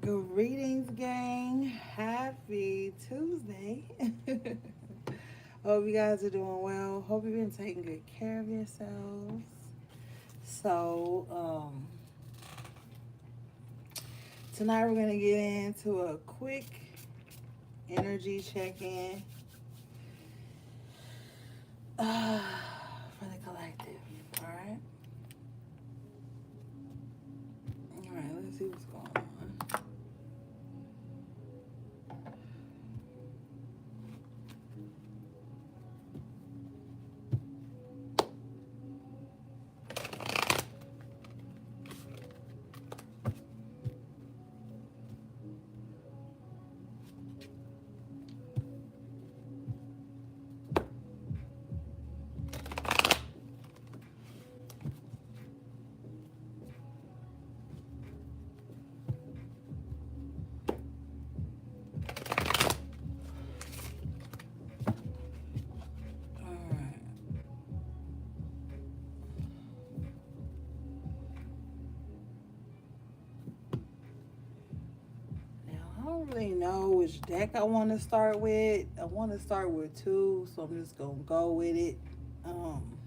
Greetings, gang. Happy Tuesday. Hope you guys are doing well. Hope you've been taking good care of yourselves. So, tonight we're going to get into a quick energy check in for the collective. All right. All right, let's see what's going on. All right. Now, I don't really know which deck I want to start with. I want to start with two, so I'm just going to go with it. Um,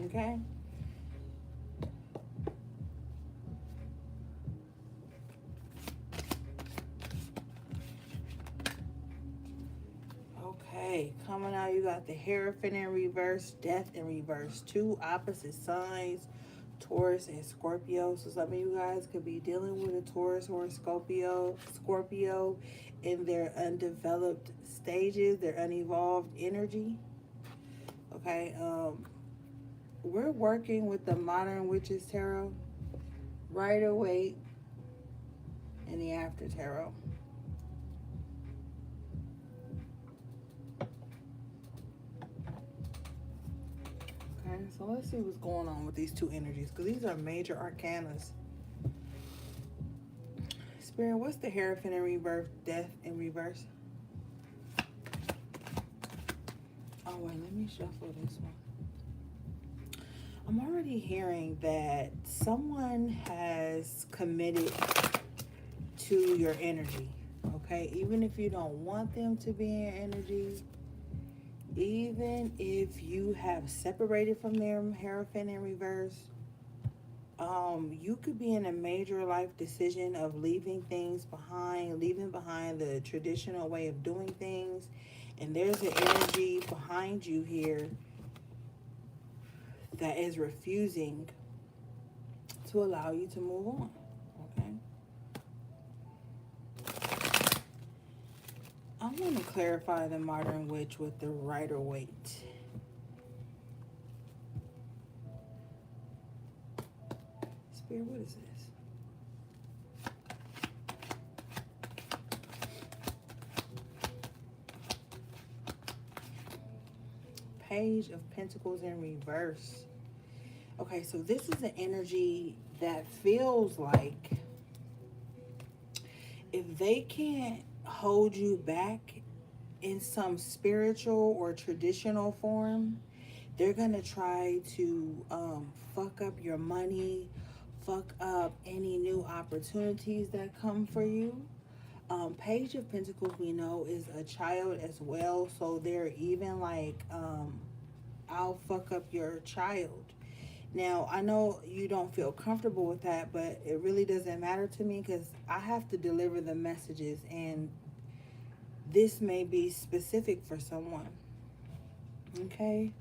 okay. Okay, coming out, you got the Hierophant in reverse, Death in reverse. Two opposite signs, Taurus and Scorpio. So some of you guys could be dealing with a Taurus or a Scorpio in their undeveloped stages, their unevolved energy. Okay, we're working with the Modern Witches Tarot, Rider Waite, and the After Tarot. Okay, so let's see what's going on with these two energies because these are major arcanas. Spirit, what's the Hierophant in reverse, Death in reverse? Oh, wait, let me shuffle this one. I'm already hearing that someone has committed to your energy, okay? Even if you don't want them to be in your energy, even if you have separated from their Hierophant in reverse, you could be in a major life decision of leaving things behind, leaving behind the traditional way of doing things. And there's an energy behind you here that is refusing to allow you to move on. Okay. I want to clarify the Modern Witch with the Rider Waite. Spirit, what is this? Page of Pentacles in reverse. Okay, so this is an energy that feels like if they can't hold you back in some spiritual or traditional form, they're going to try to fuck up your money, fuck up any new opportunities that come for you. Page of Pentacles, we know, is a child as well. So they're even like, I'll fuck up your child. Now, I know you don't feel comfortable with that, but it really doesn't matter to me because I have to deliver the messages, and this may be specific for someone. Okay?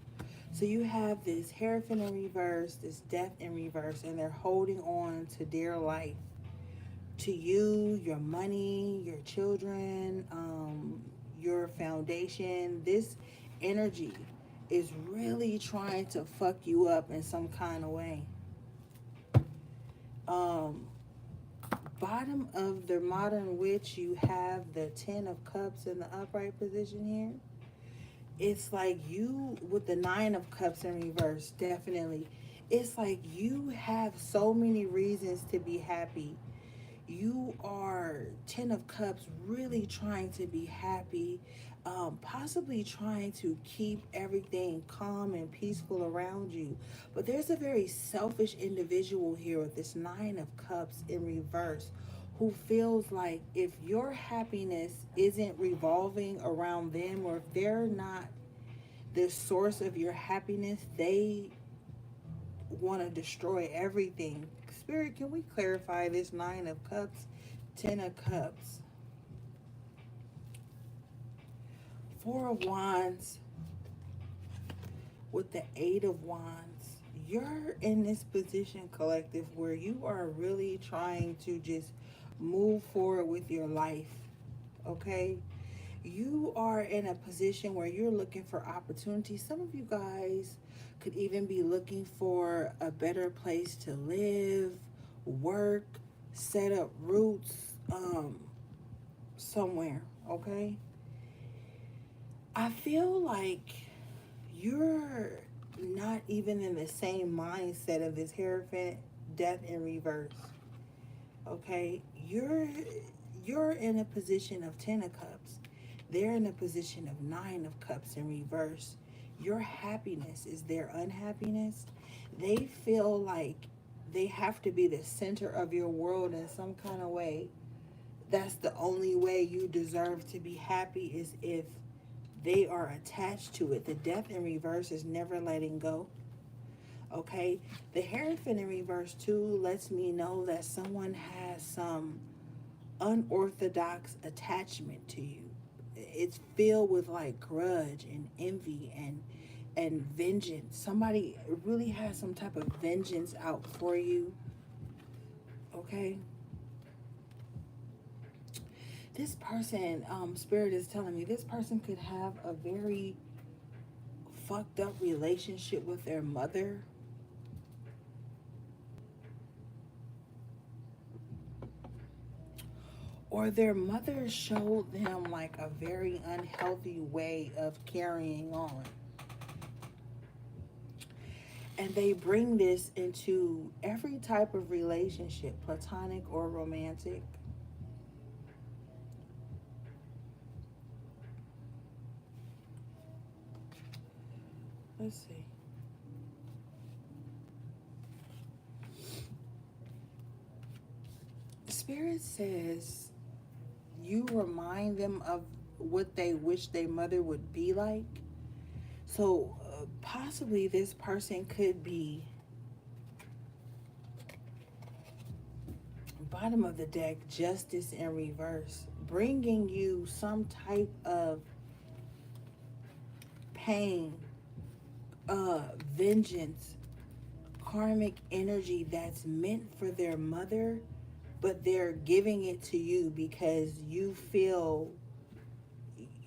So you have this Hierophant in reverse, this Death in reverse, and they're holding on to dear life. To you, your money, your children, your foundation. This energy is really trying to fuck you up in some kind of way. Um, Bottom of the Modern Witch, you have the Ten of Cups in the upright position here. It's like you, with the Nine of Cups in reverse, definitely. It's like you have so many reasons to be happy. You are Ten of Cups, really trying to be happy, possibly trying to keep everything calm and peaceful around you. But there's a very selfish individual here with this Nine of Cups in reverse who feels like if your happiness isn't revolving around them, or if they're not the source of your happiness, they want to destroy everything. Spirit, can we clarify this Nine of Cups, Ten of Cups, Four of Wands with the Eight of Wands? You're in this position, collective, where you are really trying to just move forward with your life, okay? You are in a position where you're looking for opportunities. Some of you guys could even be looking for a better place to live, work, set up roots somewhere, okay? I feel like you're not even in the same mindset of this Hierophant, Death in reverse, okay? You're in a position of Ten of Cups. They're in a position of Nine of Cups in reverse. Your happiness is their unhappiness. They feel like they have to be the center of your world in some kind of way. That's the only way you deserve to be happy, is if they are attached to it. The Death in reverse is never letting go. Okay? The Hierophant in reverse too lets me know that someone has some unorthodox attachment to you. It's filled with like grudge and envy and vengeance. Somebody really has some type of vengeance out for you. Okay? This person, Spirit is telling me, this person could have a very fucked up relationship with their mother. Or their mother showed them like a very unhealthy way of carrying on. And they bring this into every type of relationship, platonic or romantic. Let's see. Spirit says you remind them of what they wish their mother would be like. So possibly this person could be, bottom of the deck, Justice in reverse, bringing you some type of pain, vengeance, karmic energy that's meant for their mother, but they're giving it to you because you feel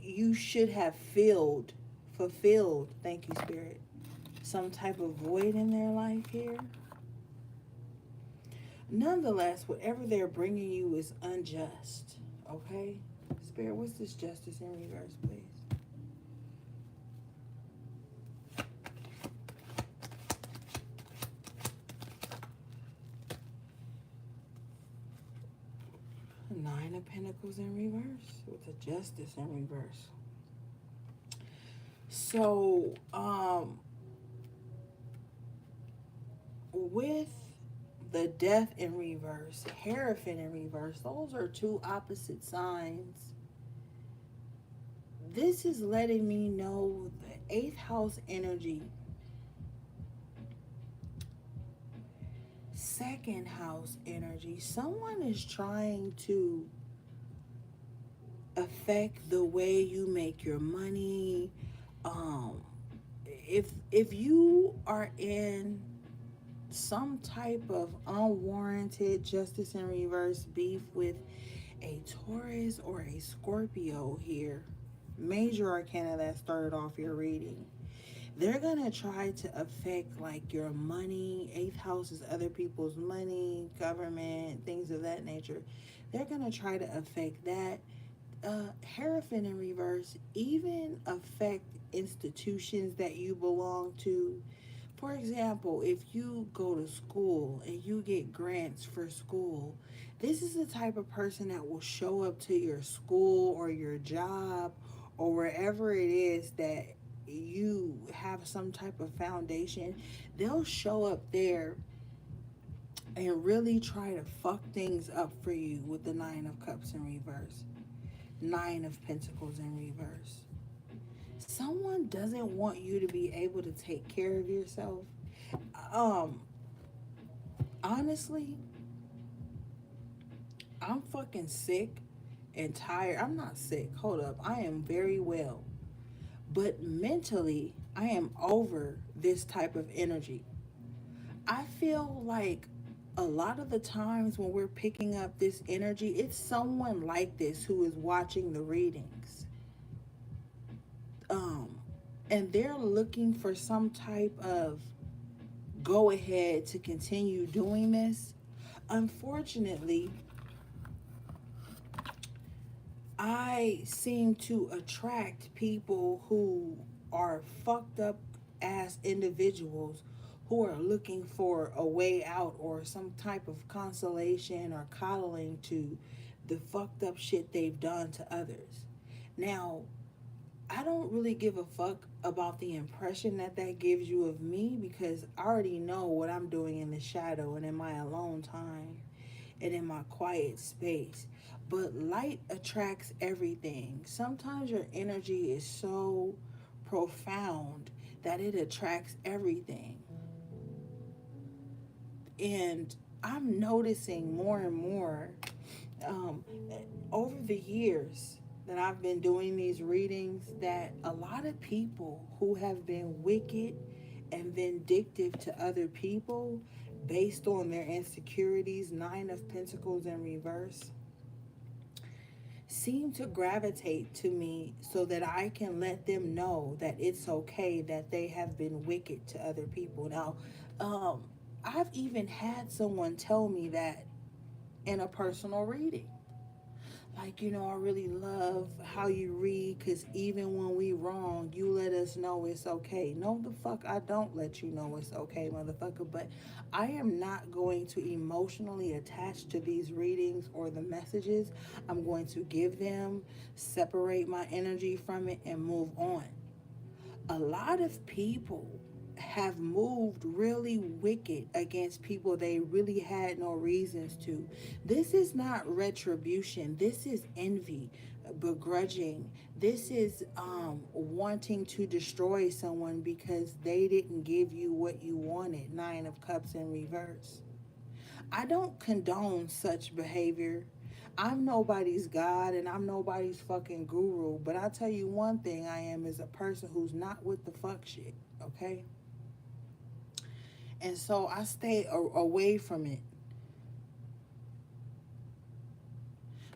you should have fulfilled, thank you, Spirit, some type of void in their life here. Nonetheless, whatever they're bringing you is unjust, okay? Spirit, what's this Justice in reverse, please? Nine of Pentacles in reverse with the Justice in reverse. So, with the Death in reverse, Hierophant in reverse, those are two opposite signs. This is letting me know the 8th house energy, 2nd house energy. Someone is trying to affect the way you make your money. If you are in some type of unwarranted Justice in reverse beef with a Taurus or a Scorpio here, major arcana that started off your reading, they're gonna try to affect like your money. 8th house is other people's money, government, things of that nature. They're gonna try to affect that. Hierophant in reverse even affect institutions that you belong to. For example, if you go to school and you get grants for school, this is the type of person that will show up to your school or your job or wherever it is that you have some type of foundation. They'll show up there and really try to fuck things up for you with the Nine of Cups in reverse, Nine of Pentacles in reverse. Someone doesn't want you to be able to take care of yourself. Um, Honestly, I'm fucking sick and tired. I'm not sick. Hold up. I am very well. But mentally, I am over this type of energy. I feel like a lot of the times when we're picking up this energy, it's someone like this who is watching the readings. Um, and they're looking for some type of go ahead to continue doing this. Unfortunately, I seem to attract people who are fucked up as individuals who are looking for a way out or some type of consolation or coddling to the fucked up shit they've done to others. Now, I don't really give a fuck about the impression that that gives you of me because I already know what I'm doing in the shadow and in my alone time and in my quiet space. But light attracts everything. Sometimes your energy is so profound that it attracts everything. And I'm noticing more and more um, over the years that I've been doing these readings that a lot of people who have been wicked and vindictive to other people based on their insecurities, Nine of Pentacles in reverse, seem to gravitate to me so that I can let them know that it's okay that they have been wicked to other people. Now, I've even had someone tell me that in a personal reading. Like, I really love how you read because even when we wrong, you let us know it's okay. No, the fuck, I don't let you know it's okay, motherfucker. But I am not going to emotionally attach to these readings or the messages. I'm going to give them, separate my energy from it, and move on. A lot of people have moved really wicked against people they really had no reasons to. This is not retribution. This is envy, begrudging. This is wanting to destroy someone because they didn't give you what you wanted. Nine of Cups in reverse. I don't condone such behavior. I'm nobody's God and I'm nobody's fucking guru. But I tell you one thing I am is a person who's not with the fuck shit. Okay? And so I stay away from it.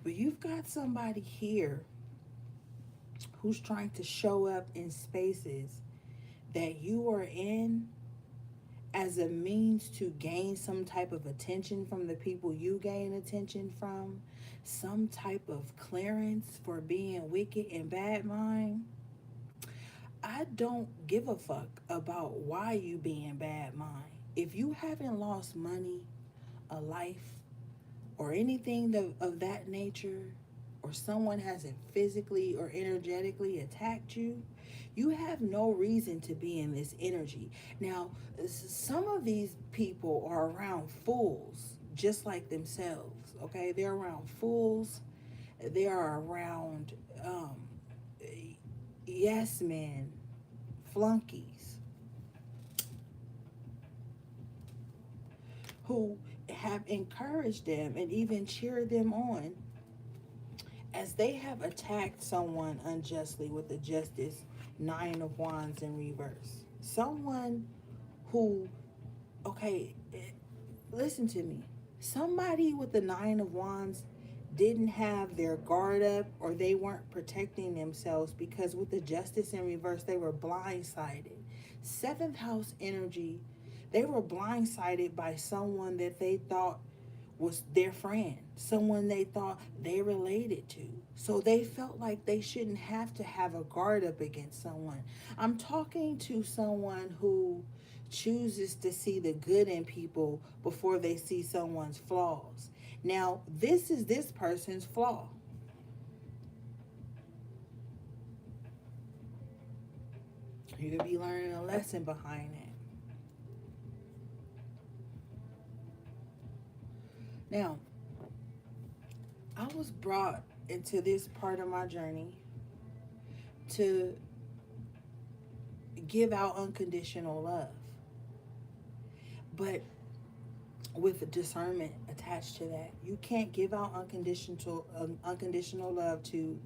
But you've got somebody here who's trying to show up in spaces that you are in as a means to gain some type of attention from the people you gain attention from, some type of clearance for being wicked and bad mind. I don't give a fuck about why you being bad mind. If you haven't lost money, a life, or anything of that nature, or someone hasn't physically or energetically attacked you, you have no reason to be in this energy. Now, some of these people are around fools just like themselves, okay? They're around fools, they are around yes men, flunkies, who have encouraged them and even cheered them on as they have attacked someone unjustly with the Justice, Nine of Wands in reverse. Someone who, okay, listen to me. Somebody with the Nine of Wands didn't have their guard up or they weren't protecting themselves because with the Justice in reverse, they were blindsided. Seventh house energy, they were blindsided by someone that they thought was their friend, someone they thought they related to. So they felt like they shouldn't have to have a guard up against someone. I'm talking to someone who chooses to see the good in people before they see someone's flaws. Now, this is this person's flaw. You could be learning a lesson behind it. Now, I was brought into this part of my journey to give out unconditional love, but with discernment attached to that. You can't give out unconditional love to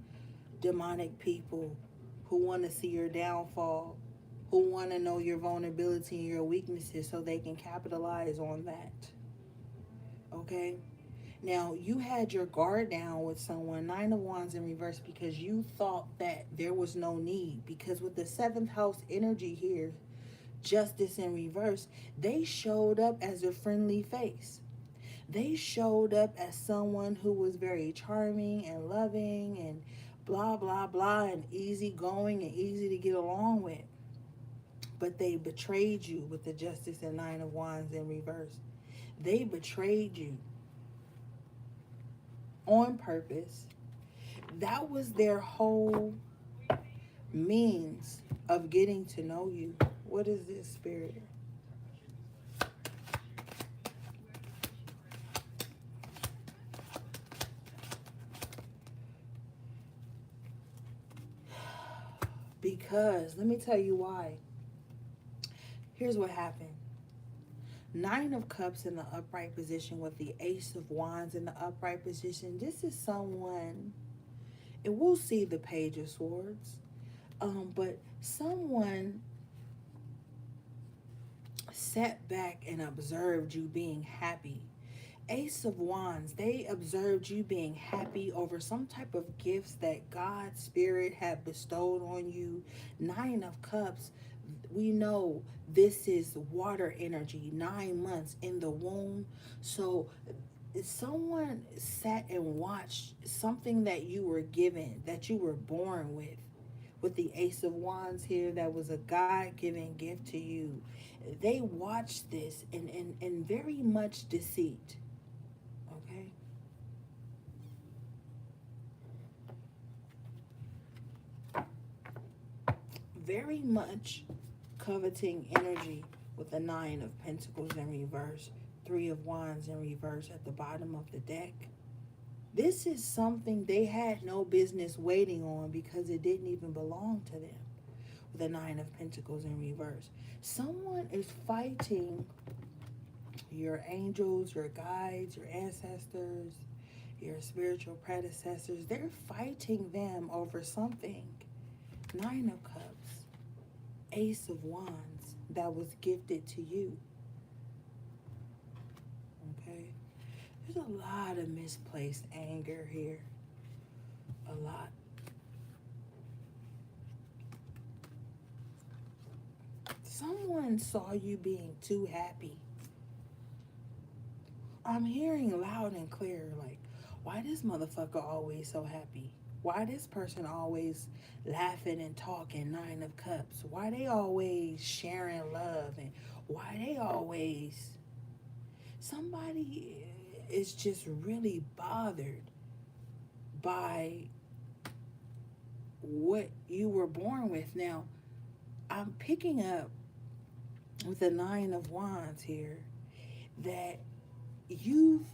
demonic people who want to see your downfall, who want to know your vulnerability and your weaknesses so they can capitalize on that. Okay? Now, you had your guard down with someone, Nine of Wands in reverse, because you thought that there was no need. Because with the seventh house energy here, Justice in reverse, they showed up as a friendly face. They showed up as someone who was very charming and loving and blah, blah, blah, and easygoing and easy to get along with. But they betrayed you with the Justice and Nine of Wands in reverse. They betrayed you on purpose. That was their whole means of getting to know you. What is this, Spirit? Because, let me tell you why. Here's what happened. Nine of Cups in the upright position with the Ace of Wands in the upright position. This is someone, and we'll see the Page of Swords, but someone sat back and observed you being happy. Ace of Wands, they observed you being happy over some type of gifts that God's Spirit had bestowed on you. Nine of Cups, we know this is water energy, 9 months in the womb. So someone sat and watched something that you were given, that you were born with the Ace of Wands here, that was a God-given gift to you. They watched this in very much deceit. Okay? Very much coveting energy with the Nine of Pentacles in reverse, Three of Wands in reverse at the bottom of the deck. This is something they had no business waiting on because it didn't even belong to them. With the Nine of Pentacles in reverse. Someone is fighting your angels, your guides, your ancestors, your spiritual predecessors. They're fighting them over something. Nine of Cups, Ace of Wands that was gifted to you. Okay? There's a lot of misplaced anger here. A lot. Someone saw you being too happy. I'm hearing loud and clear, like, why this motherfucker always so happy? Why this person always laughing and talking, Nine of Cups? Why they always sharing love? And why they always... Somebody is just really bothered by what you were born with. Now, I'm picking up with the Nine of Wands here that you've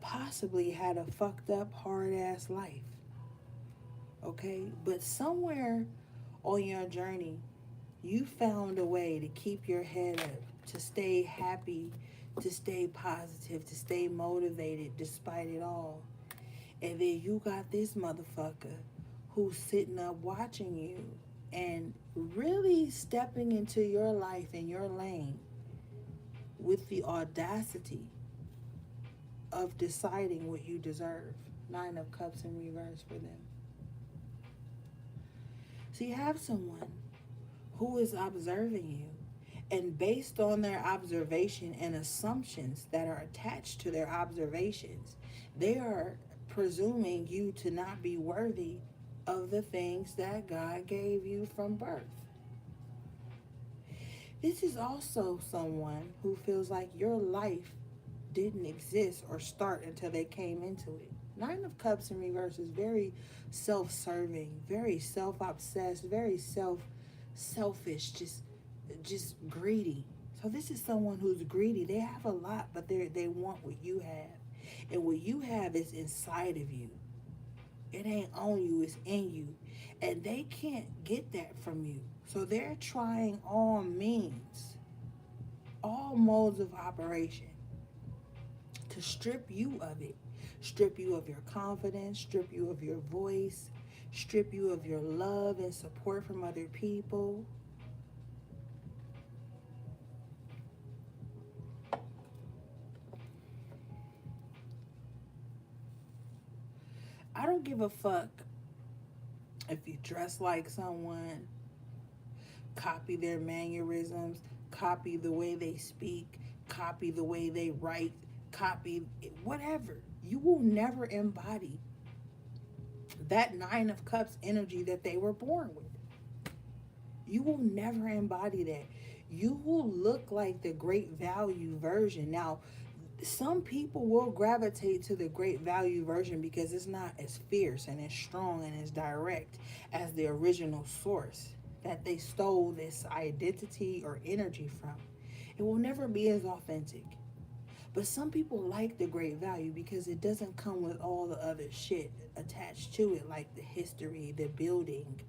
possibly had a fucked up, hard ass life. Okay? But somewhere on your journey, you found a way to keep your head up, to stay happy, to stay positive, to stay motivated despite it all. And then you got this motherfucker who's sitting up watching you and really stepping into your life and your lane with the audacity of deciding what you deserve. Nine of Cups in reverse for them. So you have someone who is observing you, and based on their observation and assumptions that are attached to their observations, they are presuming you to not be worthy of the things that God gave you from birth. This is also someone who feels like your life didn't exist or start until they came into it. Nine of Cups in reverse is very self-serving, very self-obsessed, very selfish, just greedy. So this is someone who's greedy. They have a lot, but they want what you have. And what you have is inside of you. It ain't on you, it's in you. And they can't get that from you. So they're trying all means, all modes of operation to strip you of it. Strip you of your confidence, strip you of your voice, strip you of your love and support from other people. I don't give a fuck if you dress like someone, copy their mannerisms, copy the way they speak, copy the way they write, copy whatever. You will never embody that Nine of Cups energy that they were born with. You will never embody that. You will look like the great value version. Now, some people will gravitate to the great value version because it's not as fierce and as strong and as direct as the original source that they stole this identity or energy from. It will never be as authentic. But some people like the great value because it doesn't come with all the other shit attached to it, like the history, the building,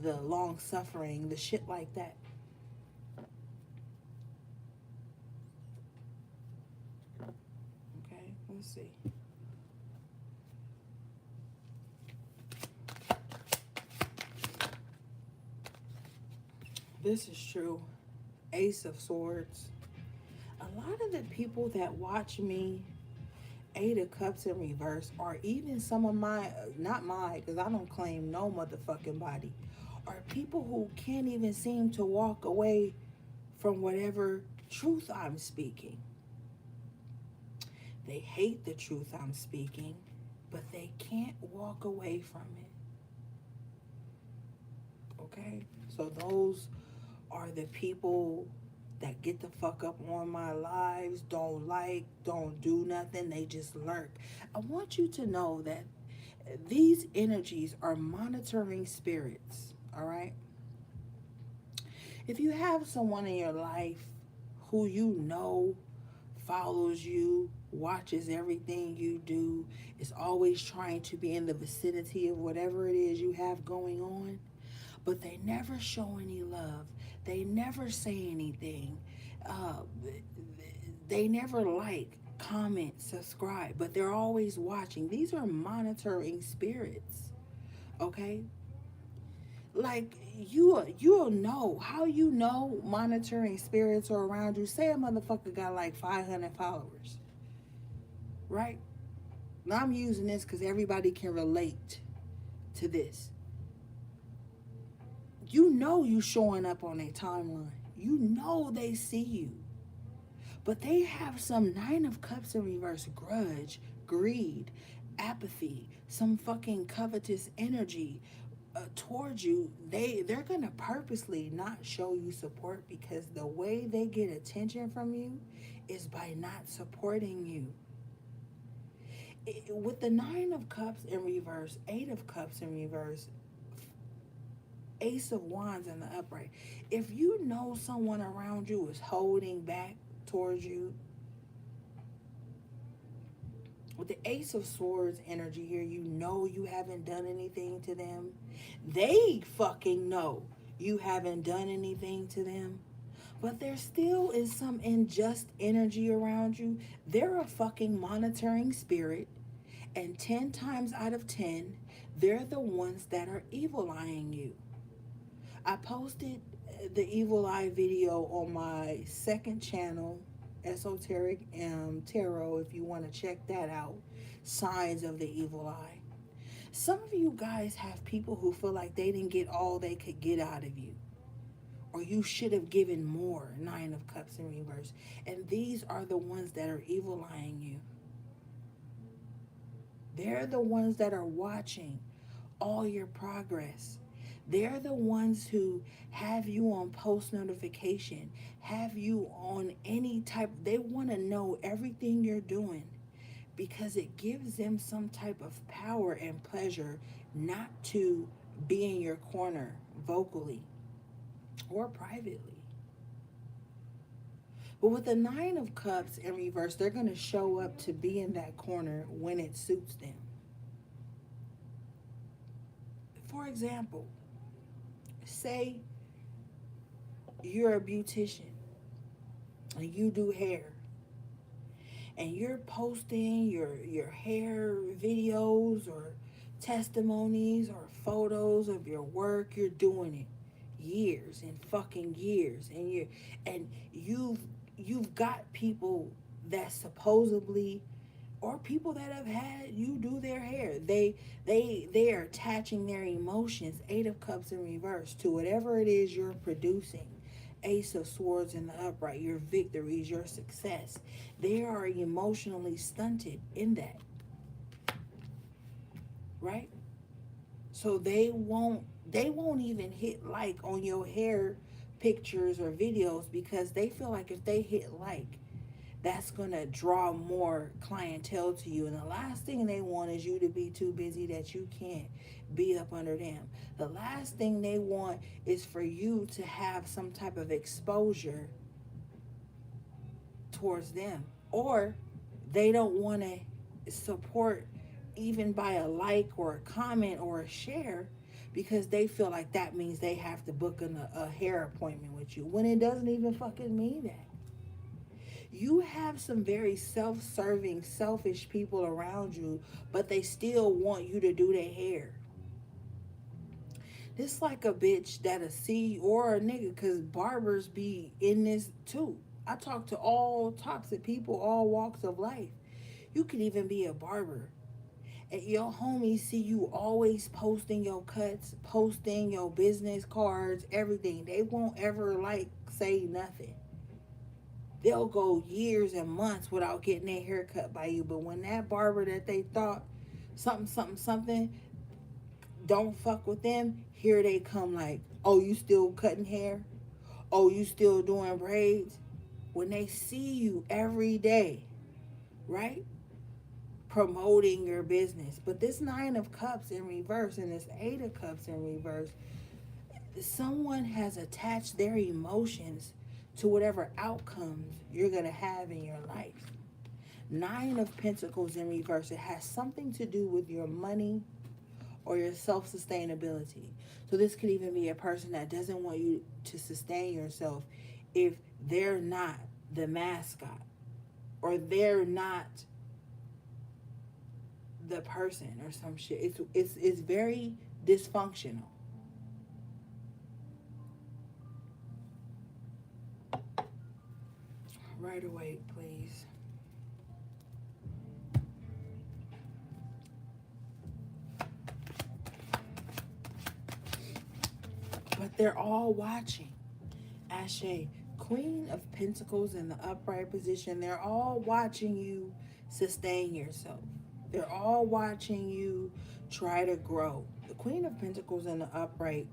the long suffering, the shit like that. Okay, let's see. This is true. Ace of Swords. A lot of the people that watch me, Eight of Cups in reverse, or even some of my, not mine, because I don't claim no motherfucking body, are people who can't even seem to walk away from whatever truth I'm speaking. They hate the truth I'm speaking, but they can't walk away from it. Okay? So those are the people that get the fuck up on my lives, don't like, don't do nothing, they just lurk. I want you to know that these energies are monitoring spirits, all right? If you have someone in your life who you know follows you, watches everything you do, is always trying to be in the vicinity of whatever it is you have going on, but they never show any love. They never say anything. Uh, they never like, comment, subscribe, but they're always watching. These are monitoring spirits, okay? Like you'll know how you know monitoring spirits are around you. Say a motherfucker got like 500 followers, right? Now I'm using this because everybody can relate to this. You know you showing up on their timeline. You know they see you. But they have some Nine of Cups in reverse grudge, greed, apathy, some fucking covetous energy towards you. They're going to purposely not show you support because the way they get attention from you is by not supporting you. With the Nine of Cups in reverse, Eight of Cups in reverse, Ace of Wands in the upright. If you know someone around you is holding back towards you, with the Ace of Swords energy here, you know you haven't done anything to them. They fucking know you haven't done anything to them. But there still is some unjust energy around you. They're a fucking monitoring spirit. And 10 times out of 10, they're the ones that are evil eyeing you. I posted the evil eye video on my second channel, Esoteric Tarot, if you want to check that out. Signs of the evil eye. Some of you guys have people who feel like they didn't get all they could get out of you, or you should have given more. Nine of Cups in reverse. And these are the ones that are evil eyeing you. They're the ones that are watching all your progress. They're the ones who have you on post notification, have you on any type. They want to know everything you're doing because it gives them some type of power and pleasure not to be in your corner vocally or privately. But with the Nine of Cups in reverse, they're going to show up to be in that corner when it suits them. For example, say you're a beautician and you do hair, and you're posting your hair videos or testimonies or photos of your work. You're doing it years and fucking years, and you've got people that supposedly, or people that have had you do their hair, they are attaching their emotions, Eight of Cups in reverse, to whatever it is you're producing. Ace of Swords in the upright, your victories, your success. They are emotionally stunted in that, right? So they won't even hit like on your hair pictures or videos, because they feel like if they hit like, that's going to draw more clientele to you. And the last thing they want is you to be too busy that you can't be up under them. The last thing they want is for you to have some type of exposure towards them. Or they don't want to support even by a like or a comment or a share, because they feel like that means they have to book a hair appointment with you, when it doesn't even fucking mean that. You have some very self-serving, selfish people around you, but they still want you to do their hair. This like a bitch that'll see, or a nigga, because barbers be in this too. I talk to all types of people, all walks of life. You could even be a barber, and your homies see you always posting your cuts, posting your business cards, everything. They won't ever like say nothing. They'll go years and months without getting their hair cut by you. But when that barber that they thought something don't fuck with them, here they come like, oh, you still cutting hair? Oh, you still doing braids? When they see you every day, right? Promoting your business. But this Nine of Cups in reverse and this Eight of Cups in reverse, someone has attached their emotions to whatever outcomes you're going to have in your life. Nine of Pentacles in reverse, it has something to do with your money or your self-sustainability. So this could even be a person that doesn't want you to sustain yourself if they're not the mascot, or they're not the person, or some shit. It's very dysfunctional. Right away, please. But they're all watching. Ashe, Queen of Pentacles in the upright position. They're all watching you sustain yourself. They're all watching you try to grow. The Queen of Pentacles in the upright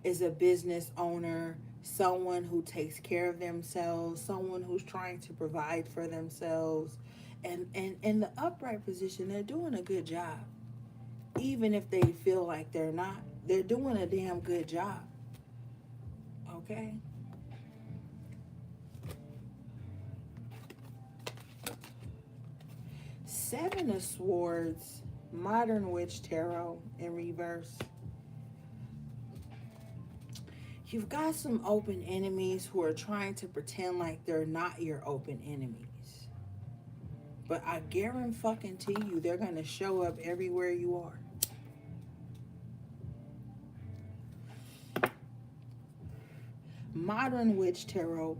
is a business owner, someone who takes care of themselves, someone who's trying to provide for themselves. And in the upright position, they're doing a good job. Even if they feel like they're not, they're doing a damn good job. Okay? Seven of Swords, Modern Witch Tarot in reverse. You've got some open enemies who are trying to pretend like they're not your open enemies. But I guarantee you, they're going to show up everywhere you are. Modern Witch Tarot,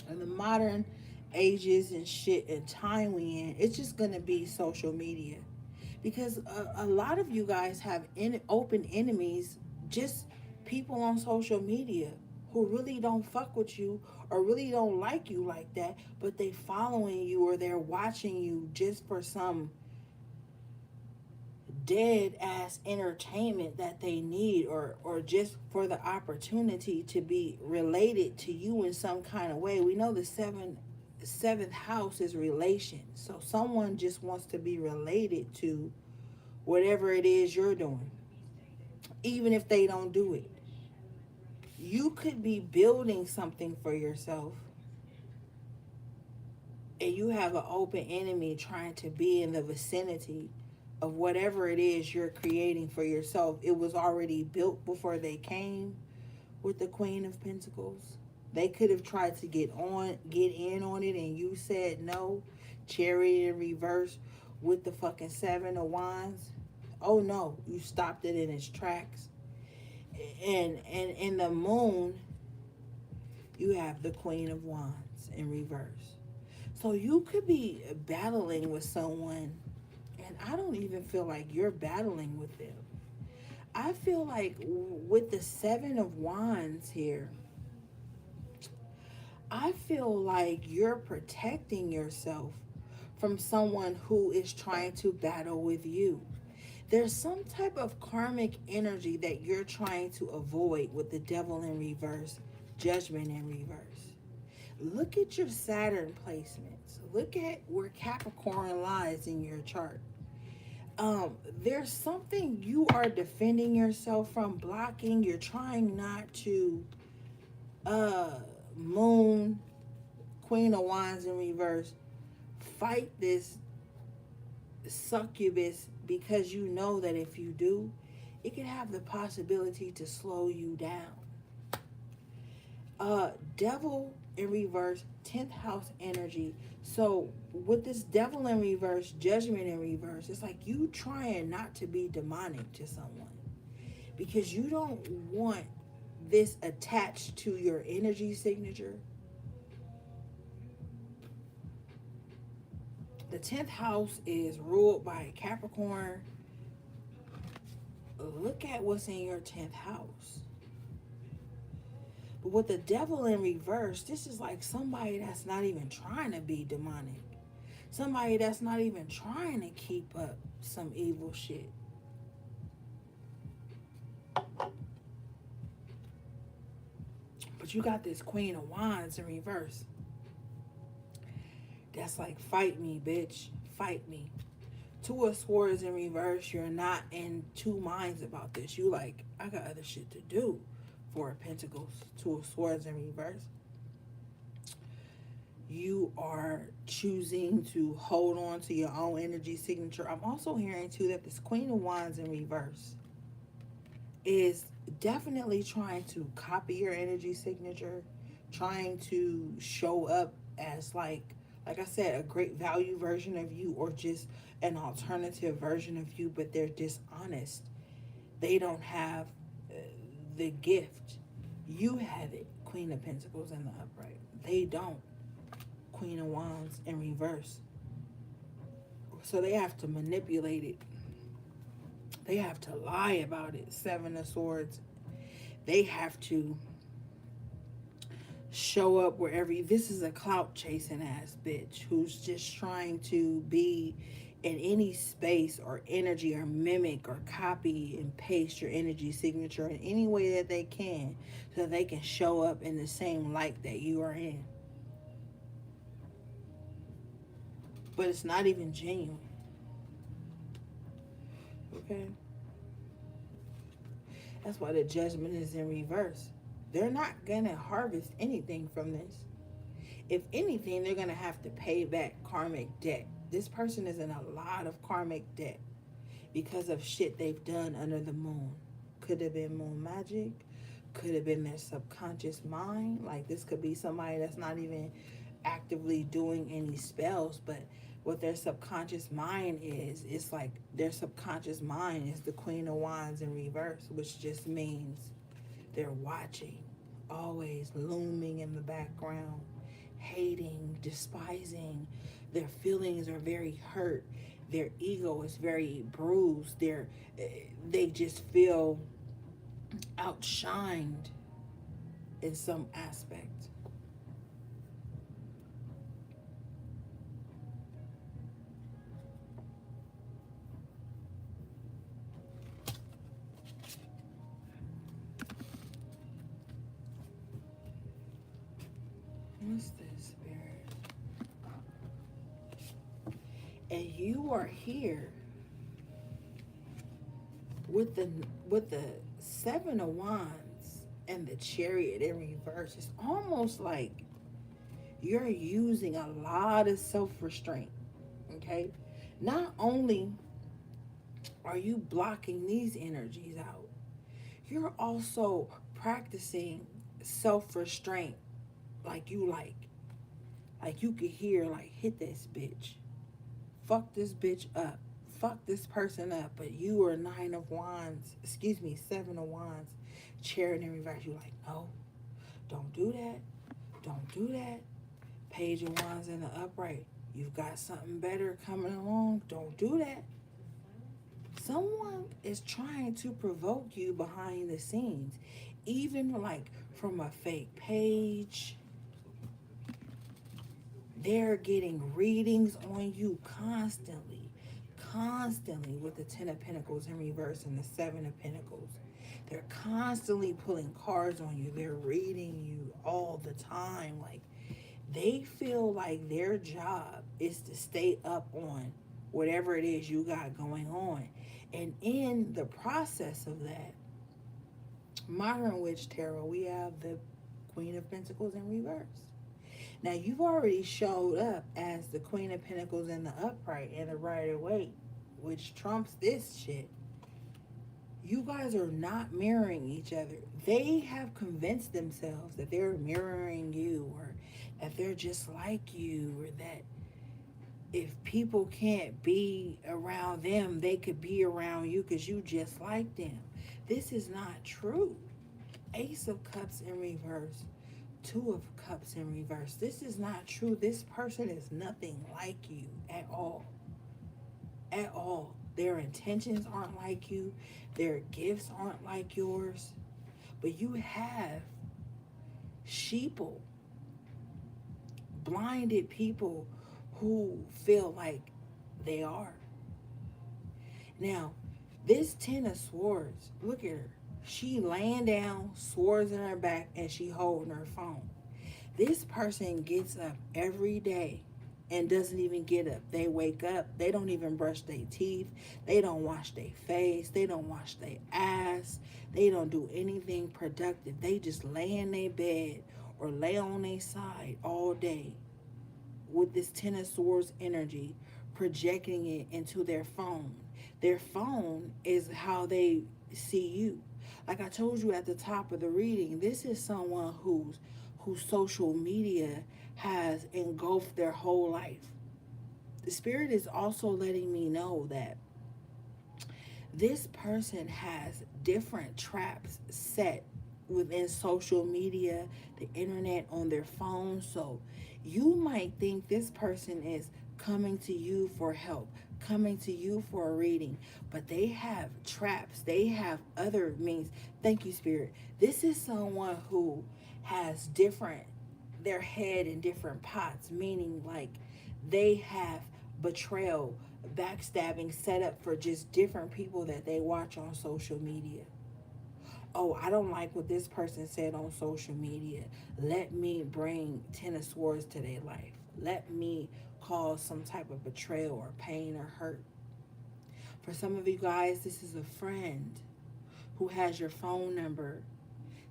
and the modern ages and shit and time we in, it's just going to be social media. Because a lot of you guys have open enemies, just people on social media who really don't fuck with you or really don't like you like that, but they following you or they're watching you just for some dead ass entertainment that they need, or just for the opportunity to be related to you in some kind of way. We know the seventh house is relations. So someone just wants to be related to whatever it is you're doing, even if they don't do it. You could be building something for yourself, and you have an open enemy trying to be in the vicinity of whatever it is you're creating for yourself. It was already built before they came with the Queen of Pentacles. They could have tried to get in on it, and you said no. Chariot in reverse with the fucking Seven of Wands. Oh no, you stopped it in its tracks. And in the Moon, you have the Queen of Wands in reverse. So you could be battling with someone, and I don't even feel like you're battling with them. I feel like with the Seven of Wands here, I feel like you're protecting yourself from someone who is trying to battle with you. There's some type of karmic energy that you're trying to avoid with the Devil in reverse, Judgment in reverse. Look at your Saturn placements. Look at where Capricorn lies in your chart. There's something you are defending yourself from, blocking. You're trying not to Moon, Queen of Wands in reverse, fight this succubus, because you know that if you do, it could have the possibility to slow you down. Devil in reverse, 10th house energy. So with this Devil in reverse, Judgment in reverse, it's like you trying not to be demonic to someone, because you don't want this attached to your energy signature. The 10th house is ruled by Capricorn. Look at what's in your 10th house. But with the Devil in reverse, this is like somebody that's not even trying to be demonic. Somebody that's not even trying to keep up some evil shit. But you got this Queen of Wands in reverse. That's like, fight me, bitch. Fight me. Two of Swords in reverse. You're not in two minds about this. You like, I got other shit to do. Four of Pentacles. Two of Swords in reverse. You are choosing to hold on to your own energy signature. I'm also hearing too that this Queen of Wands in reverse is definitely trying to copy your energy signature, trying to show up as like I said, a great value version of you, or just an alternative version of you, but they're dishonest. They don't have the gift. You have it, Queen of Pentacles in the upright. They don't. Queen of Wands in reverse. So they have to manipulate it. They have to lie about it. Seven of Swords. They have to show up wherever this is a clout chasing ass bitch who's just trying to be in any space or energy, or mimic or copy and paste your energy signature in any way that they can, so they can show up in the same light that you are in. But it's not even genuine. Okay? That's why the Judgment is in reverse. They're not going to harvest anything from this. If anything, they're going to have to pay back karmic debt. This person is in a lot of karmic debt because of shit they've done under the moon. Could have been moon magic. Could have been their subconscious mind. Like, this could be somebody that's not even actively doing any spells, but what their subconscious mind is, it's like their subconscious mind is the Queen of Wands in reverse, which just means they're watching, always looming in the background, hating, despising. Their feelings are very hurt. Their ego is very bruised. They just feel outshined in some aspect. What's this, Spirit? And you are here with the Seven of Wands and the Chariot in reverse. It's almost like you're using a lot of self-restraint. Okay, not only are you blocking these energies out, you're also practicing self-restraint. Like you could hear, like, hit this bitch, fuck this bitch up, fuck this person up. But you are Nine of Wands, excuse me, Seven of Wands, Chariot in reverse. You like, no, don't do that, don't do that. Page of Wands in the upright. You've got something better coming along. Don't do that. Someone is trying to provoke you behind the scenes, even like from a fake page. They're getting readings on you constantly with the Ten of Pentacles in reverse and the Seven of Pentacles. They're constantly pulling cards on you. They're reading you all the time. Like, they feel like their job is to stay up on whatever it is you got going on. And in the process of that, Modern Witch Tarot, we have the Queen of Pentacles in reverse. Now, you've already showed up as the Queen of Pentacles in the upright and the Rider-Waite, which trumps this shit. You guys are not mirroring each other. They have convinced themselves that they're mirroring you, or that they're just like you, or that if people can't be around them, they could be around you because you just like them. This is not true. Ace of Cups in reverse, Two of Cups in reverse. This is not true. This person is nothing like you at all. At all. Their intentions aren't like you. Their gifts aren't like yours. But you have sheeple, blinded people who feel like they are. Now, this Ten of Swords, look at her. She laying down, swords in her back, and she holding her phone. This person gets up every day and doesn't even get up. They wake up, they don't even brush their teeth, they don't wash their face, they don't wash their ass, they don't do anything productive. They just lay in their bed or lay on their side all day with this Ten of Swords energy, projecting it into their phone. Their phone is how they see you. Like I told you at the top of the reading, this is someone whose social media has engulfed their whole life. The spirit is also letting me know that this person has different traps set within social media, the internet, on their phone. So you might think this person is coming to you for help, coming to you for a reading, but they have traps. They have other means. Thank you, Spirit. This is someone who has their head in different pots, meaning like they have betrayal, backstabbing set up for just different people that they watch on social media. Oh, I don't like what this person said on social media. Let me bring Ten of Swords to their life. Let me cause some type of betrayal or pain or hurt. For some of you guys, this is a friend who has your phone number.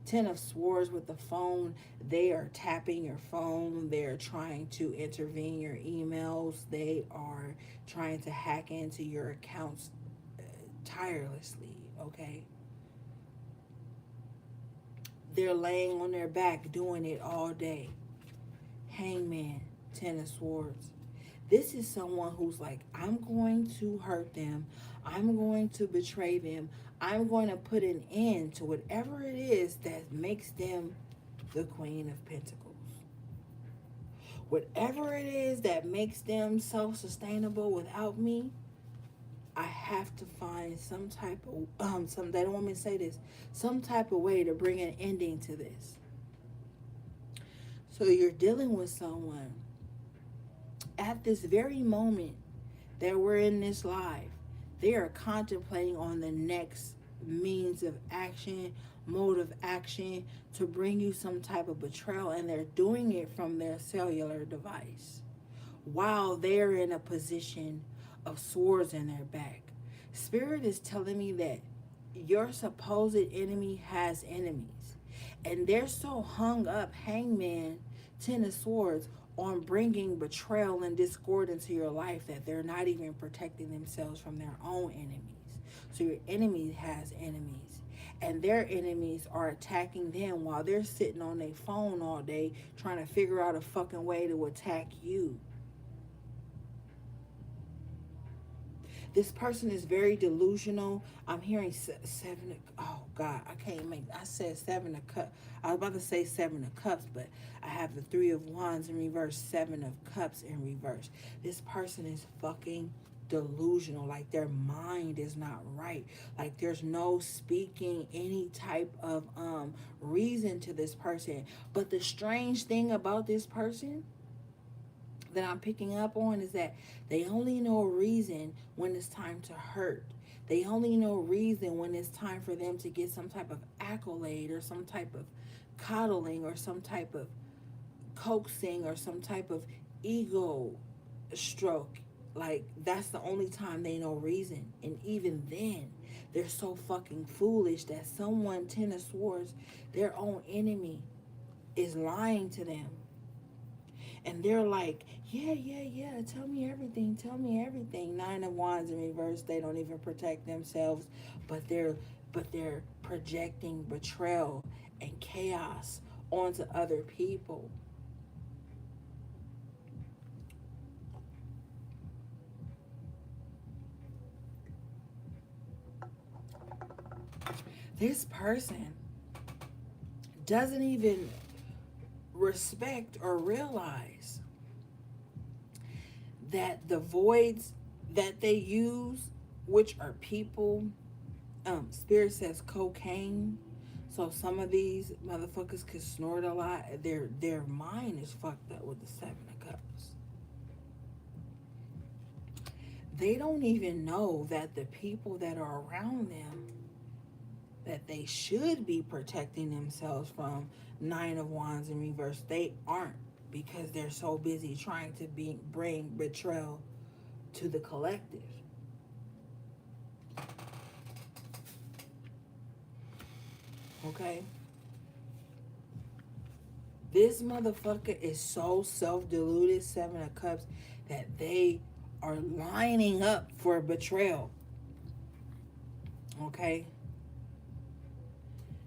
Ten of Swords with the phone. They are tapping your phone. They're trying to intervene your emails. They are trying to hack into your accounts tirelessly, okay? They're laying on their back doing it all day. Hangman, Ten of Swords. This is someone who's like, I'm going to hurt them. I'm going to betray them. I'm going to put an end to whatever it is that makes them the Queen of Pentacles. Whatever it is that makes them self-sustainable without me, I have to find some type of, they don't want me to say this, some type of way to bring an ending to this. So you're dealing with someone at this very moment that we're in this live. They are contemplating on the next means of action, mode of action to bring you some type of betrayal, and they're doing it from their cellular device while they're in a position of swords in their back. Spirit is telling me that your supposed enemy has enemies, And they're so hung up, hangman, 10 of Swords, on bringing betrayal and discord into your life that they're not even protecting themselves from their own enemies. So your enemy has enemies, and their enemies are attacking them while they're sitting on their phone all day trying to figure out a fucking way to attack you. This person is very delusional. I'm hearing seven. Oh God, I can't make. I said 7 of Cups. I was about to say 7 of Cups, but I have the 3 of Wands in reverse, 7 of Cups in reverse. This person is fucking delusional. Like their mind is not right. Like there's no speaking any type of reason to this person. But the strange thing about this person that I'm picking up on is that they only know reason when it's time to hurt. They only know reason when it's time for them to get some type of accolade or some type of coddling or some type of coaxing or some type of ego stroke. Like that's the only time they know reason. And even then, they're so fucking foolish that someone, 10 of Swords, their own enemy, is lying to them. And they're like, yeah, tell me everything. 9 of Wands in reverse, they don't even protect themselves, but they're projecting betrayal and chaos onto other people. This person doesn't even respect or realize that the voids that they use, which are people, Spirit says cocaine. So some of these motherfuckers could snort a lot. Their mind is fucked up with the 7 of Cups. They don't even know that the people that are around them that they should be protecting themselves from 9 of Wands in reverse, they aren't, because they're so busy trying to bring betrayal to the collective. Okay? This motherfucker is so self-deluded, 7 of Cups, that they are lining up for betrayal. Okay?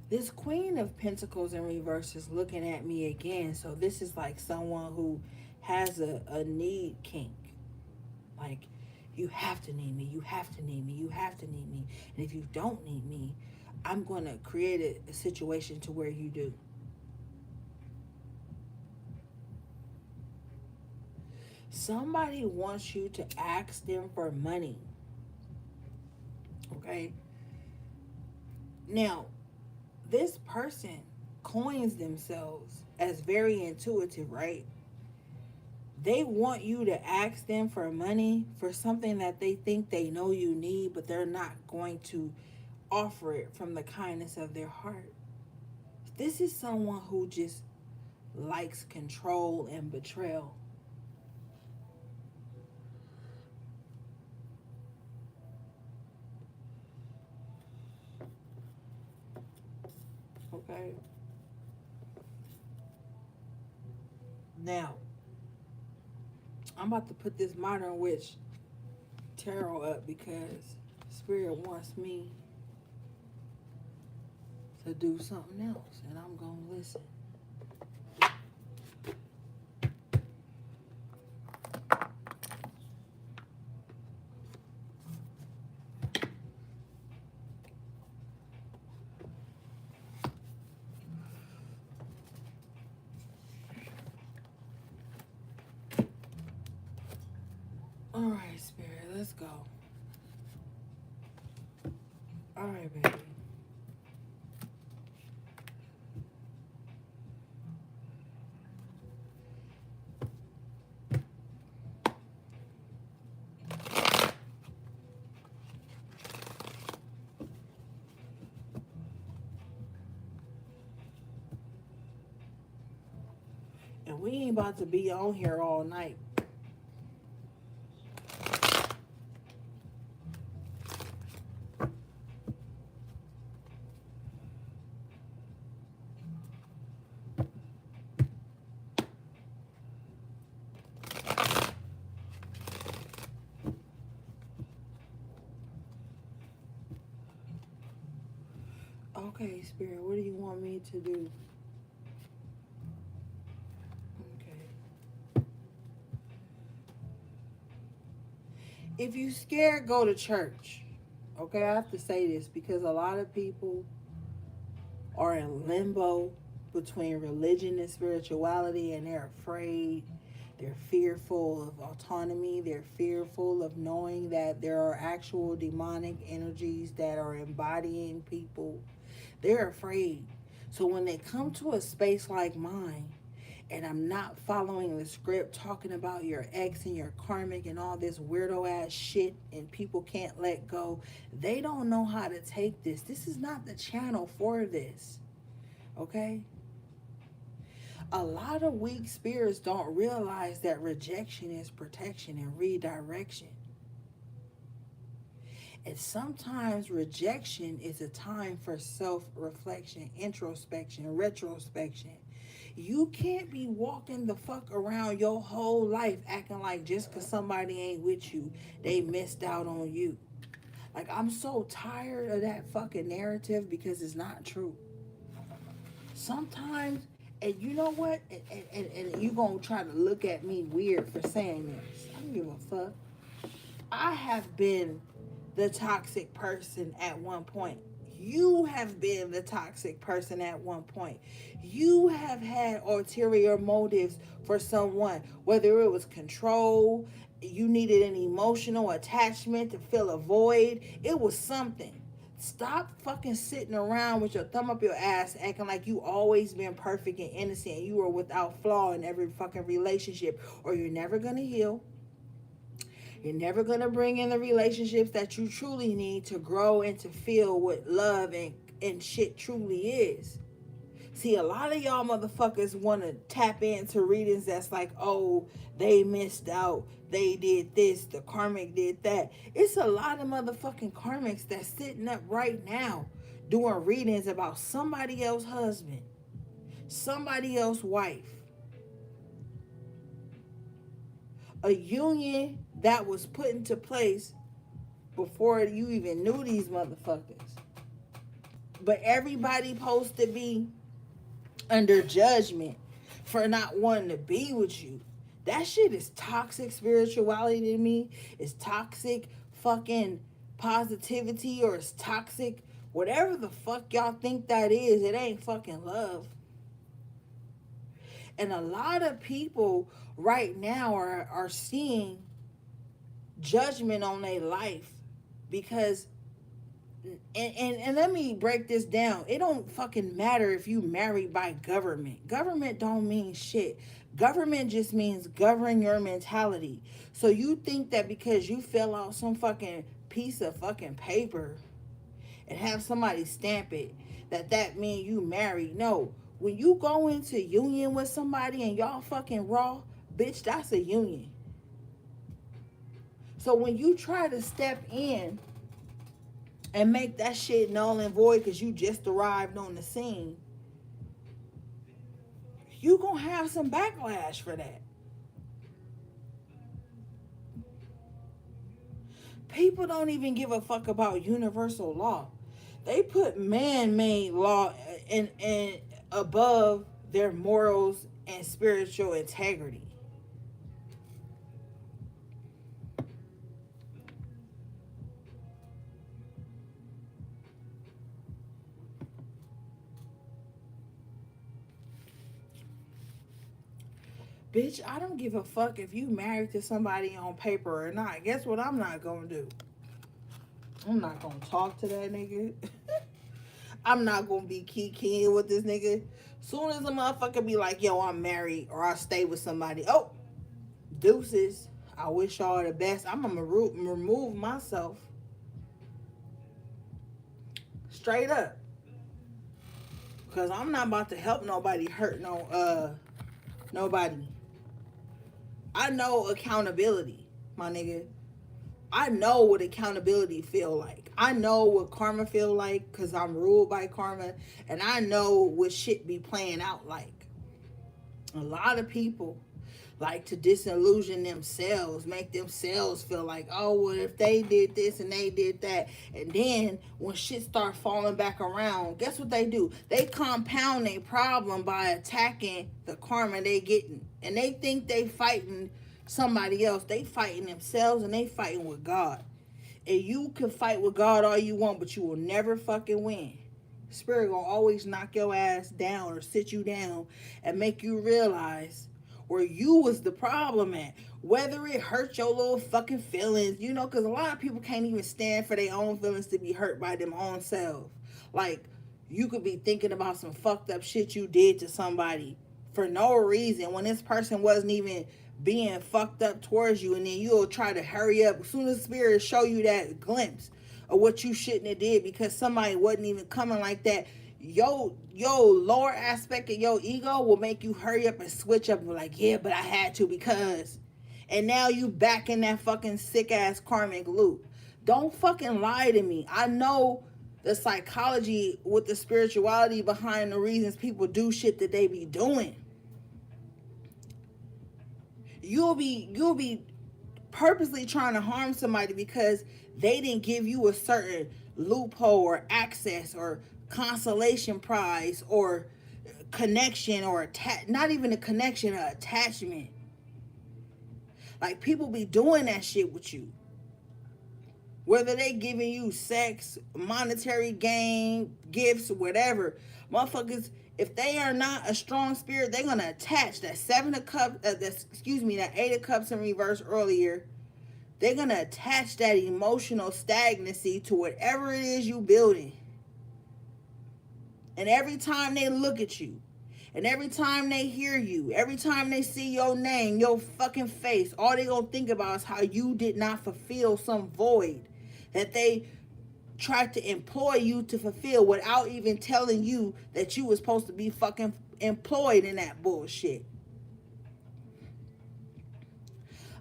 This Queen of Pentacles in reverse is looking at me again. So this is like someone who has a need kink. Like, you have to need me. You have to need me. You have to need me. And if you don't need me, I'm going to create a situation to where you do. Somebody wants you to ask them for money. Okay? Now, this person coins themselves as very intuitive, right? They want you to ask them for money for something that they think they know you need, but they're not going to offer it from the kindness of their heart. This is someone who just likes control and betrayal. Okay? Now, I'm about to put this Modern Witch tarot up because Spirit wants me to do something else, and I'm gonna listen. All right, Spirit, let's go. All right, baby. And we ain't about to be on here all night. Okay, Spirit, what do you want me to do? Okay. If you scared, go to church. Okay, I have to say this because a lot of people are in limbo between religion and spirituality, and they're afraid. They're fearful of autonomy. They're fearful of knowing that there are actual demonic energies that are embodying people. They're afraid. So when they come to a space like mine, and I'm not following the script talking about your ex and your karmic and all this weirdo ass shit and people can't let go, they don't know how to take this. This is not the channel for this. Okay? A lot of weak spirits don't realize that rejection is protection and redirection. And sometimes rejection is a time for self-reflection, introspection, retrospection. You can't be walking the fuck around your whole life acting like just because somebody ain't with you, they missed out on you. Like, I'm so tired of that fucking narrative because it's not true. Sometimes, and you know what? And you gonna try to look at me weird for saying this. I don't give a fuck. I have been the toxic person at one point. You have been the toxic person at one point. You have had ulterior motives for someone, whether it was control, you needed an emotional attachment to fill a void, it was something. Stop fucking sitting around with your thumb up your ass acting like you always been perfect and innocent and you are without flaw in every fucking relationship, or you're never gonna heal. You're never going to bring in the relationships that you truly need to grow and to feel what love and shit truly is. See, a lot of y'all motherfuckers want to tap into readings that's like, oh, they missed out. They did this. The karmic did that. It's a lot of motherfucking karmics that's sitting up right now doing readings about somebody else's husband, somebody else's wife. A union that was put into place before you even knew these motherfuckers. But everybody supposed to be under judgment for not wanting to be with you. That shit is toxic spirituality to me. It's toxic fucking positivity, or it's toxic whatever the fuck y'all think that is. It ain't fucking love. And a lot of people right now are seeing judgment on their life because and let me break this down. It don't fucking matter if you married by government. Government don't mean shit. Government just means govern your mentality. So you think that because you fill out some fucking piece of fucking paper and have somebody stamp it, that mean you married. No. When you go into union with somebody and y'all fucking raw, bitch, that's a union. So when you try to step in and make that shit null and void because you just arrived on the scene, you gonna have some backlash for that. People don't even give a fuck about universal law. They put man-made law in above their morals and spiritual integrity. Bitch, I don't give a fuck if you married to somebody on paper or not. Guess what I'm not gonna do? I'm not gonna talk to that nigga. I'm not gonna be kikiing with this nigga. Soon as a motherfucker be like, yo, I'm married or I stay with somebody, oh, deuces. I wish y'all the best. I'm gonna remove myself. Straight up. Cause I'm not about to help nobody hurt nobody. I know accountability, my nigga. I know what accountability feel like. I know what karma feel like because I'm ruled by karma. And I know what shit be playing out like. A lot of people, like to disillusion themselves, make themselves feel like, oh, well, if they did this and they did that. And then when shit start falling back around, guess what they do? They compound a problem by attacking the karma they getting. And they think they fighting somebody else. They fighting themselves and they fighting with God. And you can fight with God all you want, but you will never fucking win. Spirit gonna always knock your ass down or sit you down and make you realize where you was the problem at. Whether it hurt your little fucking feelings, you know, because a lot of people can't even stand for their own feelings to be hurt by them own selves. Like, you could be thinking about some fucked up shit you did to somebody for no reason when this person wasn't even being fucked up towards you, and then you'll try to hurry up as soon as spirit show you that glimpse of what you shouldn't have did because somebody wasn't even coming like that. Yo lower aspect of your ego will make you hurry up and switch up and be like, yeah, but I had to because. And now you back in that fucking sick ass karmic loop. Don't fucking lie to me. I know the psychology with the spirituality behind the reasons people do shit that they be doing. You'll be purposely trying to harm somebody because they didn't give you a certain loophole or access or consolation prize or connection or not even a connection, an attachment. Like, people be doing that shit with you. Whether they giving you sex, monetary gain, gifts, whatever. Motherfuckers, if they are not a strong spirit, they're going to attach that that 8 of cups in reverse earlier. They're going to attach that emotional stagnancy to whatever it is you building. And every time they look at you, and every time they hear you, every time they see your name, your fucking face, all they gonna think about is how you did not fulfill some void that they tried to employ you to fulfill without even telling you that you was supposed to be fucking employed in that bullshit.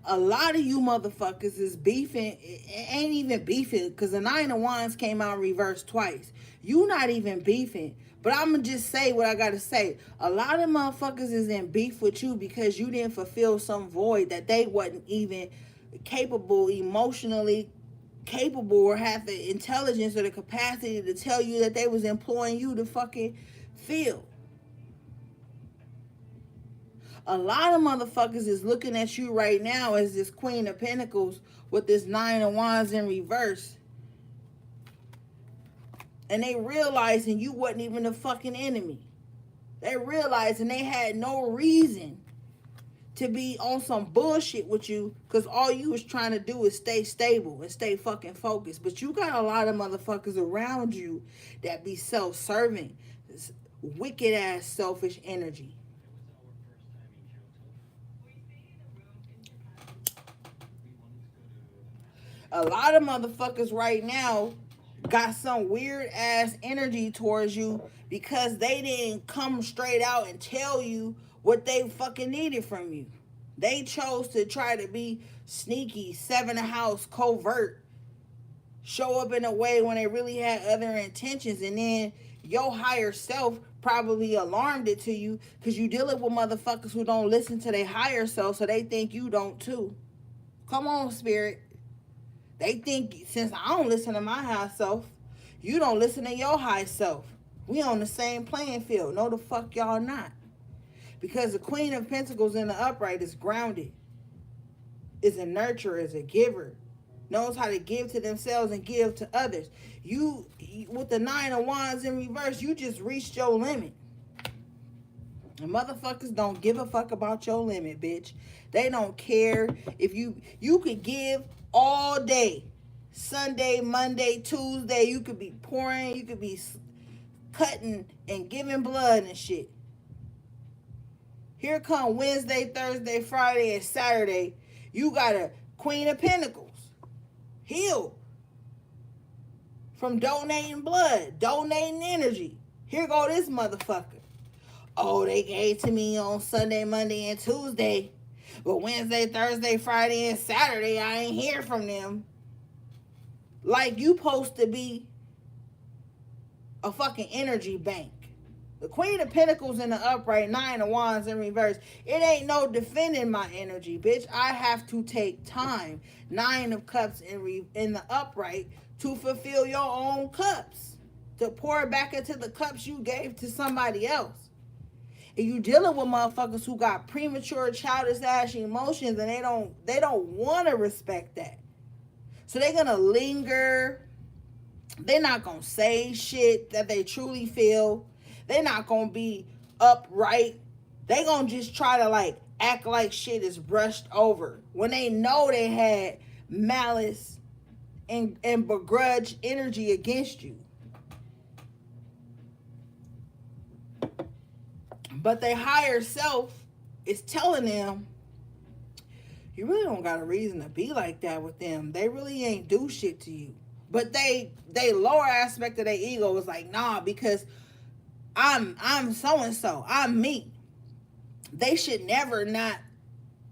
A lot of you motherfuckers is beefing, ain't even beefing, because the 9 of Wands came out reversed twice. You not even beefing. But I'm going to just say what I got to say. A lot of motherfuckers is in beef with you because you didn't fulfill some void that they wasn't even capable, emotionally capable, or have the intelligence or the capacity to tell you that they was employing you to fucking fill. A lot of motherfuckers is looking at you right now as this Queen of Pentacles with this 9 of Wands in reverse. And they realizing you wasn't even the fucking enemy. They realizing they had no reason to be on some bullshit with you because all you was trying to do is stay stable and stay fucking focused. But you got a lot of motherfuckers around you that be self-serving. This wicked ass selfish energy. A lot of motherfuckers right now got some weird ass energy towards you because they didn't come straight out and tell you what they fucking needed from you. They chose to try to be sneaky, 7 of house, covert, show up in a way when they really had other intentions, and then your higher self probably alarmed it to you because you dealing with motherfuckers who don't listen to their higher self, so they think you don't too. Come on, spirit. They think since I don't listen to my high self, you don't listen to your high self. We on the same playing field. No, the fuck y'all not. Because the Queen of Pentacles in the upright is grounded. Is a nurturer, is a giver. Knows how to give to themselves and give to others. You, with the 9 of Wands in reverse, you just reached your limit. And motherfuckers don't give a fuck about your limit, bitch. They don't care if you could give all day. Sunday, Monday, Tuesday, you could be pouring, you could be cutting and giving blood and shit. Here come Wednesday, Thursday, Friday, and Saturday. You got a Queen of Pentacles. Healed. From donating blood, donating energy. Here go this motherfucker. Oh, they gave to me on Sunday, Monday, and Tuesday. But Wednesday, Thursday, Friday, and Saturday, I ain't hear from them. Like you supposed to be a fucking energy bank. The Queen of Pentacles in the upright, Nine of Wands in reverse. It ain't no defending my energy, bitch. I have to take time. Nine of Cups in the upright to fulfill your own cups. To pour back into the cups you gave to somebody else. And you dealing with motherfuckers who got premature childish ass emotions and they don't want to respect that. So they're gonna linger. They're not gonna say shit that they truly feel. They're not gonna be upright. They gonna just try to like act like shit is brushed over when they know they had malice and begrudge energy against you. But their higher self is telling them, you really don't got a reason to be like that with them. They really ain't do shit to you. But they lower aspect of their ego is like, nah, because I'm so-and-so. I'm me. They should never not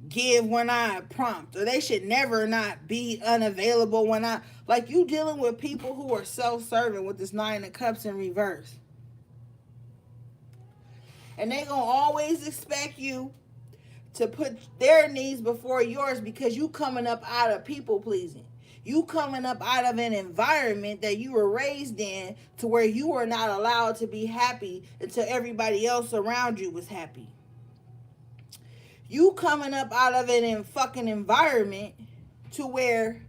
give when I prompt. Or they should never not be unavailable when I... Like, you dealing with people who are self-serving with this Nine of Cups in reverse. And they gonna always expect you to put their needs before yours because you coming up out of people pleasing. You coming up out of an environment that you were raised in to where you were not allowed to be happy until everybody else around you was happy. You coming up out of an fucking environment to where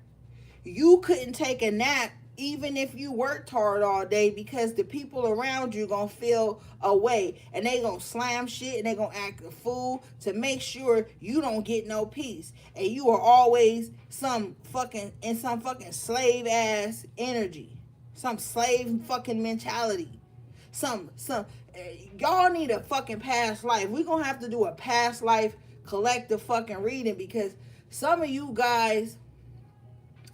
you couldn't take a nap even if you worked hard all day because the people around you gonna feel away and they gonna slam shit and they gonna act a fool to make sure you don't get no peace. And you are always some fucking slave ass energy, some slave fucking mentality. Y'all need a fucking past life. We're gonna have to do a past life collective fucking reading because some of you guys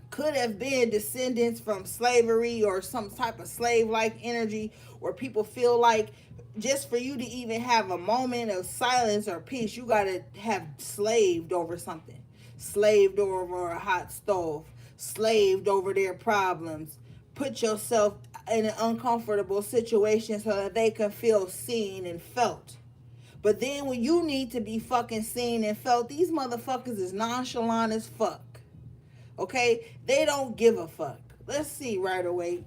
could have been descendants from slavery or some type of slave-like energy where people feel like just for you to even have a moment of silence or peace, you got to have slaved over something. Slaved over a hot stove. Slaved over their problems. Put yourself in an uncomfortable situation so that they can feel seen and felt. But then when you need to be fucking seen and felt, these motherfuckers is nonchalant as fuck. Okay? They don't give a fuck. Let's see right away.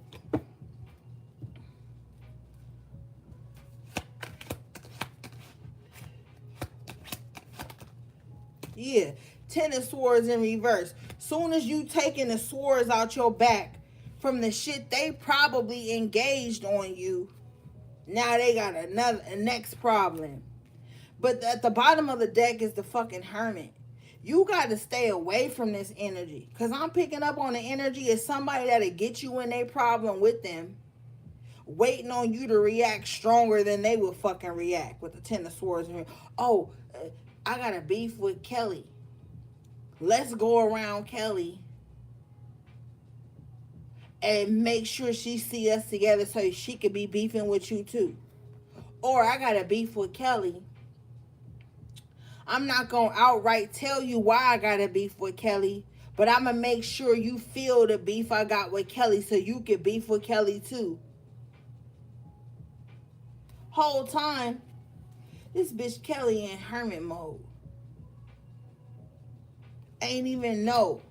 Yeah. Ten of Swords in reverse. Soon as you taking the swords out your back from the shit they probably engaged on you, now they got a next problem. But at the bottom of the deck is the fucking Hermit. You got to stay away from this energy. Because I'm picking up on the energy of somebody that'll get you in their problem with them. Waiting on you to react stronger than they will fucking react with the Ten of Swords. Oh, I got a beef with Kelly. Let's go around Kelly and make sure she see us together so she could be beefing with you too. Or I got a beef with Kelly. I'm not going to outright tell you why I got a beef with Kelly, but I'm going to make sure you feel the beef I got with Kelly so you can beef with Kelly too. Whole time, this bitch Kelly in hermit mode. Ain't even know.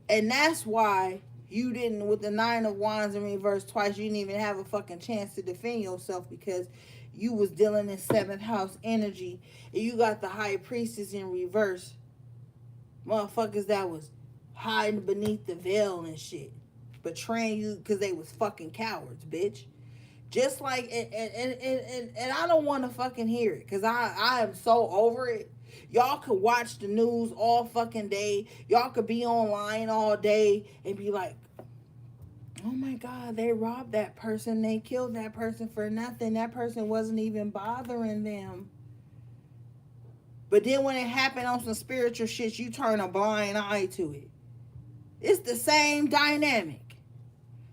And that's why you didn't, with the Nine of Wands in reverse twice, you didn't even have a fucking chance to defend yourself because you was dealing in seventh house energy and you got the High Priestess in reverse. Motherfuckers that was hiding beneath the veil and shit. Betraying you because they was fucking cowards, bitch. Just like, and I don't want to fucking hear it because I am so over it. Y'all could watch the news all fucking day. Y'all could be online all day and be like, oh my God, they robbed that person. They killed that person for nothing. That person wasn't even bothering them. But then when it happened on some spiritual shit, you turn a blind eye to it. It's the same dynamic.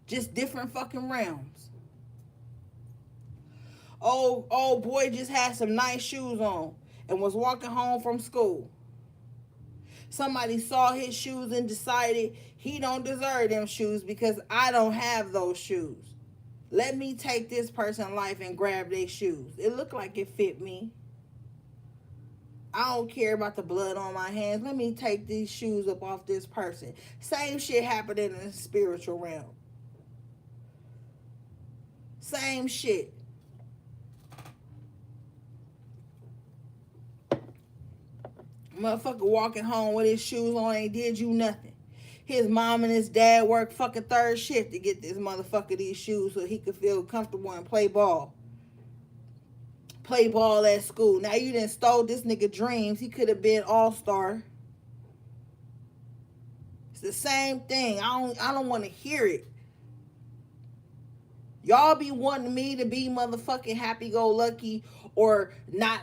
Just different fucking realms. Old boy just had some nice shoes on and was walking home from school. Somebody saw his shoes and decided he don't deserve them shoes because I don't have those shoes. Let me take this person's life and grab their shoes. It looked like it fit me. I don't care about the blood on my hands. Let me take these shoes up off this person. Same shit happened in the spiritual realm. Same shit. Motherfucker walking home with his shoes on ain't did you nothing. His mom and his dad worked fucking third shift to get this motherfucker these shoes so he could feel comfortable and play ball. Play ball at school. Now you done stole this nigga dreams. He could have been all-star. It's the same thing. I don't want to hear it. Y'all be wanting me to be motherfucking happy-go-lucky or not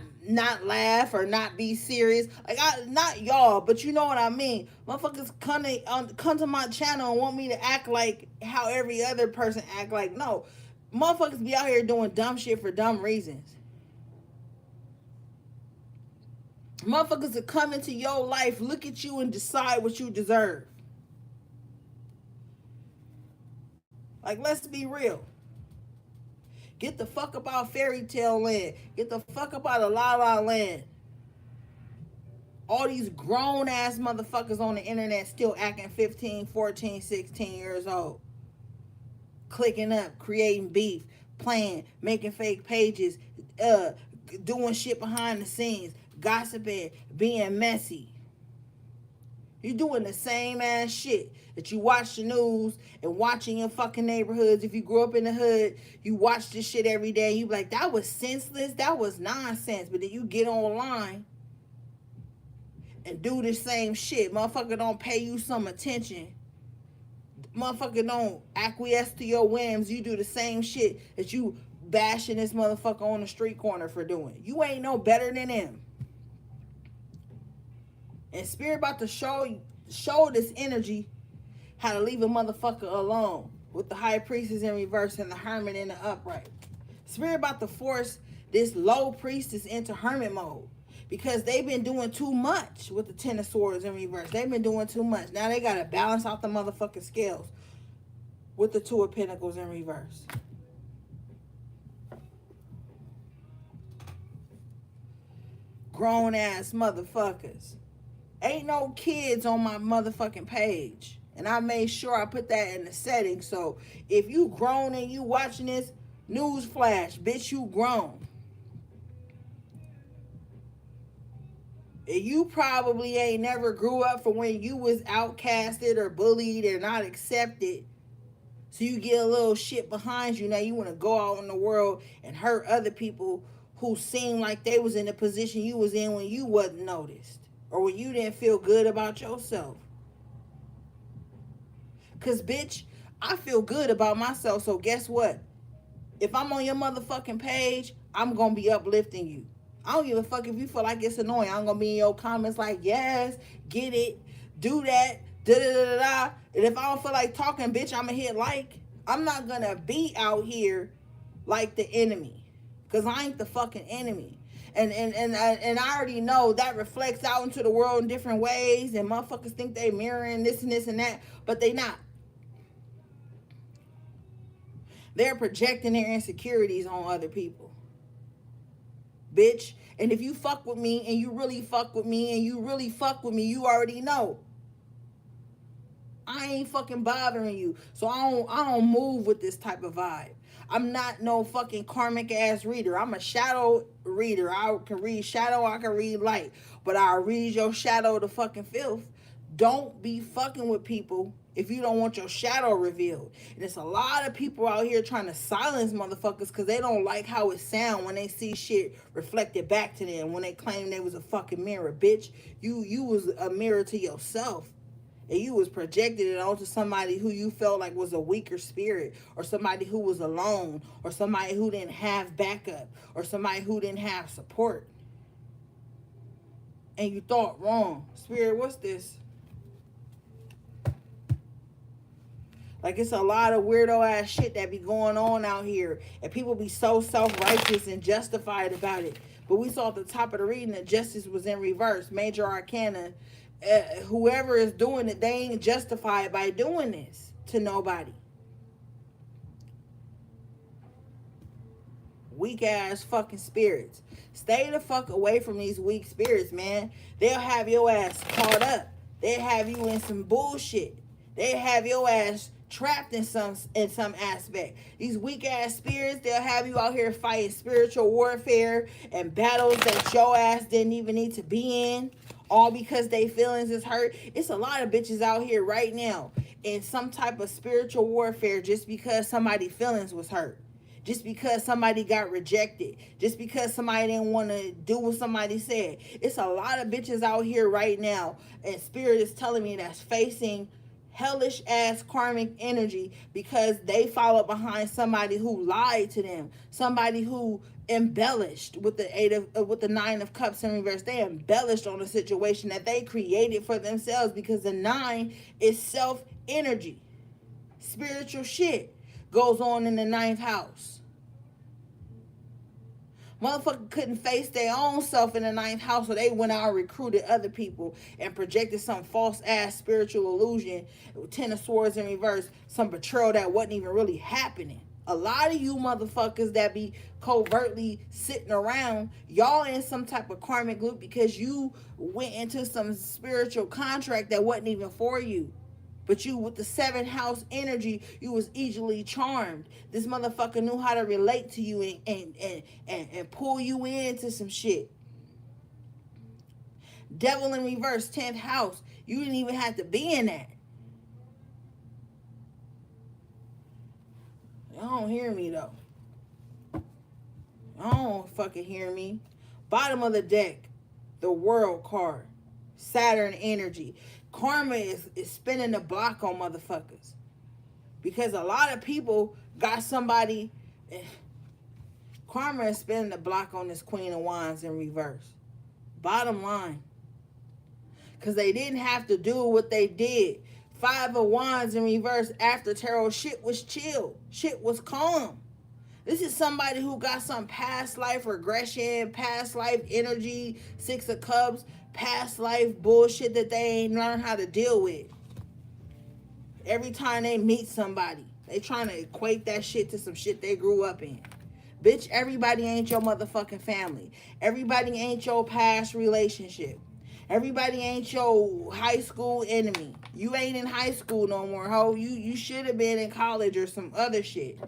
laugh or not be serious. Like, not y'all, but you know what I mean. Motherfuckers come to my channel and want me to act like how every other person act like. No. Motherfuckers be out here doing dumb shit for dumb reasons. Motherfuckers that come into your life, look at you and decide what you deserve. Like, let's be real. Get the fuck about fairy tale land. Get the fuck about a la la land. All these grown ass motherfuckers on the internet still acting 15, 14, 16 years old. Clicking up, creating beef, playing, making fake pages, doing shit behind the scenes, gossiping, being messy. You're doing the same ass shit that you watch the news and watching your fucking neighborhoods. If you grew up in the hood, you watch this shit every day. You be like, that was senseless. That was nonsense. But then you get online and do the same shit. Motherfucker don't pay you some attention. Motherfucker don't acquiesce to your whims. You do the same shit that you bashing this motherfucker on the street corner for doing. You ain't no better than him. And Spirit about to show this energy how to leave a motherfucker alone with the high priestess in reverse and the hermit in the upright. Spirit about to force this low priestess into hermit mode because they've been doing too much with the Ten of Swords in reverse. They've been doing too much. Now they got to balance out the motherfucking scales with the Two of Pentacles in reverse. Grown ass motherfuckers. Ain't no kids on my motherfucking page. And I made sure I put that in the settings. So if you grown and you watching this, news flash, bitch, you grown. And you probably ain't never grew up from when you was outcasted or bullied or not accepted. So you get a little shit behind you. Now you want to go out in the world and hurt other people who seem like they was in the position you was in when you wasn't noticed. Or when you didn't feel good about yourself. Because, bitch, I feel good about myself. So guess what? If I'm on your motherfucking page, I'm going to be uplifting you. I don't give a fuck if you feel like it's annoying. I'm going to be in your comments like, yes, get it, do that, da-da-da-da-da. And if I don't feel like talking, bitch, I'm going to hit like. I'm not going to be out here like the enemy. Because I ain't the fucking enemy. And I already know that reflects out into the world in different ways. And motherfuckers think they mirroring this and this and that. But they not. They're projecting their insecurities on other people. Bitch. And if you fuck with me and you really fuck with me and you really fuck with me, you already know. I ain't fucking bothering you. So I don't move with this type of vibe. I'm not no fucking karmic ass reader. I'm a shadow reader. I can read shadow, I can read light. But I'll read your shadow to fucking filth. Don't be fucking with people if you don't want your shadow revealed. And there's a lot of people out here trying to silence motherfuckers because they don't like how it sound when they see shit reflected back to them. When they claim they was a fucking mirror. Bitch, you was a mirror to yourself. And you was projected it onto somebody who you felt like was a weaker spirit, or somebody who was alone, or somebody who didn't have backup, or somebody who didn't have support. And you thought wrong. Spirit, what's this? Like, it's a lot of weirdo ass shit that be going on out here. And people be so self-righteous and justified about it. But we saw at the top of the reading that justice was in reverse. Major arcana. Whoever is doing it, they ain't justified by doing this to nobody. Weak ass fucking spirits. Stay the fuck away from these weak spirits, man. They'll have your ass caught up. They'll have you in some bullshit. They have your ass trapped in some aspect. These weak ass spirits, they'll have you out here fighting spiritual warfare and battles that your ass didn't even need to be in, all because they feelings is hurt. It's a lot of bitches out here right now in some type of spiritual warfare just because somebody feelings was hurt, just because somebody got rejected, just because somebody didn't want to do what somebody said. It's a lot of bitches out here right now, and spirit is telling me that's facing hellish ass karmic energy because they followed behind somebody who lied to them, somebody who embellished with the nine of cups in reverse. They embellished on a situation that they created for themselves, because the nine is self energy. Spiritual shit goes on in the ninth house. Motherfucker couldn't face their own self in the ninth house, so they went out and recruited other people and projected some false ass spiritual illusion, 10 of swords in reverse, some betrayal that wasn't even really happening. A lot of you motherfuckers that be covertly sitting around, y'all in some type of karmic loop because you went into some spiritual contract that wasn't even for you. But you, with the 7th house energy, you was easily charmed. This motherfucker knew how to relate to you and pull you into some shit. Devil in reverse, 10th house. You didn't even have to be in that. Y'all don't hear me though. Y'all don't fucking hear me. Bottom of the deck, the World card. Saturn energy. Karma is spinning the block on motherfuckers. Because a lot of people got somebody. Karma is spinning the block on this Queen of Wands in reverse. Bottom line. Because they didn't have to do what they did. 5 of Wands in reverse after tarot. Shit was chill. Shit was calm. This is somebody who got some past life regression, past life energy, 6 of Cups, past life bullshit that they ain't learned how to deal with. Every time they meet somebody, they trying to equate that shit to some shit they grew up in. Bitch, everybody ain't your motherfucking family. Everybody ain't your past relationship. Everybody ain't your high school enemy. You ain't in high school no more, ho. You should have been in college or some other shit.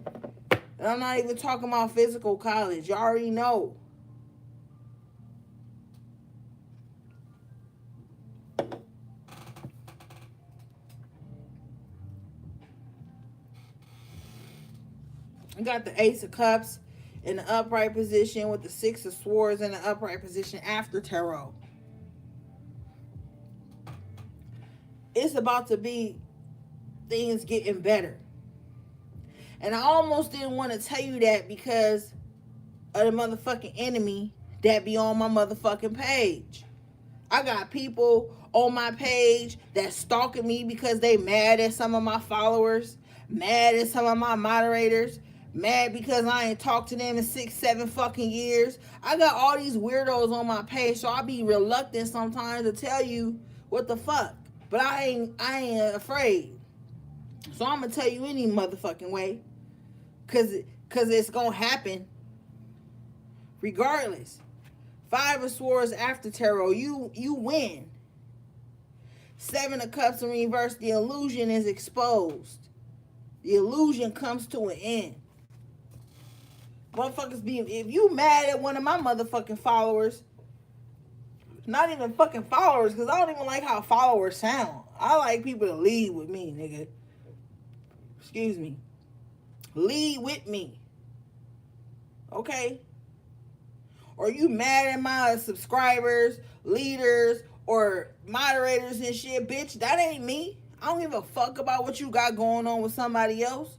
And I'm not even talking about physical college. You already know. You got the Ace of Cups in the upright position with the 6 of Swords in the upright position after tarot. It's about to be things getting better. And I almost didn't want to tell you that because of the motherfucking enemy that be on my motherfucking page. I got people on my page that stalking me because they mad at some of my followers, mad at some of my moderators, mad because I ain't talked to them in 6-7 fucking years. I got all these weirdos on my page, so I be reluctant sometimes to tell you what the fuck. But I ain't afraid. So I'm gonna tell you any motherfucking way. Cause it's gonna happen. Regardless. 5 of Swords after tarot. You win. 7 of Cups in reverse. The illusion is exposed. The illusion comes to an end. Motherfuckers be, if you mad at one of my motherfucking followers, not even fucking followers, because I don't even like how followers sound. I like people to lead with me, nigga. Excuse me. Lead with me. Okay? Or you mad at my subscribers, leaders, or moderators and shit, bitch, that ain't me. I don't give a fuck about what you got going on with somebody else.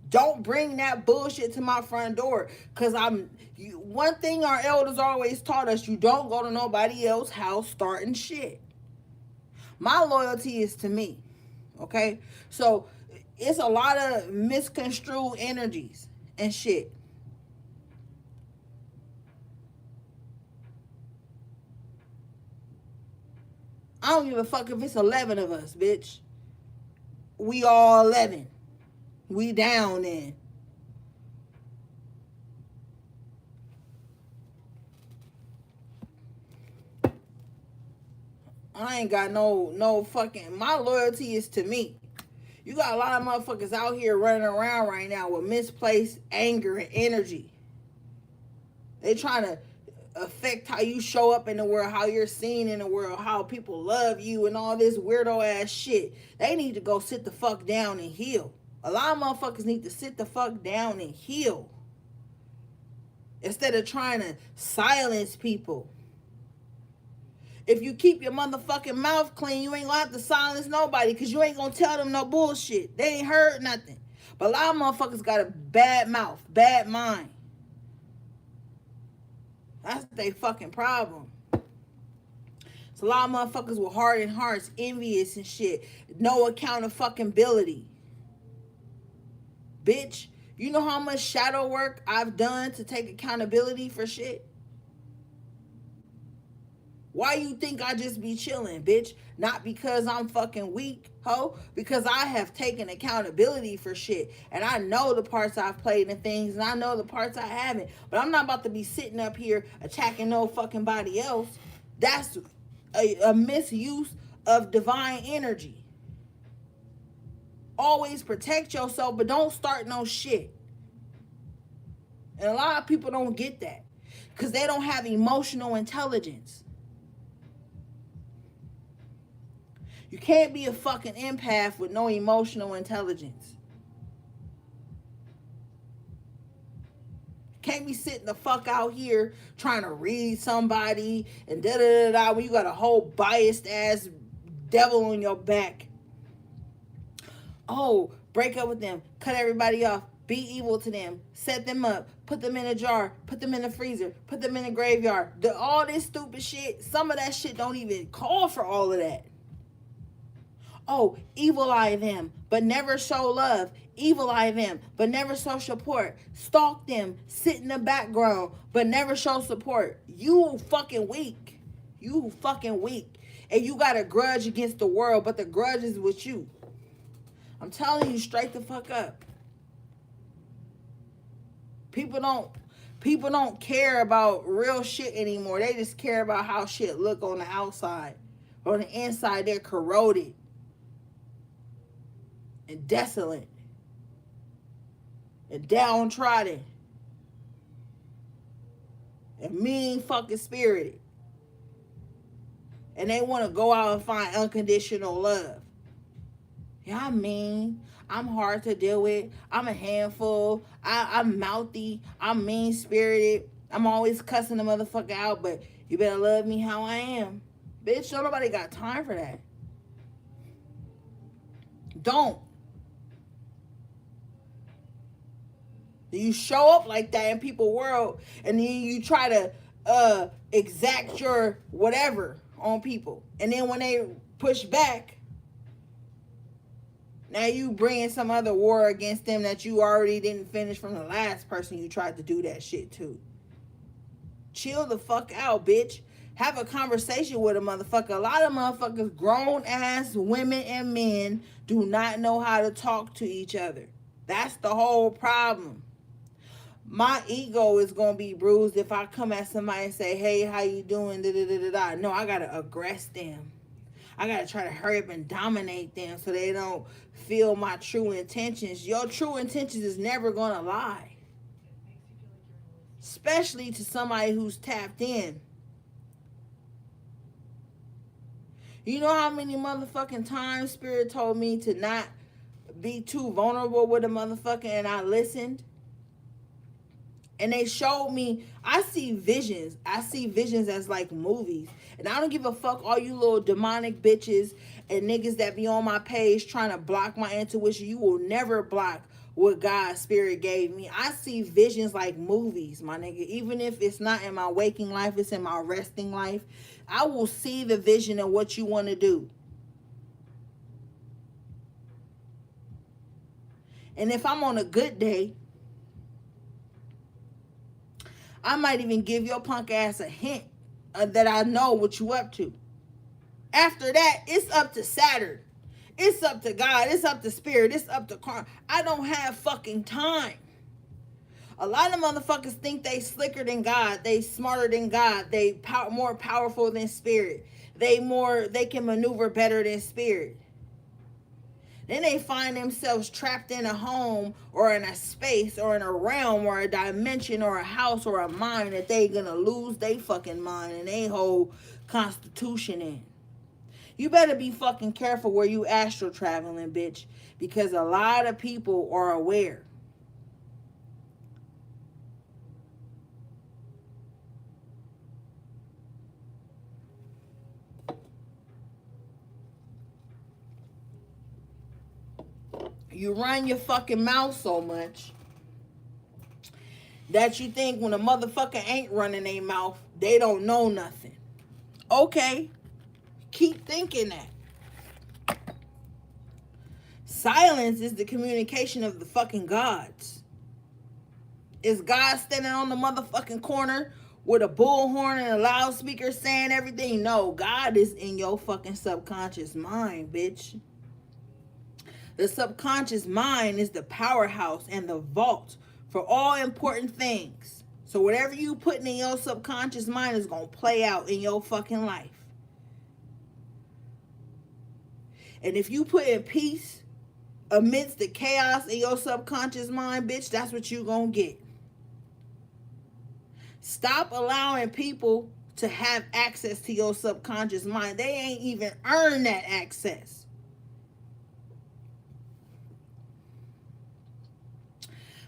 Don't bring that bullshit to my front door. Because one thing our elders always taught us, you don't go to nobody else's house starting shit. My loyalty is to me. Okay? So, it's a lot of misconstrued energies and shit. I don't give a fuck if it's 11 of us, bitch. We all 11. We down then. I ain't got no fucking, my loyalty is to me. You got a lot of motherfuckers out here running around right now with misplaced anger and energy. They trying to affect how you show up in the world, how you're seen in the world, how people love you, and all this weirdo ass shit. They need to go sit the fuck down and heal. A lot of motherfuckers need to sit the fuck down and heal instead of trying to silence people. If you keep your motherfucking mouth clean, you ain't gonna have to silence nobody, because you ain't gonna tell them no bullshit. They ain't heard nothing. But a lot of motherfuckers got a bad mouth, bad mind. That's their fucking problem. It's a lot of motherfuckers with hardened hearts, envious and shit. No accountability. Bitch, you know how much shadow work I've done to take accountability for shit? Why you think I just be chilling, bitch? Not because I'm fucking weak, ho. Because I have taken accountability for shit. And I know the parts I've played in things, and I know the parts I haven't. But I'm not about to be sitting up here attacking no fucking body else. That's a misuse of divine energy. Always protect yourself, but don't start no shit. And a lot of people don't get that, because they don't have emotional intelligence. You can't be a fucking empath with no emotional intelligence. You can't be sitting the fuck out here trying to read somebody and da-da-da-da when you got a whole biased ass devil on your back. Oh, break up with them, cut everybody off, be evil to them, set them up, put them in a jar, put them in the freezer, put them in a graveyard. All this stupid shit, some of that shit don't even call for all of that. Oh, evil eye them, but never show love. Evil eye them, but never show support. Stalk them, sit in the background, but never show support. You fucking weak. You fucking weak. And you got a grudge against the world, but the grudge is with you. I'm telling you straight the fuck up. People don't care about real shit anymore. They just care about how shit look on the outside. On the inside, they're corroded and desolate and downtrodden and mean fucking spirited. And they want to go out and find unconditional love. Yeah, I'm mean. I'm hard to deal with. I'm a handful. I'm mouthy. I'm mean spirited. I'm always cussing the motherfucker out, but you better love me how I am. Bitch, nobody got time for that. Don't. You show up like that in people's world, and then you try to exact your whatever on people. And then when they push back, now you bring some other war against them that you already didn't finish from the last person you tried to do that shit to. Chill the fuck out, bitch. Have a conversation with a motherfucker. A lot of motherfuckers, grown ass women and men, do not know how to talk to each other. That's the whole problem. My ego is going to be bruised if I come at somebody and say, hey, how you doing? Da-da-da-da-da. No, I got to aggress them. I got to try to hurry up and dominate them so they don't feel my true intentions. Your true intentions is never going to lie. Especially to somebody who's tapped in. You know how many motherfucking times Spirit told me to not be too vulnerable with a motherfucker, and I listened? And they showed me, I see visions. I see visions as like movies. And I don't give a fuck all you little demonic bitches and niggas that be on my page trying to block my intuition. You will never block what God's Spirit gave me. I see visions like movies, my nigga. Even if it's not in my waking life, it's in my resting life. I will see the vision of what you want to do. And if I'm on a good day, I might even give your punk ass a hint that I know what you up to. After that, it's up to Saturn. It's up to God. It's up to Spirit. It's up to Karma. I don't have fucking time. A lot of motherfuckers think they slicker than God. They smarter than God. They more powerful than Spirit. they can maneuver better than spirit. Then they find themselves trapped in a home or in a space or in a realm or a dimension or a house or a mind that they gonna lose they fucking mind and they whole constitution in. You better be fucking careful where you astral traveling, bitch, because a lot of people are aware. You run your fucking mouth so much that you think when a motherfucker ain't running their mouth, they don't know nothing. Okay, keep thinking that. Silence is the communication of the fucking gods. Is God standing on the motherfucking corner with a bullhorn and a loudspeaker saying everything? No, God is in your fucking subconscious mind, bitch. The subconscious mind is the powerhouse and the vault for all important things. So whatever you putting in your subconscious mind is going to play out in your fucking life. And if you put in peace amidst the chaos in your subconscious mind, bitch, that's what you going to get. Stop allowing people to have access to your subconscious mind. They ain't even earned that access.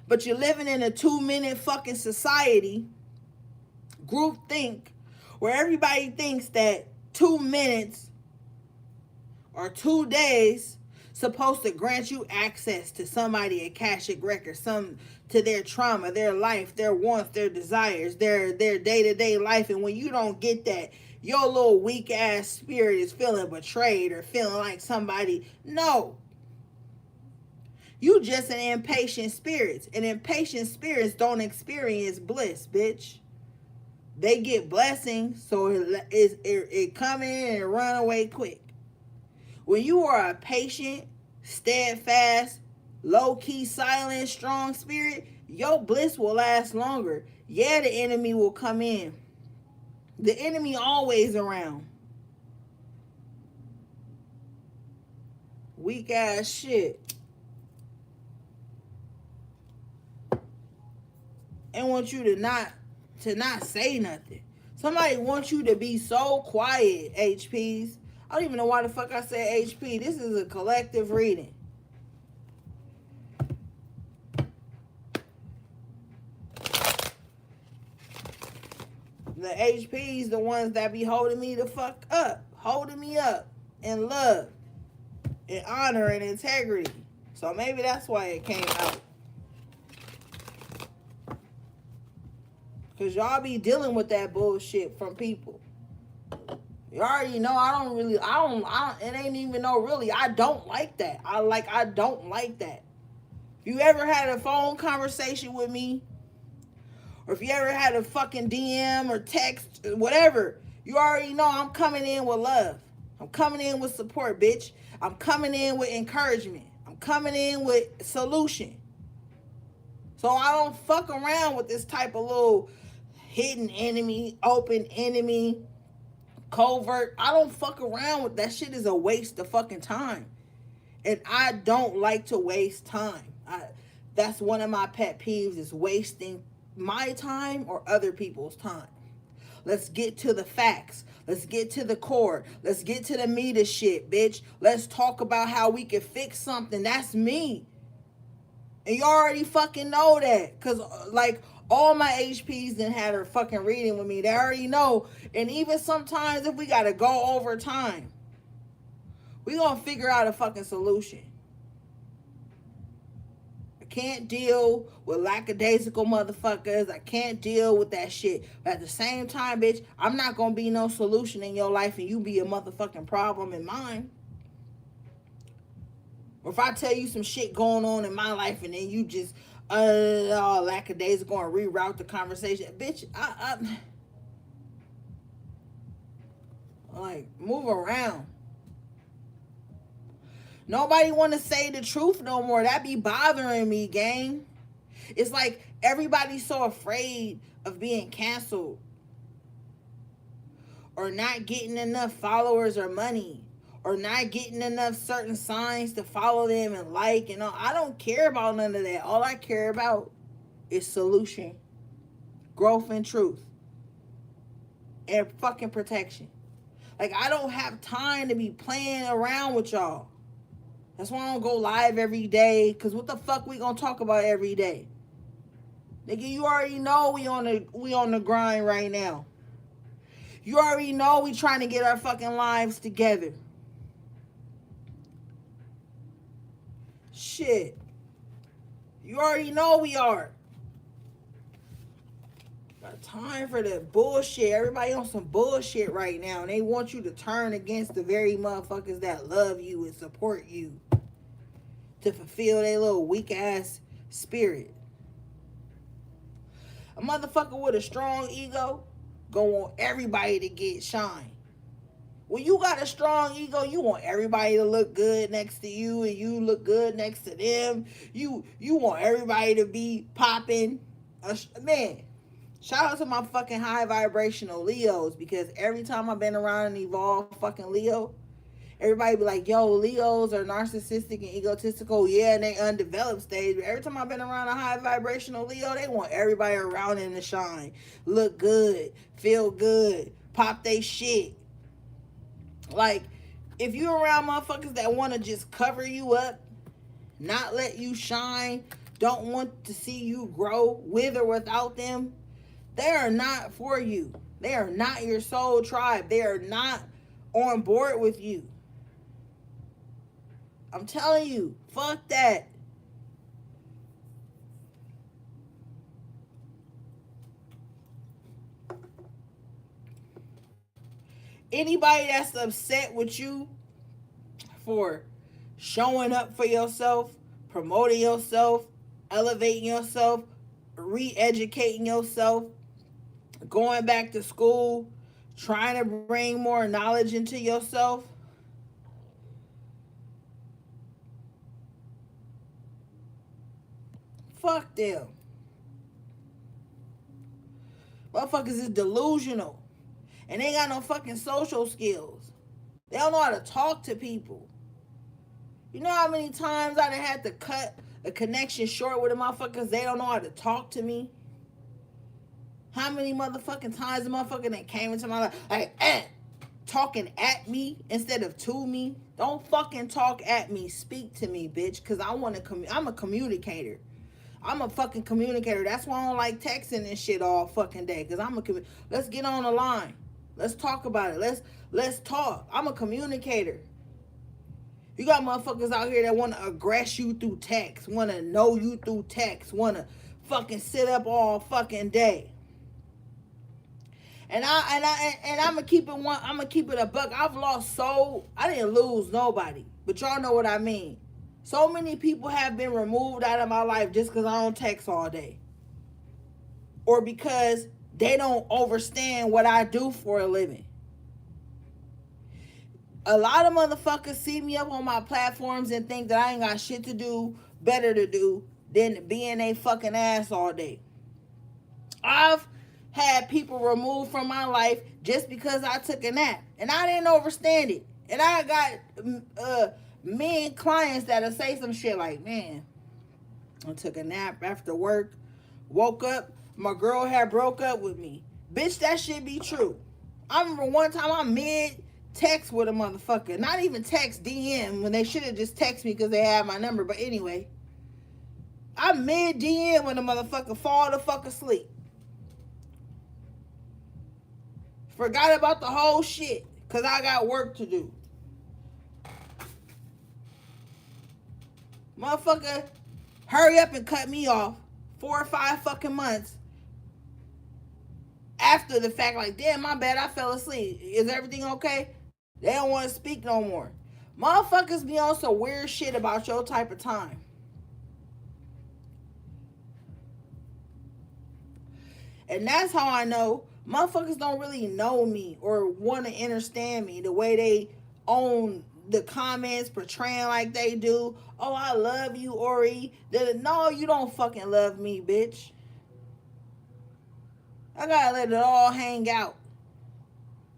But you're living in a 2-minute fucking society, group think, where everybody thinks that 2 minutes or 2 days supposed to grant you access to somebody, Akashic record, some to their trauma, their life, their wants, their desires, their day-to-day life. And when you don't get that, your little weak ass spirit is feeling betrayed or feeling like somebody. No. You just an impatient spirit. And impatient spirits don't experience bliss, bitch. They get blessings, so it come in and run away quick. When you are a patient, steadfast, low-key, silent, strong spirit, your bliss will last longer. Yeah, the enemy will come in. The enemy always around. Weak ass shit. And want you to not say nothing. Somebody wants you to be so quiet, HPs. I don't even know why the fuck I said HP. This is a collective reading. The HPs, the ones that be holding me the fuck up. Holding me up in love, in honor, and integrity. So maybe that's why it came out. Because y'all be dealing with that bullshit from people. You already know I don't, it ain't even no really, I don't like that. I don't like that. If you ever had a phone conversation with me, or if you ever had a fucking DM or text, whatever, you already know I'm coming in with love. I'm coming in with support, bitch. I'm coming in with encouragement. I'm coming in with solution. So I don't fuck around with this type of little hidden enemy, open enemy, covert. I don't fuck around with that shit. Is a waste of fucking time. And I don't like to waste time. That's one of my pet peeves, is wasting my time or other people's time. Let's get to the facts. Let's get to the core. Let's get to the meat of shit, bitch. Let's talk about how we can fix something. That's me. And you already fucking know that. Because, like, all my HPs that had her fucking reading with me, they already know. And even sometimes if we got to go over time, we going to figure out a fucking solution. I can't deal with lackadaisical motherfuckers. I can't deal with that shit. But at the same time, bitch, I'm not going to be no solution in your life and you be a motherfucking problem in mine. Or if I tell you some shit going on in my life and then you just, lackadaisical and reroute the conversation. Bitch, I like, move around. Nobody want to say the truth no more. That be bothering me, gang. It's like everybody's so afraid of being canceled or not getting enough followers or money, or not getting enough certain signs to follow them and like and all. I don't care about none of that. All I care about is solution, growth, and truth, and fucking protection. Like, I don't have time to be playing around with y'all. That's why I don't go live every day. Cause what the fuck we gonna talk about every day? Nigga, you already know we on the grind right now. You already know we trying to get our fucking lives together. Shit. You already know we are. Got time for the bullshit. Everybody on some bullshit right now. And they want you to turn against the very motherfuckers that love you and support you, to fulfill their little weak ass spirit. A motherfucker with a strong ego gonna want everybody to get shine. When you got a strong ego, you want everybody to look good next to you, and you look good next to them. You want everybody to be popping. Man, shout out to my fucking high vibrational Leos, because every time I've been around an evolved fucking Leo, everybody be like, yo, Leos are narcissistic and egotistical. Yeah, and they undeveloped stage. But every time I've been around a high vibrational Leo, they want everybody around them to shine, look good, feel good, pop they shit. Like, if you're around motherfuckers that want to just cover you up, not let you shine, don't want to see you grow with or without them, they are not for you. They are not your soul tribe. They are not on board with you. I'm telling you, fuck that. Anybody that's upset with you for showing up for yourself, promoting yourself, elevating yourself, re-educating yourself, going back to school, trying to bring more knowledge into yourself, fuck them. Motherfuckers is delusional. And they ain't got no fucking social skills. They don't know how to talk to people. You know how many times I done had to cut a connection short with a motherfucker because they don't know how to talk to me? How many motherfucking times a motherfucker that came into my life like, talking at me instead of to me? Don't fucking talk at me. Speak to me, bitch, because I'm a communicator. I'm a fucking communicator. That's why I don't like texting and shit all fucking day, because let's get on the line. Let's talk about it. Let's talk. I'm a communicator. You got motherfuckers out here that want to aggress you through text, want to know you through text, want to fucking sit up all fucking day. And I'm gonna keep it a buck. I didn't lose nobody, but y'all know what I mean. So many people have been removed out of my life just because I don't text all day, or because they don't understand what I do for a living. A lot of motherfuckers see me up on my platforms and think that I ain't got shit to do, better to do than being a fucking ass all day. I've had people removed from my life just because I took a nap, and I didn't understand it. And I got men clients that'll say some shit like, man, I took a nap after work, woke up, my girl had broke up with me. Bitch, that shit be true. I remember one time I'm mid-text with a motherfucker. Not even text, DM, when they should have just texted me because they had my number. But anyway, I'm mid-DM when the motherfucker fall the fuck asleep. Forgot about the whole shit because I got work to do. Motherfucker, hurry up and cut me off 4 or 5 fucking months after the fact, like, damn, my bad, I fell asleep. Is everything okay? They don't want to speak no more. Motherfuckers be on some weird shit about your type of time. And that's how I know motherfuckers don't really know me or want to understand me the way they own the comments portraying like they do. Oh, I love you, Ori. No, you don't fucking love me, bitch. I gotta let it all hang out.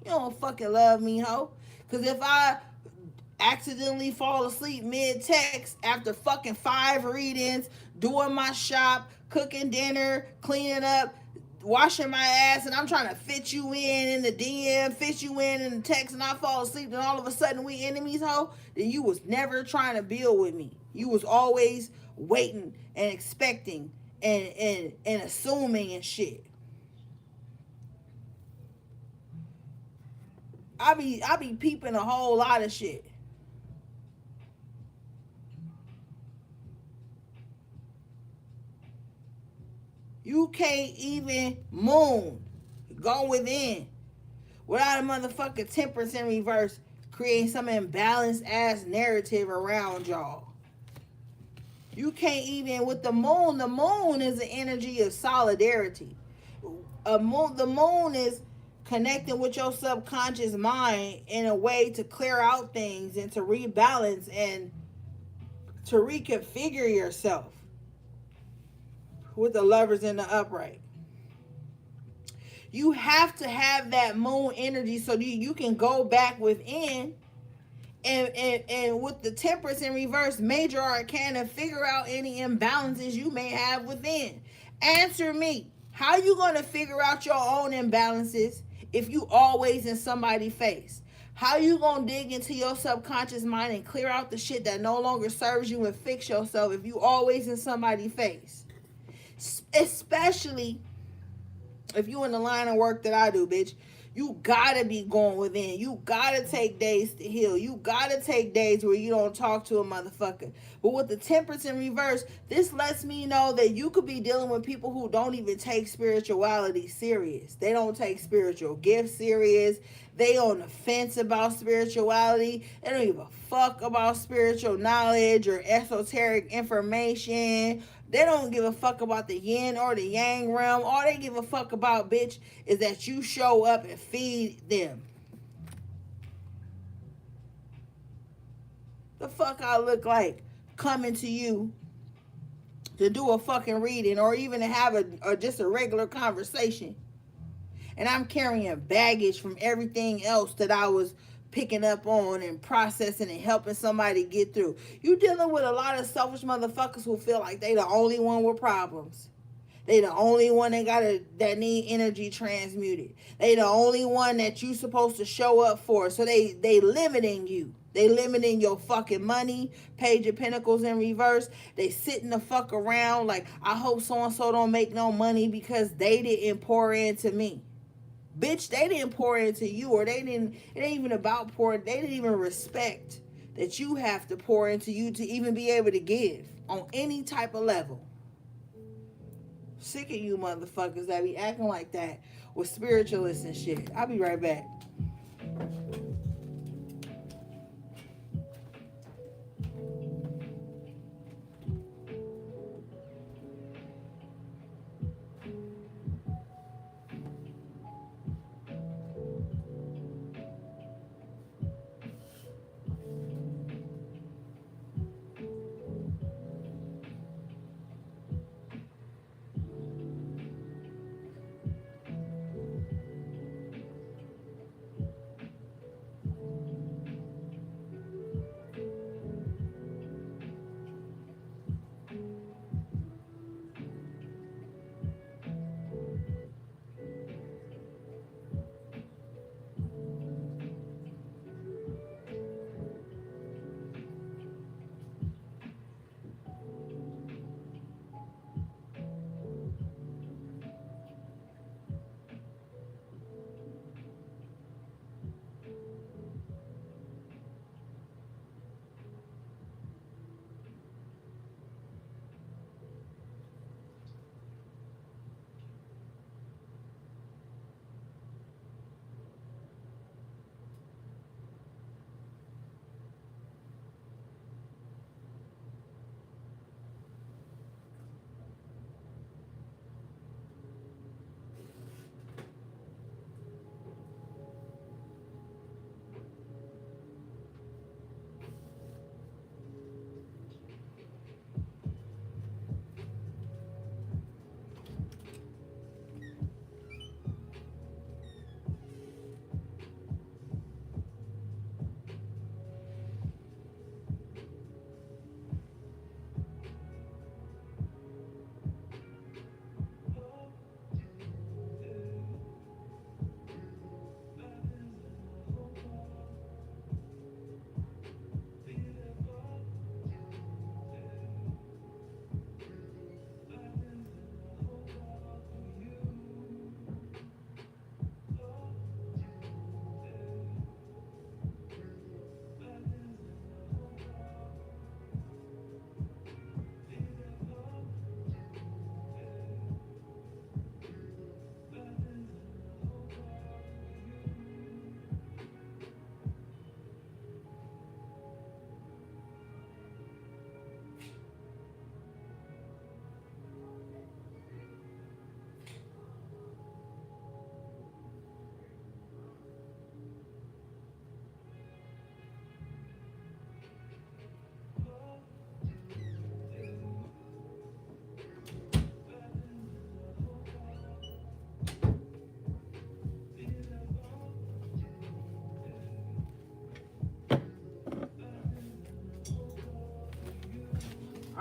You don't fucking love me, ho. Because if I accidentally fall asleep mid-text after fucking 5 readings, doing my shop, cooking dinner, cleaning up, washing my ass, and I'm trying to fit you in the DM, fit you in the text, and I fall asleep, and all of a sudden we enemies, ho, then you was never trying to build with me. You was always waiting and expecting and assuming and shit. I be peeping a whole lot of shit. You can't even moon, go within, without a motherfucking temperance in reverse, creating some imbalanced ass narrative around y'all. You can't even with the moon. The moon is the energy of solidarity. The moon is connecting with your subconscious mind in a way to clear out things and to rebalance and to reconfigure yourself with the lovers in the upright. You have to have that moon energy so you can go back within and with the temperance in reverse, major arcana, figure out any imbalances you may have within. Answer me. How you going to figure out your own imbalances if you always in somebody's face? How you going to dig into your subconscious mind and clear out the shit that no longer serves you and fix yourself if you always in somebody's face? Especially if you in the line of work that I do, bitch, you gotta be going within. You gotta take days to heal. You gotta take days where you don't talk to a motherfucker. But with the temperance in reverse, this lets me know that you could be dealing with people who don't even take spirituality serious. They don't take spiritual gifts serious. They on the fence about spirituality. They don't give a fuck about spiritual knowledge or esoteric information. They don't give a fuck about the yin or the yang realm. All they give a fuck about, bitch, is that you show up and feed them. The fuck I look like coming to you to do a fucking reading or even to have just a regular conversation. And I'm carrying baggage from everything else that I was picking up on and processing and helping somebody get through. You dealing with a lot of selfish motherfuckers who feel like they the only one with problems. They the only one that need energy transmuted. They the only one that you supposed to show up for. So they limiting you. They limiting your fucking money. Page of Pentacles in reverse. They sitting the fuck around like, I hope so and so don't make no money because they didn't pour into me. Bitch, they didn't pour into you, or it ain't even about pouring. They didn't even respect that you have to pour into you to even be able to give on any type of level. Sick of you motherfuckers that be acting like that with spiritualists and shit. I'll be right back.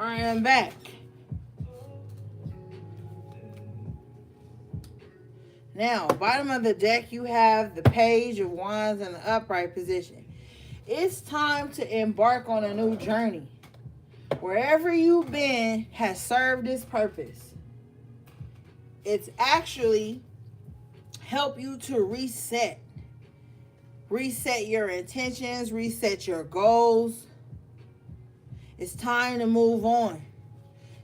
Alright, I'm back. Now, bottom of the deck, you have the Page of Wands in the upright position. It's time to embark on a new journey. Wherever you've been has served its purpose. It's actually help you to reset. Reset your intentions, reset your goals. It's time to move on.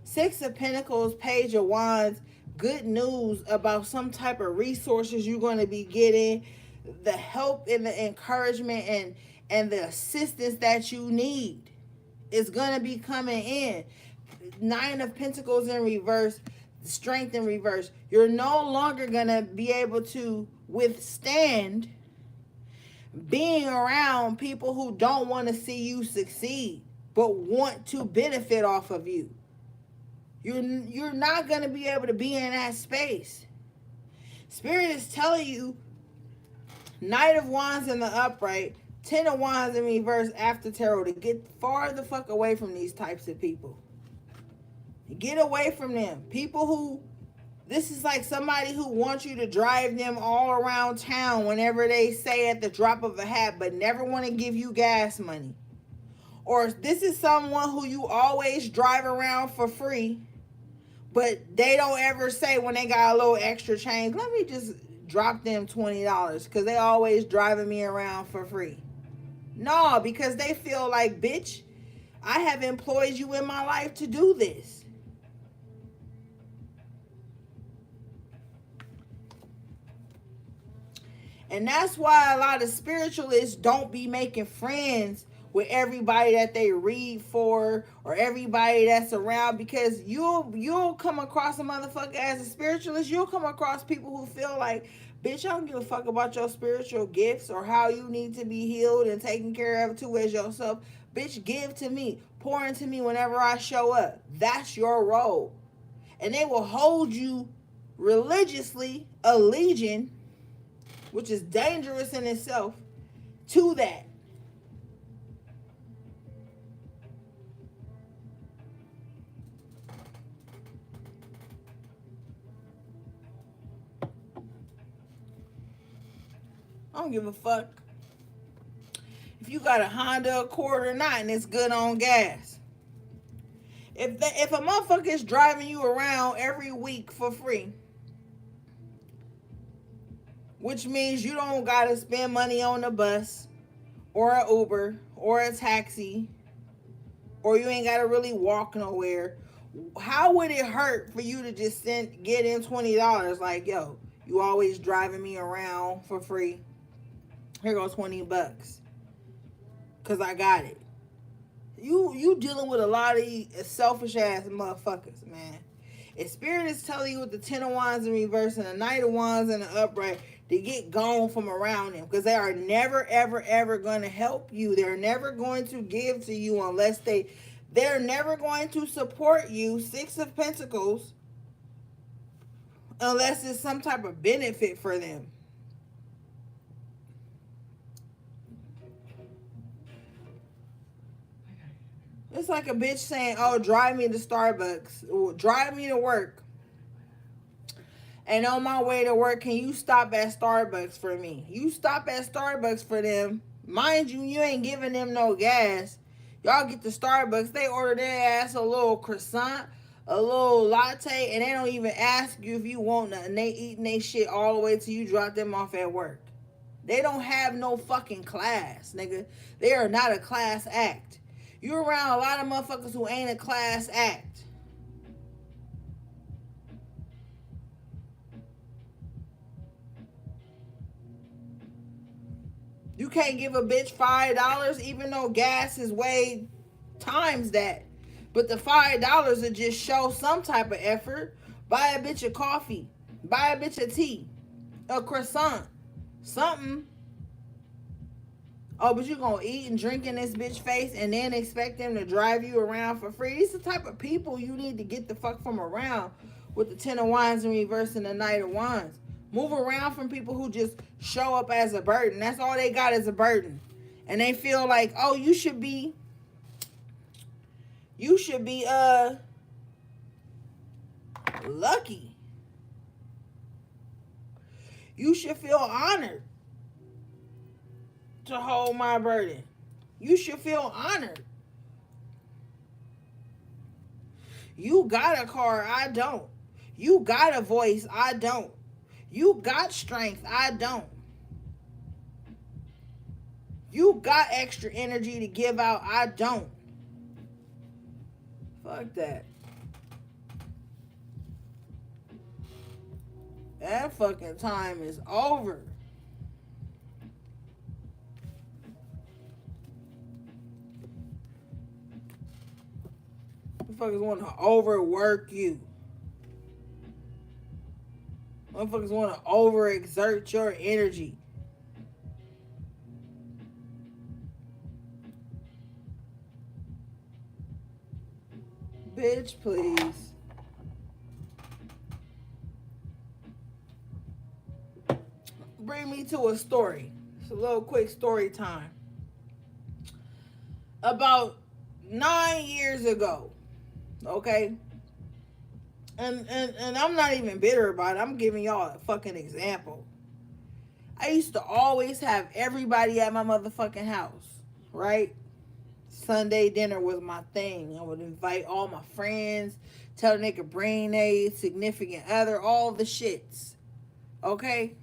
Six of Pentacles, Page of Wands, good news about some type of resources you're going to be getting, the help and the encouragement and the assistance that you need is going to be coming in. Nine of Pentacles in reverse, strength in reverse. You're no longer going to be able to withstand being around people who don't want to see you succeed, but want to benefit off of you. You're not going to be able to be in that space. Spirit is telling you, Knight of Wands in the upright, Ten of Wands in reverse after tarot, to get far the fuck away from these types of people. Get away from them. People who, this is like somebody who wants you to drive them all around town whenever they say at the drop of a hat, but never want to give you gas money. Or this is someone who you always drive around for free, but they don't ever say when they got a little extra change, let me just drop them $20 because they always driving me around for free. No, because they feel like, bitch, I have employed you in my life to do this. And that's why a lot of spiritualists don't be making friends with everybody that they read for or everybody that's around, because you'll come across a motherfucker as a spiritualist. You'll come across people who feel like, bitch, I don't give a fuck about your spiritual gifts or how you need to be healed and taken care of too as yourself. Bitch, give to me. Pour into me whenever I show up. That's your role. And they will hold you religiously, a legion, which is dangerous in itself, to that. I don't give a fuck if you got a Honda Accord or not and it's good on gas. If a motherfucker is driving you around every week for free, which means you don't gotta spend money on a bus or an Uber or a taxi, or you ain't gotta really walk nowhere, how would it hurt for you to just get in $20? Like, yo, you always driving me around for free. Here goes $20 because I got it. You dealing with a lot of selfish ass motherfuckers, man. If Spirit is telling you with the Ten of Wands in reverse and the Knight of Wands in the upright to get gone from around them, because they are never, ever, ever going to help you. They're never going to give to you unless they're never going to support you. Six of Pentacles, unless it's some type of benefit for them. It's like a bitch saying, oh, drive me to Starbucks, or drive me to work. And on my way to work, can you stop at Starbucks for me? You stop at Starbucks for them. Mind you, you ain't giving them no gas. Y'all get to Starbucks, they order their ass a little croissant, a little latte, and they don't even ask you if you want nothing. They eating they shit all the way till you drop them off at work. They don't have no fucking class, nigga. They are not a class act. You're around a lot of motherfuckers who ain't a class act. You can't give a bitch $5 even though gas is way times that. But the $5 will just show some type of effort. Buy a bitch a coffee. Buy a bitch a tea. A croissant. Something. Oh, but you gonna eat and drink in this bitch face and then expect them to drive you around for free? These are the type of people you need to get the fuck from around with the Ten of Wands in reverse and the Knight of Wands. Move around from people who just show up as a burden. That's all they got is a burden. And they feel like, oh, you should be You should be lucky. You should feel honored to hold my burden. You should feel honored. You got a car, I don't. You got a voice, I don't. You got strength, I don't. You got extra energy to give out, I don't. Fuck that. That fucking time is over. Motherfuckers want to overwork you. Motherfuckers want to overexert your energy. Bitch, please. Bring me to a story. It's a little quick story time. About 9 years ago, okay? And I'm not even bitter about it. I'm giving y'all a fucking example. I used to always have everybody at my motherfucking house, right? Sunday dinner was my thing. I would invite all my friends, tell them they could bring a significant other, all the shits. Okay?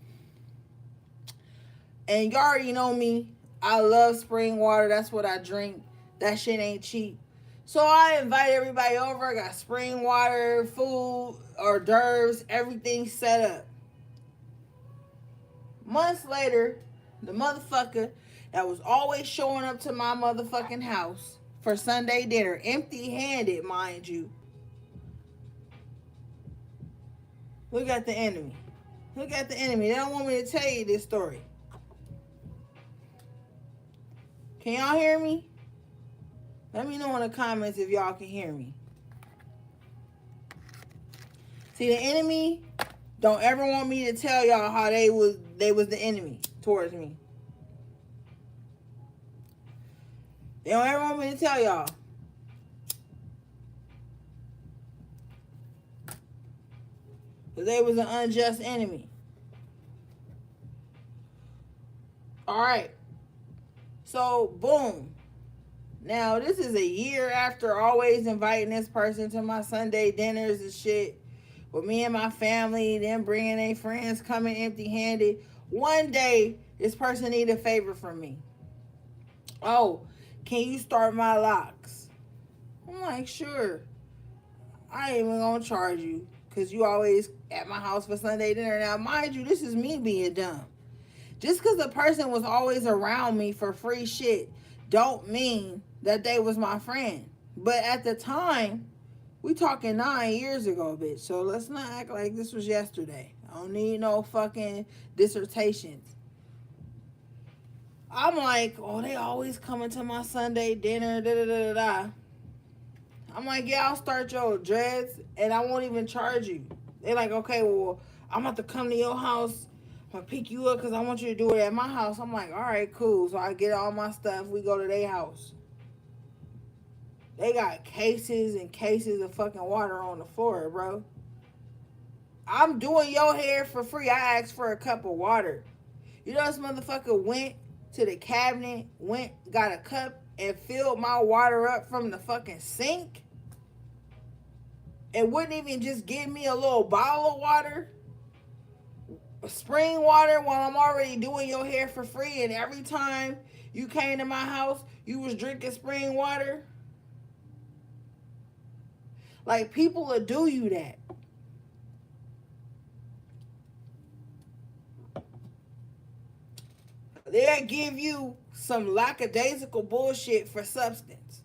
And you already know me. I love spring water. That's what I drink. That shit ain't cheap. So I invite everybody over. I got spring water, food, hors d'oeuvres, everything set up. Months later, the motherfucker that was always showing up to my motherfucking house for Sunday dinner, empty-handed, mind you. Look at the enemy. Look at the enemy. They don't want me to tell you this story. Can y'all hear me? Let me know in the comments if y'all can hear me. See, the enemy don't ever want me to tell y'all how they was the enemy towards me. They don't ever want me to tell y'all. Because they was an unjust enemy. Alright. So, boom. Now, this is a year after always inviting this person to my Sunday dinners and shit. With me and my family, them bringing their friends, coming empty-handed. One day, this person need a favor from me. Oh, can you start my locks? I'm like, sure. I ain't even gonna charge you. Because you always at my house for Sunday dinner. Now, mind you, this is me being dumb. Just because a person was always around me for free shit don't mean that they was my friend. But at the time, we talking 9 years ago, bitch. So let's not act like this was yesterday. I don't need no fucking dissertations. I'm like, oh, they always coming to my Sunday dinner, da-da-da-da-da. I'm like, yeah, I'll start your dreads and I won't even charge you. They're like, okay, well, I'm about to come to your house. I'm going to pick you up because I want you to do it at my house. I'm like, all right, cool. So I get all my stuff. We go to their house. They got cases and cases of fucking water on the floor, bro. I'm doing your hair for free. I asked for a cup of water. You know this motherfucker went to the cabinet, got a cup, and filled my water up from the fucking sink? And wouldn't even just give me a little bottle of water? Spring water while I'm already doing your hair for free, and every time you came to my house, you was drinking spring water? Like, people will do you that. They'll give you some lackadaisical bullshit for substance.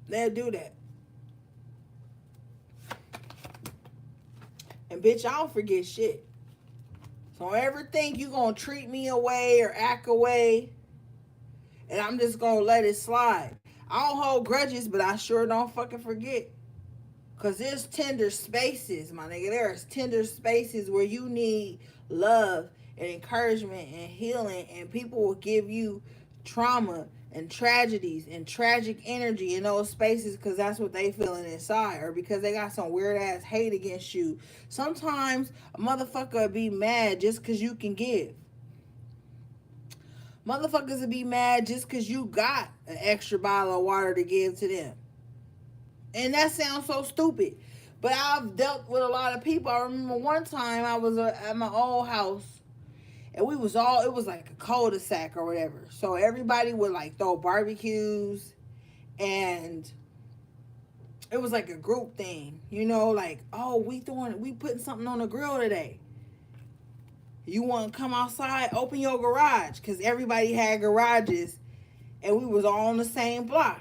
They'll do that. And bitch, I don't forget shit. So don't ever think you gonna treat me away or act away and I'm just gonna let it slide. I don't hold grudges, but I sure don't fucking forget. Because there's tender spaces, my nigga. There's tender spaces where you need love and encouragement and healing, and people will give you trauma and tragedies and tragic energy in those spaces because that's what they feeling inside, or because they got some weird ass hate against you. Sometimes a motherfucker be mad just because you can give. Motherfuckers will be mad just because you got an extra bottle of water to give to them. And that sounds so stupid. But I've dealt with a lot of people. I remember one time I was at my old house, and we was all, it was like a cul-de-sac or whatever. So everybody would like throw barbecues, and it was like a group thing. You know, like, oh, we putting something on the grill today. You want to come outside, open your garage, because everybody had garages, and we was all on the same block.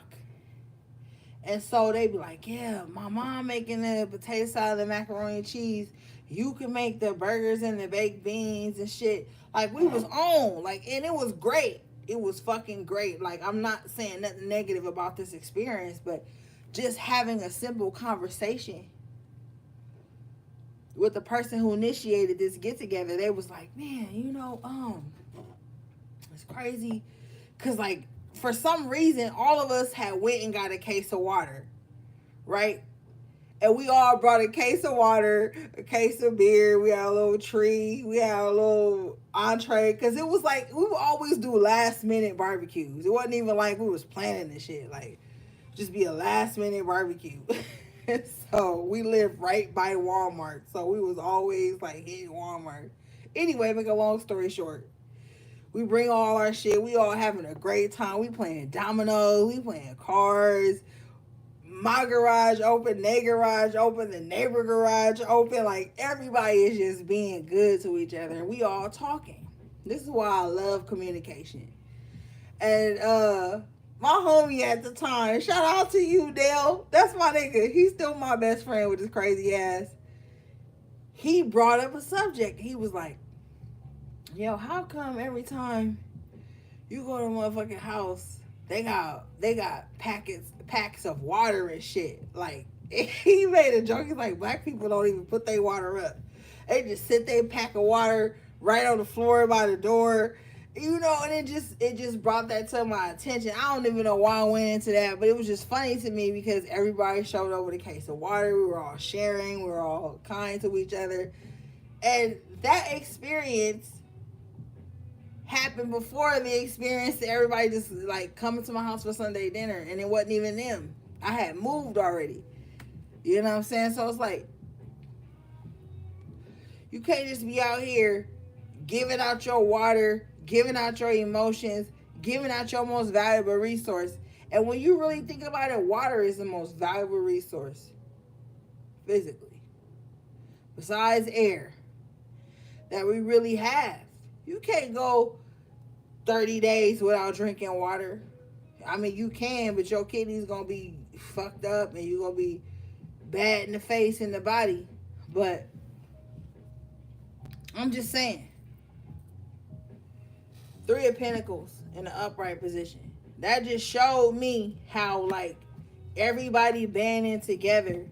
And so they be like, yeah, my mom making the potato salad and macaroni and cheese. You can make the burgers and the baked beans and shit. Like, we was on. Like, and it was great. It was fucking great. Like, I'm not saying nothing negative about this experience, but just having a simple conversation with the person who initiated this get together, they was like, man, it's crazy. Cause like, for some reason, all of us had went and got a case of water, right? And we all brought a case of water, a case of beer. We had a little tree. We had a little entree. Because it was like, we would always do last minute barbecues. It wasn't even like we was planning this shit. Like, just be a last minute barbecue. So we lived right by Walmart. So we was always like hitting Walmart. Anyway, make a long story short. We bring all our shit. We all having a great time. We playing dominoes. We playing cards. My garage open, their garage open, the neighbor garage open. Like, everybody is just being good to each other. And we all talking. This is why I love communication. And my homie at the time, shout out to you, Dale. That's my nigga. He's still my best friend with his crazy ass. He brought up a subject. He was like, yo, how come every time you go to a motherfucking house, they got packs of water and shit? Like, he made a joke. He's like, black people don't even put their water up. They just sit their pack of water right on the floor by the door. And it just brought that to my attention. I don't even know why I went into that, but it was just funny to me because everybody showed up with a case of water. We were all sharing. We were all kind to each other. And that experience happened before the experience that everybody just like coming to my house for Sunday dinner, and it wasn't even them. I had moved already. You know what I'm saying? So it's like, you can't just be out here giving out your water, giving out your emotions, giving out your most valuable resource. And when you really think about it, water is the most valuable resource physically, besides air, that we really have. You can't go 30 days without drinking water. I mean, you can, but your kidneys gonna be fucked up and you're gonna be bad in the face and the body. But I'm just saying, 3 of Pentacles in the upright position. That just showed me how, like, everybody banding together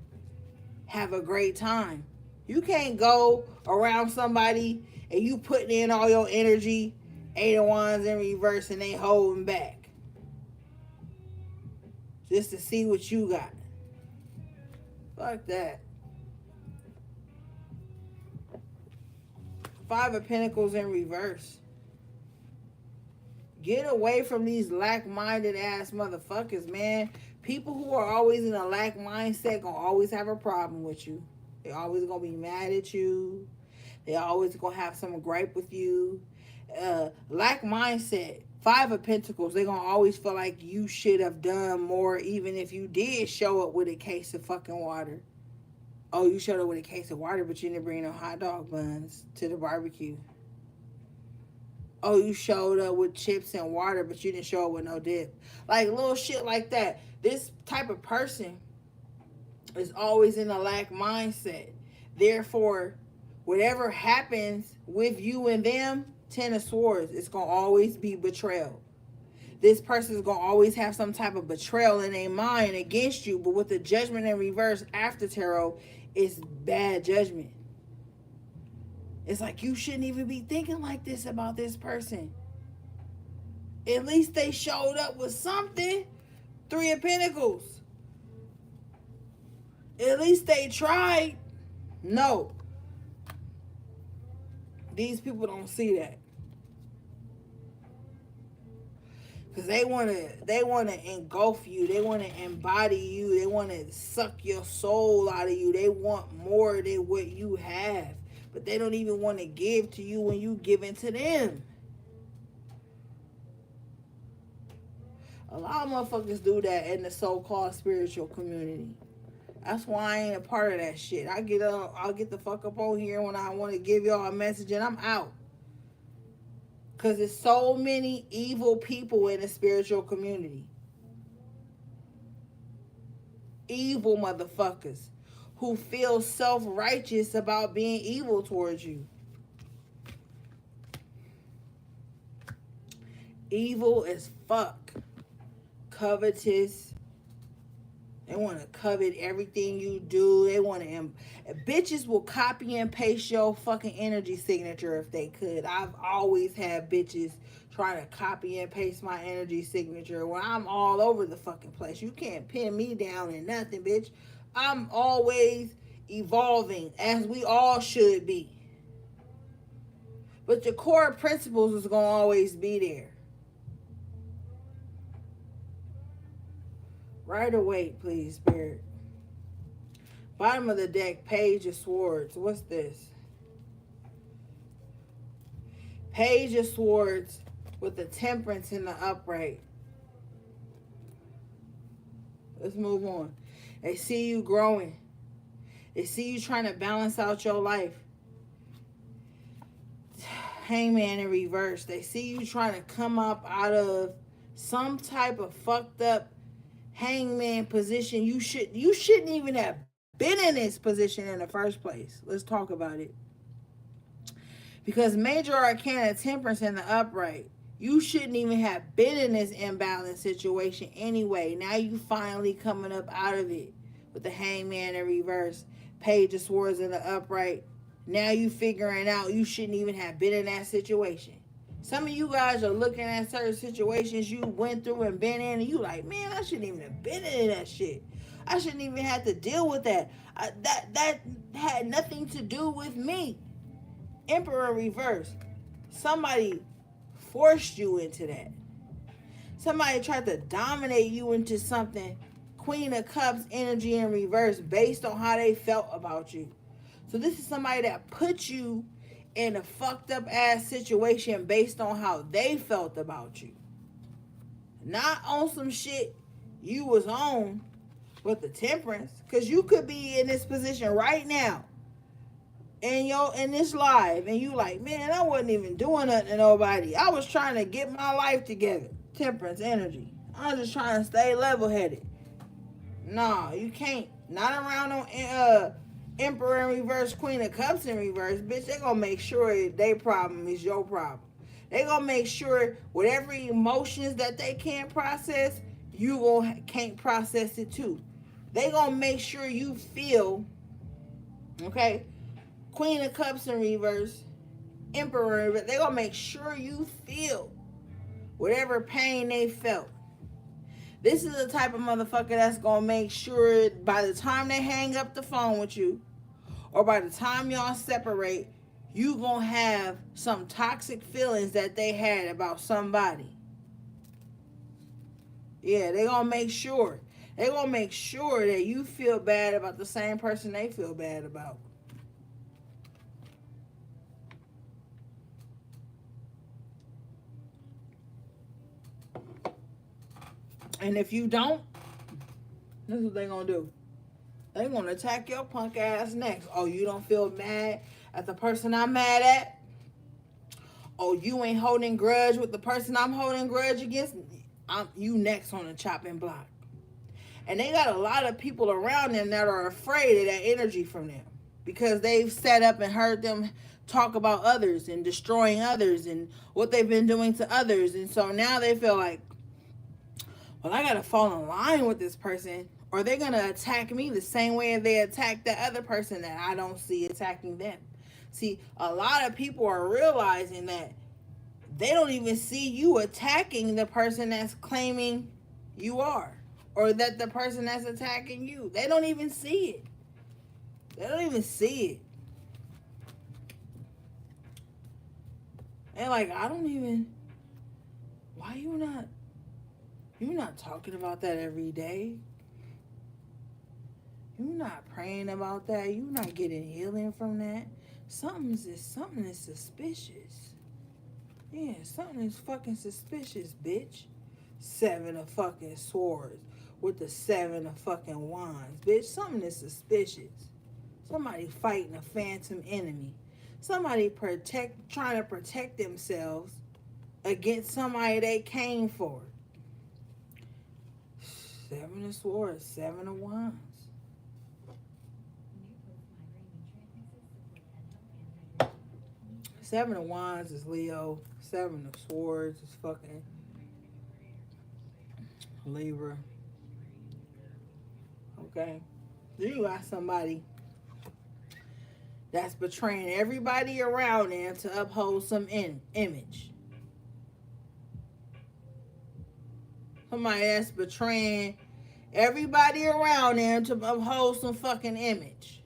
have a great time. You can't go around somebody and you putting in all your energy, 8 of Wands in reverse, and they holding back just to see what you got. Fuck that. 5 of Pentacles in reverse. Get away from these lack-minded ass motherfuckers, man. People who are always in a lack mindset gonna always have a problem with you. They always gonna be mad at you. They always gonna have some gripe with you. Lack mindset. 5 of Pentacles. They gonna always feel like you should have done more, even if you did show up with a case of fucking water. Oh, you showed up with a case of water, but you didn't bring no hot dog buns to the barbecue. Oh, you showed up with chips and water, but you didn't show up with no dip. Like, little shit like that. This type of person is always in a lack mindset. Therefore, whatever happens with you and them, 10 of Swords, it's going to always be betrayal. This person is going to always have some type of betrayal in their mind against you. But with the Judgment in reverse after tarot, it's bad judgment. It's like, you shouldn't even be thinking like this about this person. At least they showed up with something. Three of Pentacles. At least they tried. No. These people don't see that. Because they wanna engulf you. They wanna embody you. They wanna suck your soul out of you. They want more than what you have. But they don't even want to give to you when you give into them. A lot of motherfuckers do that in the so-called spiritual community. That's why I ain't a part of that shit. I'll get the fuck up on here when I want to give y'all a message and I'm out. Because there's so many evil people in the spiritual community. Evil motherfuckers who feel self-righteous about being evil towards you. Evil as fuck. Covetous. They want to covet everything you do. They want to... Bitches will copy and paste your fucking energy signature if they could. I've always had bitches trying to copy and paste my energy signature when I'm all over the fucking place. You can't pin me down in nothing, bitch. I'm always evolving, as we all should be. But the core principles is going to always be there. Rider-Waite, please, Spirit. Bottom of the deck, Page of Swords. What's this? Page of Swords with the Temperance in the upright. Let's move on. They see you growing. They see you trying to balance out your life. Hangman in reverse. They see you trying to come up out of some type of fucked up hangman position. You shouldn't even have been in this position in the first place. Let's talk about it. Because Major Arcana Temperance in the upright, you shouldn't even have been in this imbalanced situation anyway. Now you finally coming up out of it with the Hangman in reverse, Page of Swords in the upright. Now you figuring out you shouldn't even have been in that situation. Some of you guys are looking at certain situations you went through and been in, and you like, man, I shouldn't even have been in that shit. I shouldn't even have to deal with that. That had nothing to do with me. Emperor reverse. Somebody forced you into that. Somebody tried to dominate you into something. Queen of Cups energy in reverse based on how they felt about you. So this is somebody that put you in a fucked up ass situation based on how they felt about you. Not on some shit you was on with the Temperance. Because you could be in this position right now in this live and you like, man, I wasn't even doing nothing to nobody. I was trying to get my life together. Temperance energy. I was just trying to stay level-headed. No, you can't. Not around on Emperor in reverse, Queen of Cups in reverse. Bitch, they gonna make sure their problem is your problem. They gonna make sure whatever emotions that they can't process, you can't process it too. They gonna make sure you feel, okay, Queen of Cups in reverse, Emperor in reverse. They gonna make sure you feel whatever pain they felt. This is the type of motherfucker that's gonna make sure by the time they hang up the phone with you, or by the time y'all separate, you gonna have some toxic feelings that they had about somebody. Yeah, they gonna make sure. They gonna make sure that you feel bad about the same person they feel bad about. And if you don't, this is what they're going to do. They're going to attack your punk ass next. Oh, you don't feel mad at the person I'm mad at? Oh, you ain't holding grudge with the person I'm holding grudge against? You next on the chopping block. And they got a lot of people around them that are afraid of that energy from them. Because they've sat up and heard them talk about others and destroying others and what they've been doing to others. And so now they feel like, well, I gotta fall in line with this person, or they're gonna attack me the same way they attack that other person that I don't see attacking them. See, a lot of people are realizing that they don't even see you attacking the person that's claiming you are, or that the person that's attacking you. They don't even see it. They don't even see it. And like, I don't even, why you're not talking about that every day. You're not praying about that. You're not getting healing from that. Something is suspicious. Yeah, something is fucking suspicious, bitch. 7 of fucking swords with the 7 of fucking wands. Bitch, something is suspicious. Somebody fighting a phantom enemy. Somebody trying to protect themselves against somebody they came for. 7 of swords, 7 of wands. 7 of wands is Leo. 7 of swords is fucking Libra. Okay? You got somebody that's betraying everybody around them to uphold some image. Somebody that's betraying everybody around them to uphold some fucking image.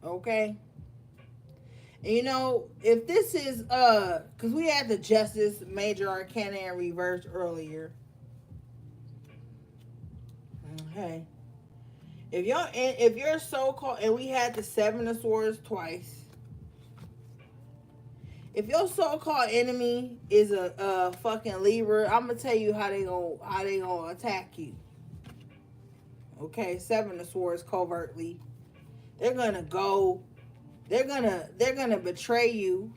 Okay? And you know, if this is, because we had the Justice, Major Arcana in reverse earlier. Okay. If you're so-called, and we had the 7 of Swords twice. If your so-called enemy is a fucking Libra, I'm gonna tell you how they gonna attack you. Okay, 7 of Swords covertly. They're gonna betray you.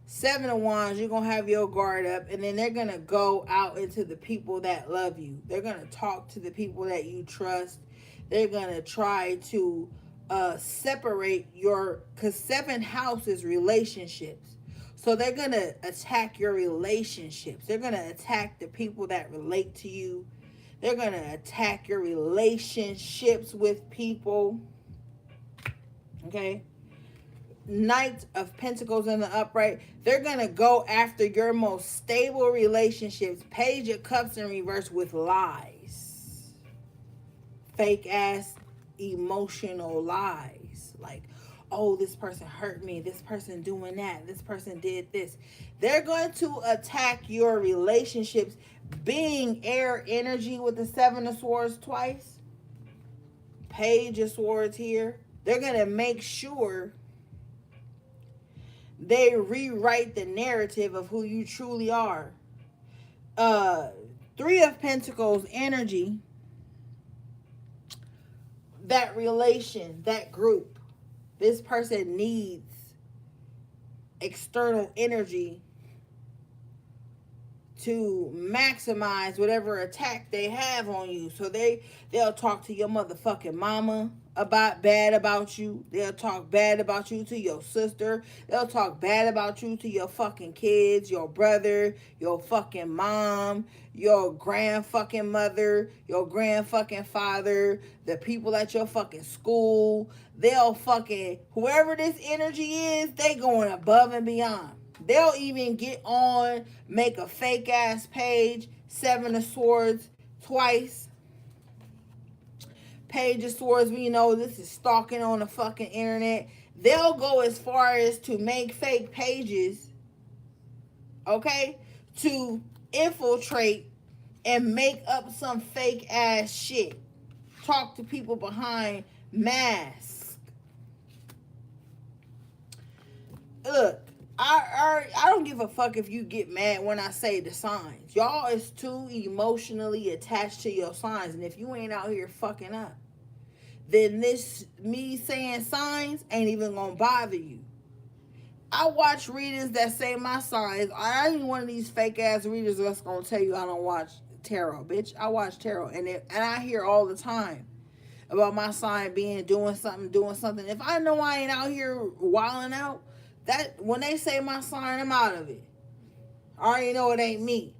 7 of Wands, you're gonna have your guard up, and then they're gonna go out into the people that love you. They're gonna talk to the people that you trust. They're gonna try to separate because 7th house is relationships. So they're gonna attack your relationships. They're gonna attack the people that relate to you. They're gonna attack your relationships with people. Okay. Knight of Pentacles in the upright. They're gonna go after your most stable relationships. Page of Cups in reverse with lies. Fake ass emotional lies. Like, oh, this person hurt me. This person doing that. This person did this. They're going to attack your relationships. Being air energy with the 7 of Swords twice. Page of Swords here. They're going to make sure they rewrite the narrative of who you truly are. 3 of Pentacles energy. That relation, that group. This person needs external energy to maximize whatever attack they have on you. So they'll talk to your motherfucking mama bad about you. They'll talk bad about you to your sister. They'll talk bad about you to your fucking kids, your brother, your fucking mom, your grand fucking mother, your grand fucking father, the people at your fucking school. They'll fucking, whoever this energy is, they going above and beyond. They'll even get on, make a fake ass page, 7 of Swords twice. Page of Swords, we know this is stalking on the fucking internet. They'll go as far as to make fake pages, okay, to infiltrate and make up some fake ass shit. Talk to people behind masks. Look, I don't give a fuck if you get mad when I say the signs. Y'all is too emotionally attached to your signs. And if you ain't out here fucking up, then me saying signs ain't even gonna bother you. I watch readers that say my signs. I ain't one of these fake ass readers that's gonna tell you I don't watch tarot, bitch. I watch tarot, and I hear all the time about my sign doing something. If I know I ain't out here wilding out, that when they say my sign, I'm out of it. I already know it ain't me.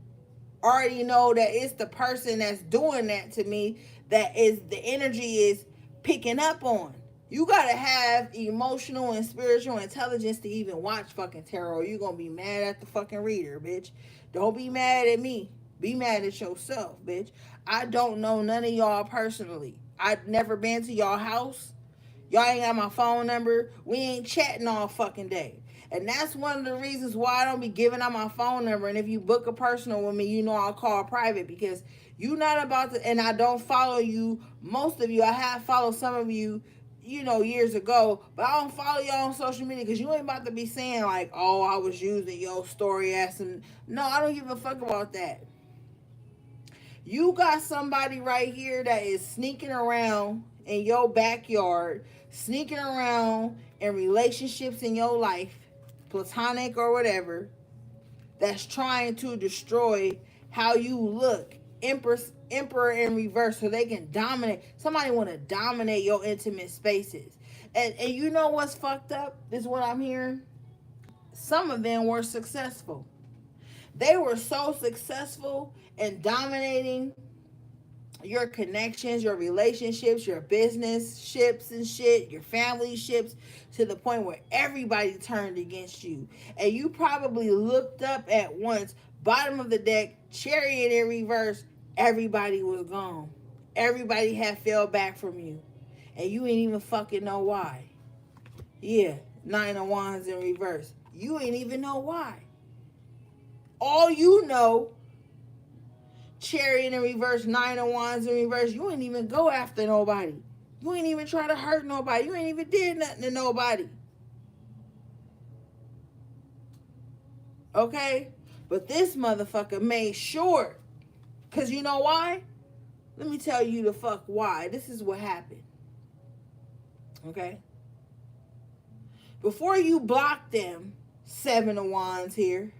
I already know that it's the person that's doing that to me that is the energy is picking up on. You gotta have emotional and spiritual intelligence to even watch fucking tarot. You're gonna be mad at the fucking reader, bitch. Don't be mad at me. Be mad at yourself, bitch. I don't know none of y'all personally. I've never been to y'all house. Y'all ain't got my phone number. We ain't chatting all fucking day. And that's one of the reasons why I don't be giving out my phone number. And if you book a personal with me, you know I'll call private, because you not about to, and I don't follow you. Most of you, I have followed some of you, years ago, but I don't follow y'all on social media because you ain't about to be saying like, oh, I was using your story as and no, I don't give a fuck about that. You got somebody right here that is sneaking around in your backyard, sneaking around in relationships in your life, platonic or whatever, that's trying to destroy how you look. Emperor in reverse, so they can dominate. Somebody want to dominate your intimate spaces. And you know what's fucked up? This is what I'm hearing. Some of them were successful. They were so successful in dominating your connections, your relationships, your business ships and shit, your family ships, to the point where everybody turned against you. And you probably looked up at once, bottom of the deck, chariot in reverse, everybody was gone. Everybody had fell back from you. And you ain't even fucking know why. Yeah, 9 of Wands in reverse. You ain't even know why. All you know, chariot in reverse, 9 of Wands in reverse, you ain't even go after nobody. You ain't even try to hurt nobody. You ain't even did nothing to nobody. Okay? But this motherfucker made sure. Because you know why? Let me tell you the fuck why. This is what happened. Okay? Before you blocked them, 7 of Wands here,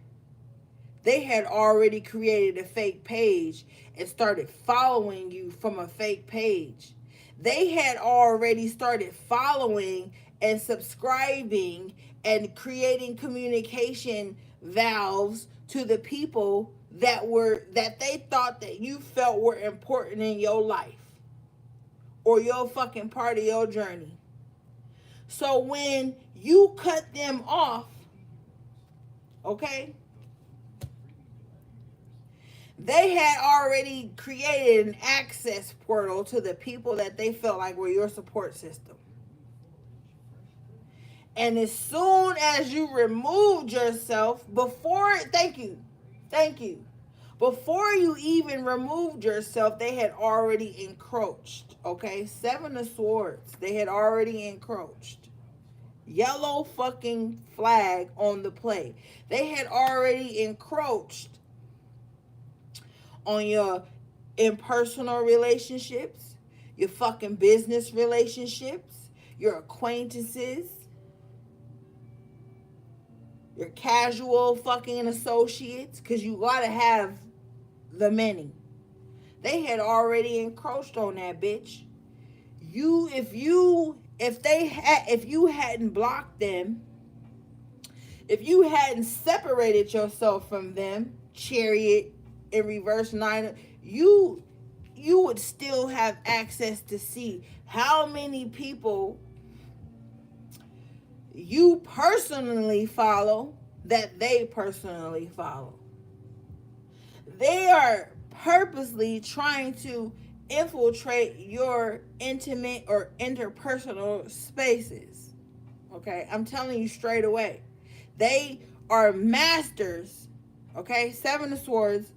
they had already created a fake page and started following you from a fake page. They had already started following and subscribing and creating communication valves to the people that they thought that you felt were important in your life or your fucking part of your journey. So when you cut them off, okay, they had already created an access portal to the people that they felt like were your support system. And as soon as you removed yourself, before you even removed yourself, they had already encroached. Okay, 7 of Swords, they had already encroached. Yellow fucking flag on the play. They had already encroached on your impersonal relationships, your fucking business relationships, your acquaintances, your casual fucking associates, because you gotta have the many. They had already encroached on that bitch. If you hadn't blocked them, if you hadn't separated yourself from them, chariot in reverse, 9, you would still have access to see how many people you personally follow that they personally follow. They are purposely trying to infiltrate your intimate or interpersonal spaces. Okay, I'm telling you straight away. They are masters. Okay, 7 of Swords,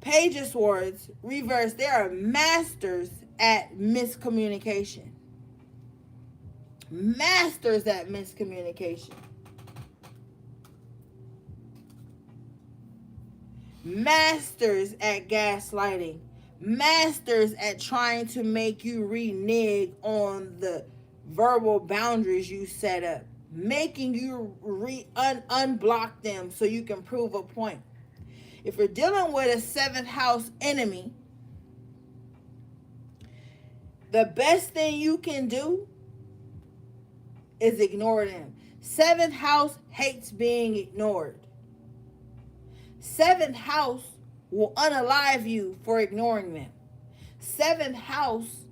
Page of Swords, reverse. They are masters at miscommunication. Masters at miscommunication. Masters at gaslighting. Masters at trying to make you renege on the verbal boundaries you set up. Making you unblock them so you can prove a point. If you're dealing with a 7th house enemy, the best thing you can do is ignore them. 7th house hates being ignored. 7th house will unalive you for ignoring them. 7th house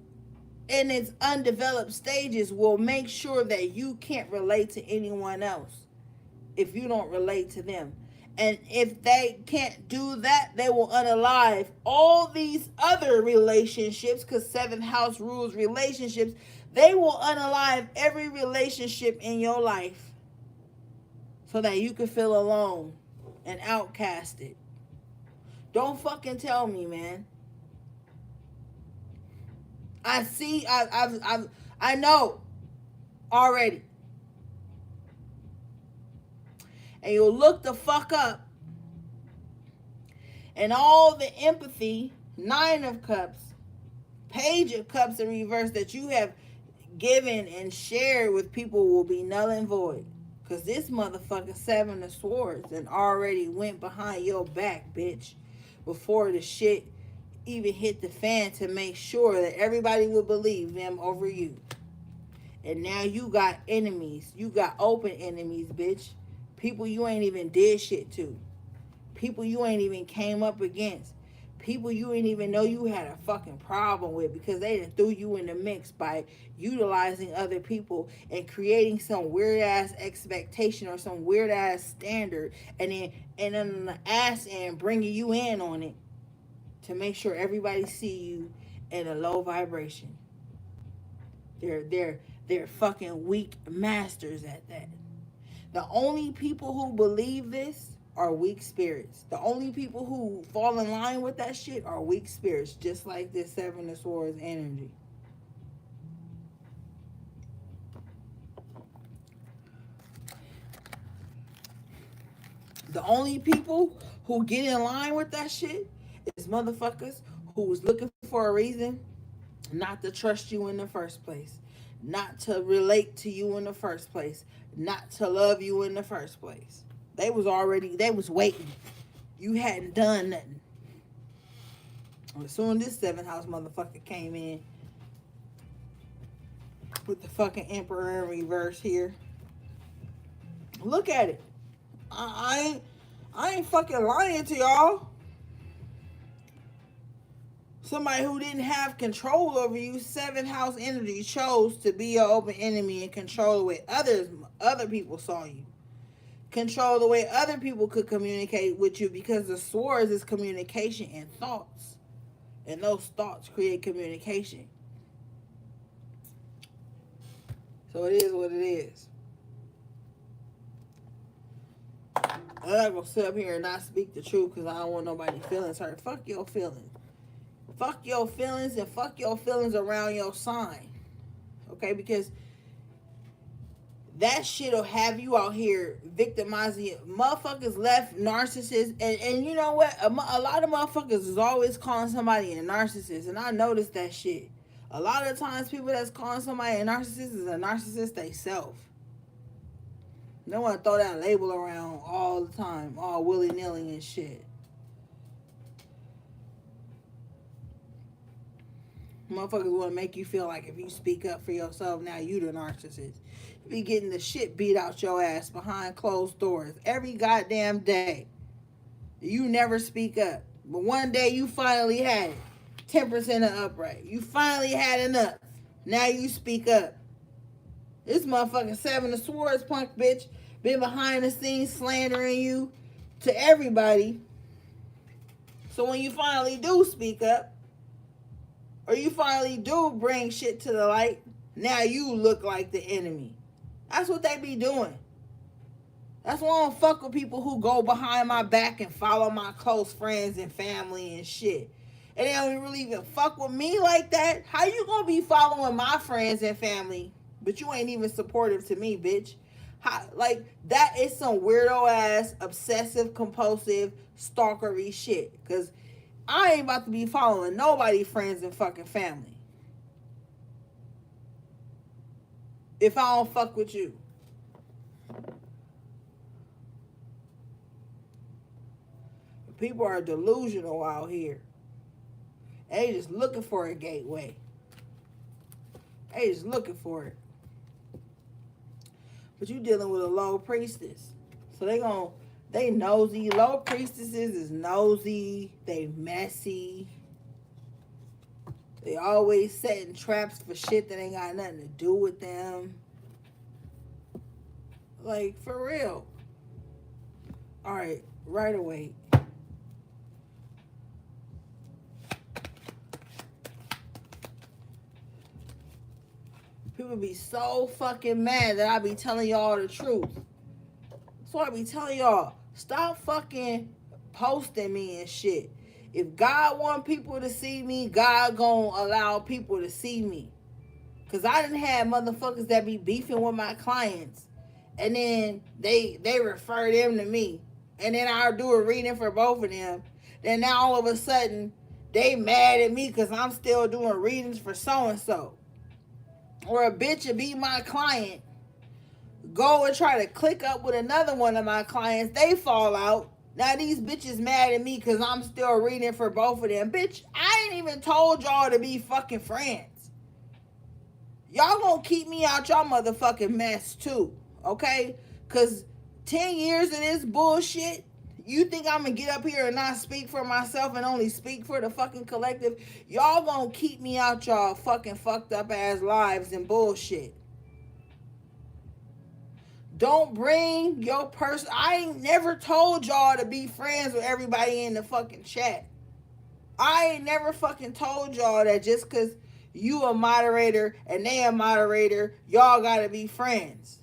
in its undeveloped stages will make sure that you can't relate to anyone else if you don't relate to them. And if they can't do that, they will unalive all these other relationships, because seventh house rules relationships. They will unalive every relationship in your life so that you can feel alone and outcasted. Don't fucking tell me, man. I see. I know already. And you'll look the fuck up, and all the empathy, nine of cups, page of cups in reverse that you have given and shared with people will be null and void. Because this motherfucker seven of swords and already went behind your back, bitch, before the shit even hit the fan, to make sure that everybody would believe them over you. And now you got enemies. You got open enemies, bitch. People you ain't even did shit to. People you ain't even came up against. People you ain't even know you had a fucking problem with, because they done threw you in the mix by utilizing other people and creating some weird ass expectation or some weird ass standard, and then the ass end bringing you in on it to make sure everybody see you in a low vibration. They're fucking weak masters at that. The only people who believe this are weak spirits. The only people who fall in line with that shit are weak spirits, just like this seven of swords energy. The only people who get in line with that shit is motherfuckers who was looking for a reason not to trust you in the first place, not to relate to you in the first place, not to love you in the first place. They was waiting. You hadn't done nothing. As soon as this seventh house motherfucker came in with the fucking emperor in reverse here, look at it. I ain't fucking lying to y'all. Somebody who didn't have control over you, seventh house energy, chose to be your open enemy and control the way other people saw you. Control the way other people could communicate with you, because the swords is communication and thoughts. And those thoughts create communication. So it is what it is. I'm not going to sit up here and not speak the truth because I don't want nobody's feelings hurt. Fuck your feelings. Fuck your feelings, and fuck your feelings around your sign. Okay? Because that shit'll have you out here victimizing you. Motherfuckers left narcissists. And you know what? A lot of motherfuckers is always calling somebody a narcissist. And I noticed that shit. A lot of times people that's calling somebody a narcissist is a narcissist they self. They want to throw that label around all the time. All willy-nilly and shit. Motherfuckers want to make you feel like if you speak up for yourself, now you the narcissist. You be getting the shit beat out your ass behind closed doors every goddamn day. You never speak up. But one day you finally had it. 10% of upright. You finally had enough. Now you speak up. This motherfucking seven of swords punk bitch been behind the scenes slandering you to everybody. So when you finally do speak up, or you finally do bring shit to the light, now you look like the enemy. That's what they be doing. That's why I don't fuck with people who go behind my back and follow my close friends and family and shit. And they don't really even fuck with me like that. How you gonna be following my friends and family, but you ain't even supportive to me, bitch? How, like, that is some weirdo ass, obsessive, compulsive, stalkery shit. Because I ain't about to be following nobody, friends and fucking family, if I don't fuck with you. People are delusional out here. They just looking for a gateway. They just looking for it. But you dealing with a low priestess. So they nosy. Low priestesses is nosy. They messy. They always setting traps for shit that ain't got nothing to do with them. Like, for real. Alright, right away. People be so fucking mad that I be telling y'all the truth. So I be telling y'all, stop fucking posting me and shit. If God want people to see me, God gonna allow people to see me. Cause I didn't have motherfuckers that be beefing with my clients, and then they refer them to me, and then I'll do a reading for both of them. Then now all of a sudden they mad at me because I'm still doing readings for so and so. Or a bitch would be my client, go and try to click up with another one of my clients, they fall out. Now these bitches mad at me because I'm still reading for both of them. Bitch, I ain't even told y'all to be fucking friends. Y'all gonna keep me out y'all motherfucking mess too, okay? Because 10 years of this bullshit, you think I'm gonna get up here and not speak for myself and only speak for the fucking collective? Y'all gonna keep me out y'all fucking fucked up ass lives and bullshit. Don't bring your person. I ain't never told y'all to be friends with everybody in the fucking chat. I ain't never fucking told y'all that just because you a moderator and they a moderator, y'all gotta be friends.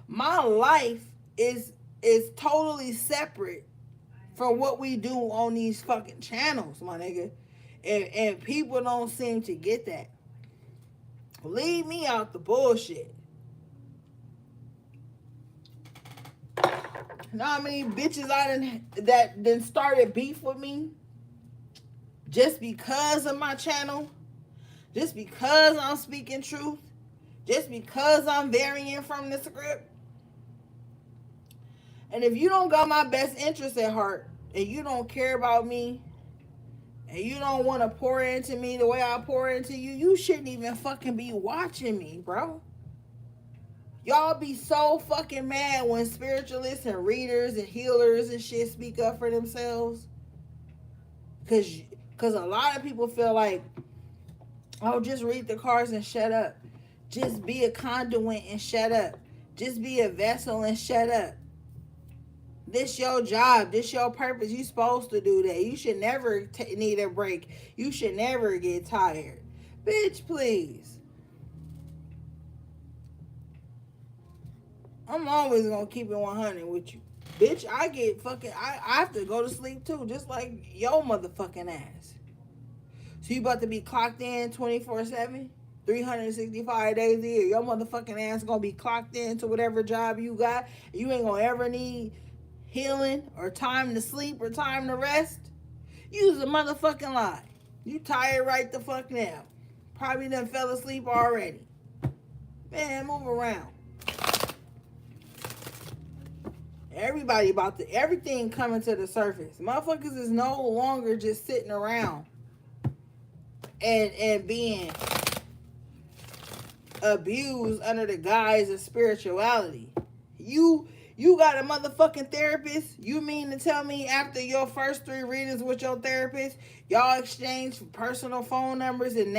My life is totally separate from what we do on these fucking channels, my nigga. And people don't seem to get that. Leave me out the bullshit. You know how many bitches that started beef with me just because of my channel? Just because I'm speaking truth? Just because I'm varying from the script? And if you don't got my best interest at heart, and you don't care about me, and you don't want to pour into me the way I pour into you, you shouldn't even fucking be watching me, bro. Y'all be so fucking mad when spiritualists and readers and healers and shit speak up for themselves. Cause a lot of people feel like, oh, just read the cards and shut up. Just be a conduit and shut up. Just be a vessel and shut up. This your job. This your purpose. You supposed to do that. You should never need a break. You should never get tired. Bitch, please. I'm always gonna keep it 100 with you. Bitch, I have to go to sleep too, just like your motherfucking ass. So you about to be clocked in 24/7, 365 days a year. Your motherfucking ass gonna be clocked in to whatever job you got. You ain't gonna ever need healing or time to sleep or time to rest. Use a motherfucking lie. You tired right the fuck now. Probably done fell asleep already. Man, move around. Everybody everything coming to the surface. Motherfuckers is no longer just sitting around and being abused under the guise of spirituality. You got a motherfucking therapist? You mean to tell me after your first 3 readings with your therapist, y'all exchange personal phone numbers and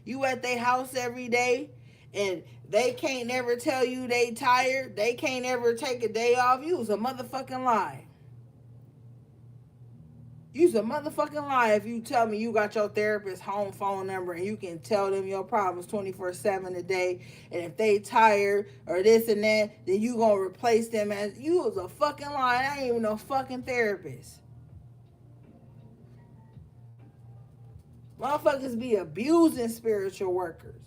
you at their house every day, and they can't never tell you they tired? They can't ever take a day off? You's a motherfucking lie. You's a motherfucking lie if you tell me you got your therapist's home phone number and you can tell them your problems 24/7 a day, and if they tired or this and that, then you gonna replace them as... You was a fucking lie. I ain't even no fucking therapist. Motherfuckers be abusing spiritual workers.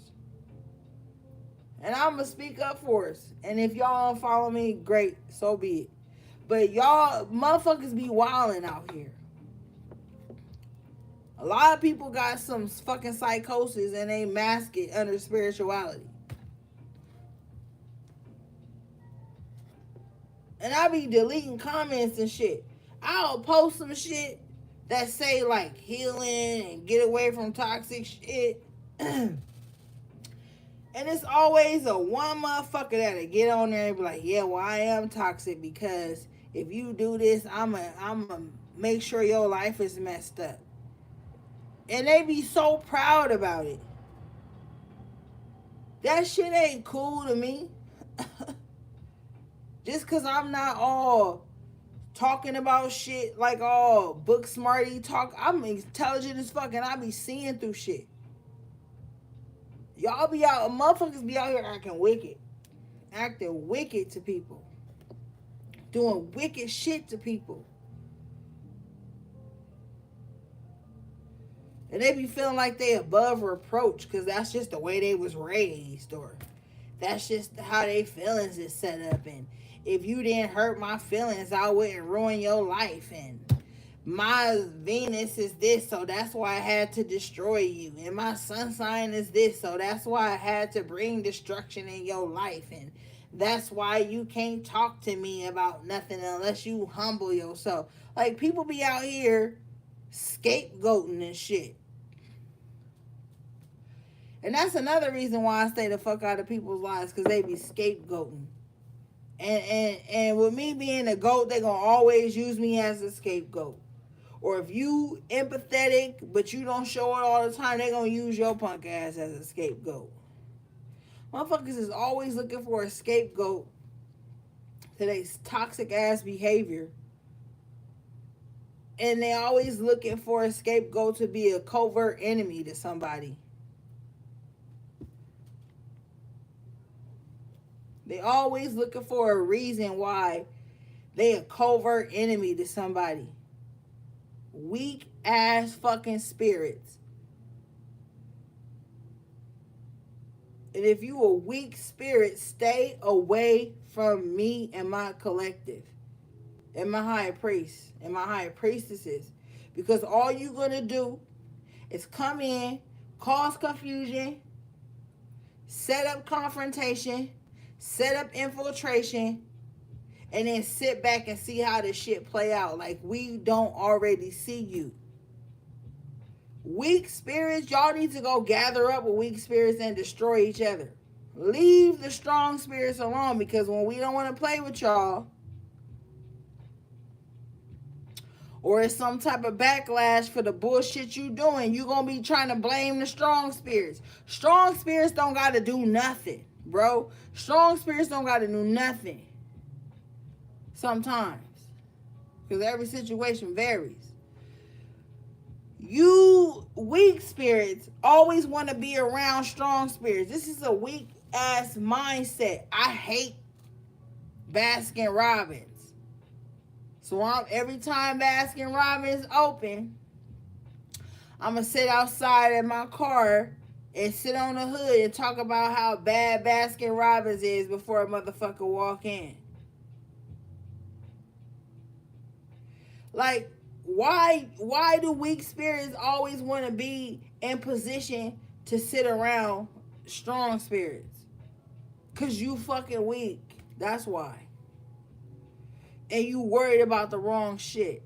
And I'm going to speak up for us. And if y'all don't follow me, great, so be it. But y'all, motherfuckers be wilding out here. A lot of people got some fucking psychosis and they mask it under spirituality. And I be deleting comments and shit. I'll post some shit that say like healing and get away from toxic shit. And it's always a one motherfucker that'll get on there and be like, yeah, well, I am toxic because if you do this, I'm a make sure your life is messed up. And they be so proud about it. That shit ain't cool to me. Just because I'm not all talking about shit like all book smarty talk. I'm intelligent as fuck and I be seeing through shit. Y'all be out, motherfuckers be out here acting wicked. Acting wicked to people. Doing wicked shit to people. And they be feeling like they above reproach because that's just the way they was raised, or that's just how they feelings is set up. And if you didn't hurt my feelings, I wouldn't ruin your life. And my Venus is this, so that's why I had to destroy you. And my sun sign is this, so that's why I had to bring destruction in your life. And that's why you can't talk to me about nothing unless you humble yourself. Like, people be out here scapegoating and shit. And that's another reason why I stay the fuck out of people's lives, because they be scapegoating. And with me being a goat, they gonna always use me as a scapegoat. Or if you empathetic but you don't show it all the time, they gonna use your punk ass as a scapegoat. Motherfuckers is always looking for a scapegoat to their toxic ass behavior. And they always looking for a scapegoat to be a covert enemy to somebody. They always looking for a reason why they a covert enemy to somebody. Weak ass fucking spirits. And if you a weak spirit, stay away from me and my collective. And my high priest. And my high priestesses. Because all you gonna do is come in, cause confusion, set up confrontation, set up infiltration, and then sit back and see how this shit play out. Like we don't already see you. Weak spirits, y'all need to go gather up with weak spirits and destroy each other. Leave the strong spirits alone, because when we don't want to play with y'all, or it's some type of backlash for the bullshit you doing, you gonna be trying to blame the strong spirits. Strong spirits don't gotta do nothing, bro. Strong spirits don't gotta do nothing. Sometimes. Because every situation varies. You weak spirits always want to be around strong spirits. This is a weak ass mindset. I hate Baskin Robbins. So every time Baskin Robbins open, I'm going to sit outside in my car and sit on the hood and talk about how bad Baskin Robbins is before a motherfucker walk in. Like, why do weak spirits always want to be in position to sit around strong spirits? Because you fucking weak. That's why. And you worried about the wrong shit.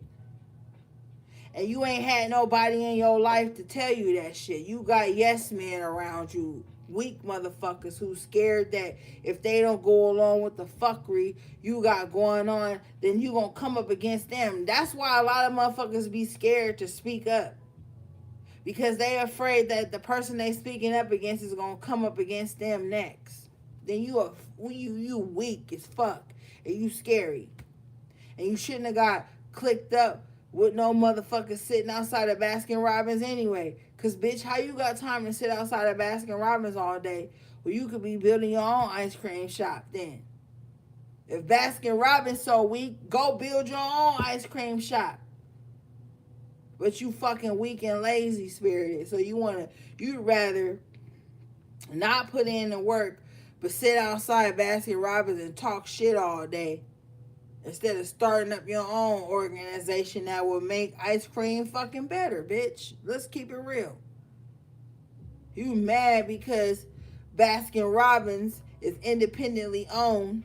And you ain't had nobody in your life to tell you that shit. You got yes men around you. Weak motherfuckers who scared that if they don't go along with the fuckery you got going on, then you gonna come up against them. That's why a lot of motherfuckers be scared to speak up. Because they afraid that the person they speaking up against is gonna come up against them next. Then you weak as fuck. And you scary. And you shouldn't have got clicked up with no motherfucker sitting outside of Baskin Robbins anyway. Because, bitch, how you got time to sit outside of Baskin Robbins all day? Well, you could be building your own ice cream shop then. If Baskin Robbins so weak, go build your own ice cream shop. But you fucking weak and lazy spirited. So you'd rather not put in the work, but sit outside Baskin Robbins and talk shit all day. Instead of starting up your own organization that will make ice cream fucking better, bitch. Let's keep it real. You mad because Baskin Robbins is independently owned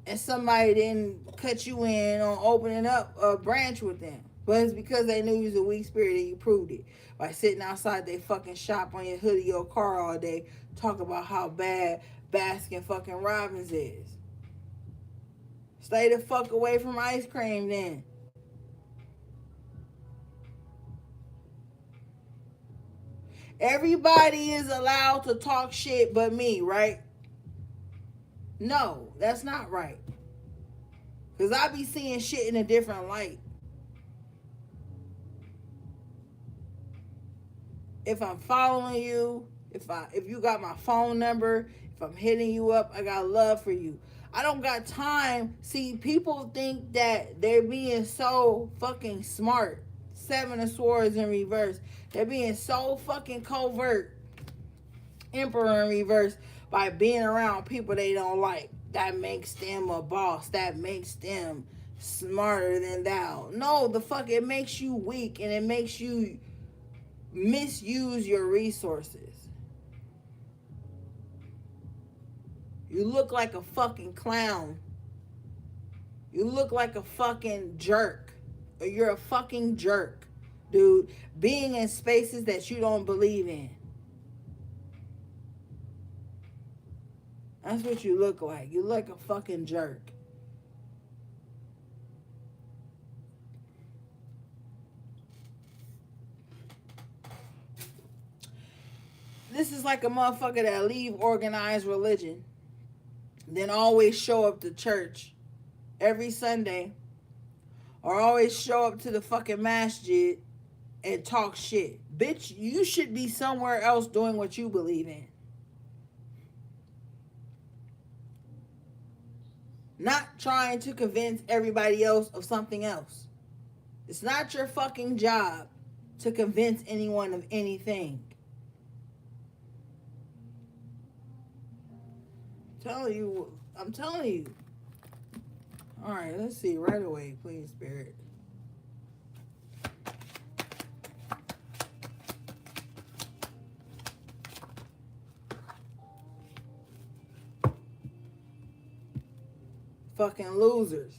and somebody didn't cut you in on opening up a branch with them. But it's because they knew you was a weak spirit and you proved it. By sitting outside they fucking shop on your hood of your car all day, talk about how bad Baskin fucking Robbins is. Stay the fuck away from ice cream then. Everybody is allowed to talk shit but me, right? No, that's not right. Because I be seeing shit in a different light. If I'm following you, if you got my phone number, if I'm hitting you up, I got love for you. I don't got time. See, people think that they're being so fucking smart. Seven of Swords in reverse. They're being so fucking covert. Emperor in reverse by being around people they don't like. That makes them a boss. That makes them smarter than thou. No, the fuck, it makes you weak and it makes you misuse your resources. You look like a fucking clown. You look like a fucking jerk. Or you're a fucking jerk, dude. Being in spaces that you don't believe in. That's what you look like. You look like a fucking jerk. This is like a motherfucker that leave organized religion, then always show up to church every Sunday, or always show up to the fucking masjid and talk shit. Bitch, you should be somewhere else doing what you believe in. Not trying to convince everybody else of something else. It's not your fucking job to convince anyone of anything. I'm telling you. All right, let's see right away, please, Spirit. Fucking losers.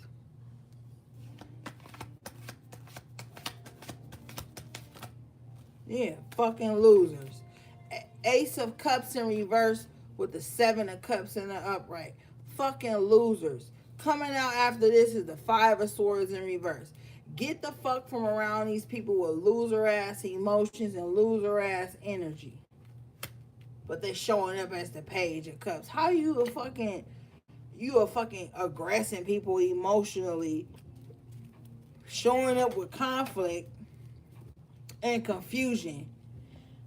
Yeah, fucking losers. Ace of Cups in reverse with the Seven of Cups in the upright. Fucking losers. Coming out after this is the Five of Swords in reverse. Get the fuck from around these people with loser ass emotions and loser ass energy. But they showing up as the Page of Cups. How you a fucking aggressing people emotionally, showing up with conflict and confusion,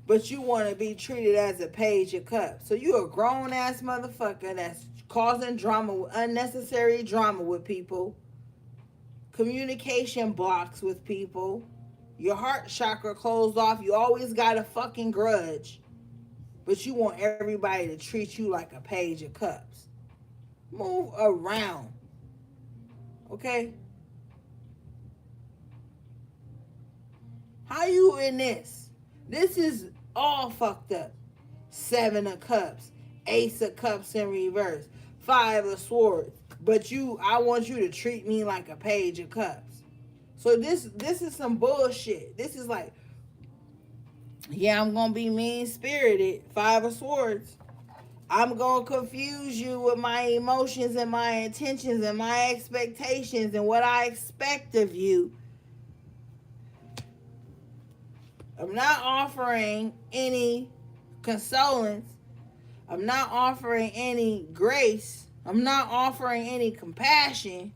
but you want to be treated as a Page of Cups. So you a grown ass motherfucker that's causing drama, unnecessary drama with people, communication blocks with people, your heart chakra closed off, you always got a fucking grudge, but you want everybody to treat you like a Page of Cups. Move around. Okay? How you in this? This is all fucked up. Seven of Cups. Ace of Cups in reverse. Five of Swords. But I want you to treat me like a Page of Cups. So this is some bullshit. This is like, yeah, I'm going to be mean-spirited. Five of Swords. I'm going to confuse you with my emotions and my intentions and my expectations and what I expect of you. I'm not offering any consolence. I'm not offering any grace. I'm not offering any compassion.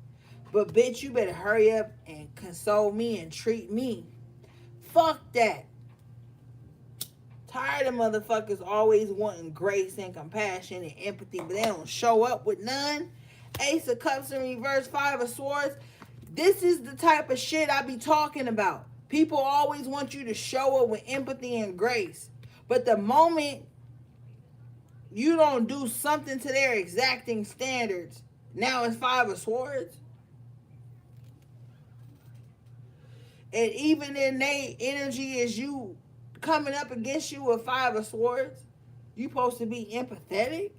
But bitch, you better hurry up and console me and treat me. Fuck that. Tired of motherfuckers always wanting grace and compassion and empathy, but they don't show up with none. Ace of Cups in reverse, Five of Swords. This is the type of shit I be talking about. People always want you to show up with empathy and grace. But the moment you don't do something to their exacting standards, now it's Five of Swords. And even in their energy is you coming up against you with Five of Swords, you supposed to be empathetic?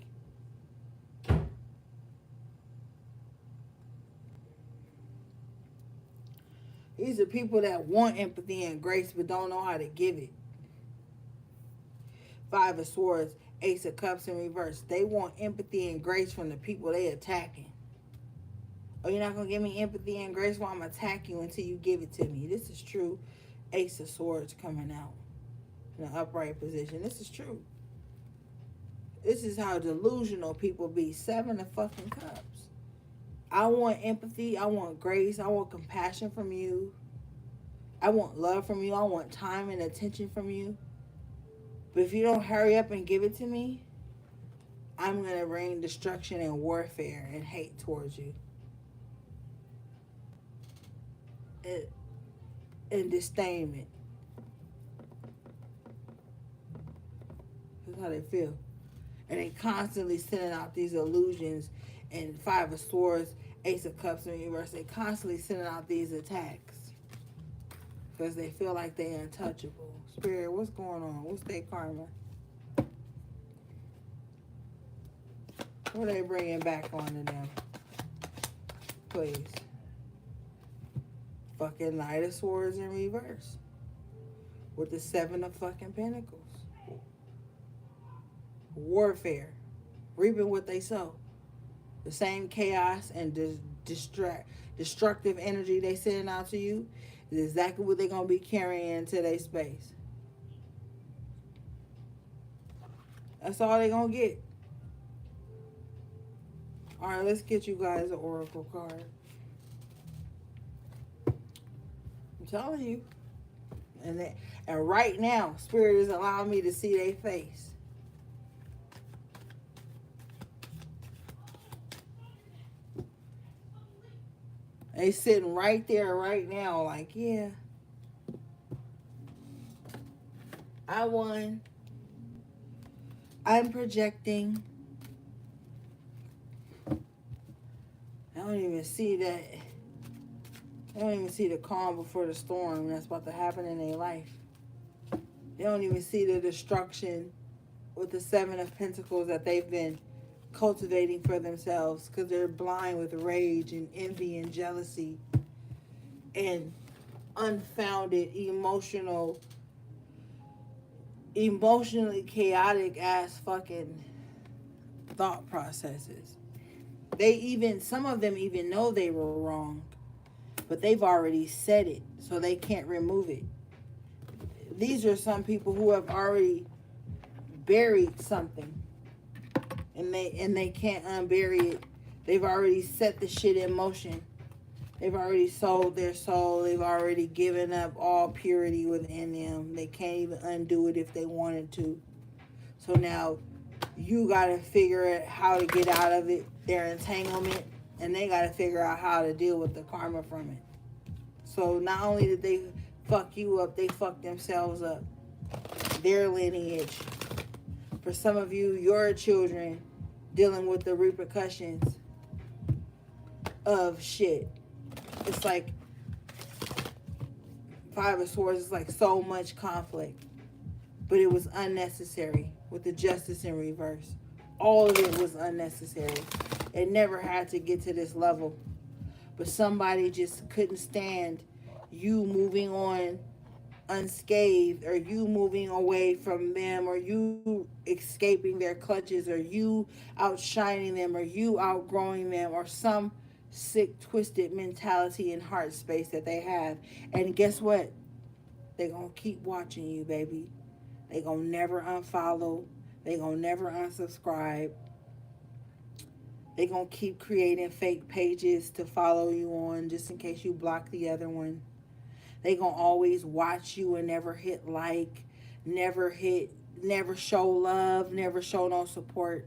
These are people that want empathy and grace but don't know how to give it. Five of Swords, Ace of Cups in reverse. They want empathy and grace from the people they attacking. Oh, you're not going to give me empathy and grace while I'm attacking you until you give it to me. This is true. Ace of Swords coming out. in an upright position. This is true. This is how delusional people be. 7 of fucking cups. I want empathy. I want grace. I want compassion from you. I want love from you. I want time and attention from you. But if you don't hurry up and give it to me, I'm going to bring destruction and warfare and hate towards you. And disdainment. That's how they feel. And they constantly sending out these illusions. And 5 of Swords, Ace of Cups in reverse. They constantly sending out these attacks. Because they feel like they're untouchable. Spirit, what's going on? What's their karma? What are they bringing back onto them? Please. Fucking Knight of Swords in reverse. With the 7 of Pentacles. Warfare. Reaping what they sow. The same chaos and destructive energy they sending out to you is exactly what they're going to be carrying into their space. That's all they're going to get. All right, let's get you guys an oracle card. I'm telling you. And right now, Spirit is allowing me to see their face. They sitting right there right now like, yeah, I won. I'm projecting. I don't even see that. They don't even see the calm before the storm that's about to happen in their life. They don't even see the destruction with the 7 of Pentacles that they've been cultivating for themselves because they're blind with rage and envy and jealousy and unfounded emotionally chaotic ass fucking thought processes. Some of them even know they were wrong, but they've already said it, so they can't remove it. These are some people who have already buried something, and they can't unbury it. They've already set the shit in motion. They've already sold their soul. They've already given up all purity within them. They can't even undo it if they wanted to. So now you got to figure out how to get out of it, their entanglement, and they got to figure out how to deal with the karma from it. So not only did they fuck you up, they fucked themselves up. Their lineage. For some of you, your children dealing with the repercussions of shit. It's like 5 of Swords is like so much conflict, but it was unnecessary with the Justice in reverse. All of it was unnecessary. It never had to get to this level, but somebody just couldn't stand you moving on unscathed, or you moving away from them, or you escaping their clutches, or you outshining them, or you outgrowing them, or some sick, twisted mentality and heart space that they have. And guess what? They're going to keep watching you, baby. They're going to never unfollow. They're going to never unsubscribe. They're going to keep creating fake pages to follow you on just in case you block the other one. They're going to always watch you and never hit like, never show love, never show no support.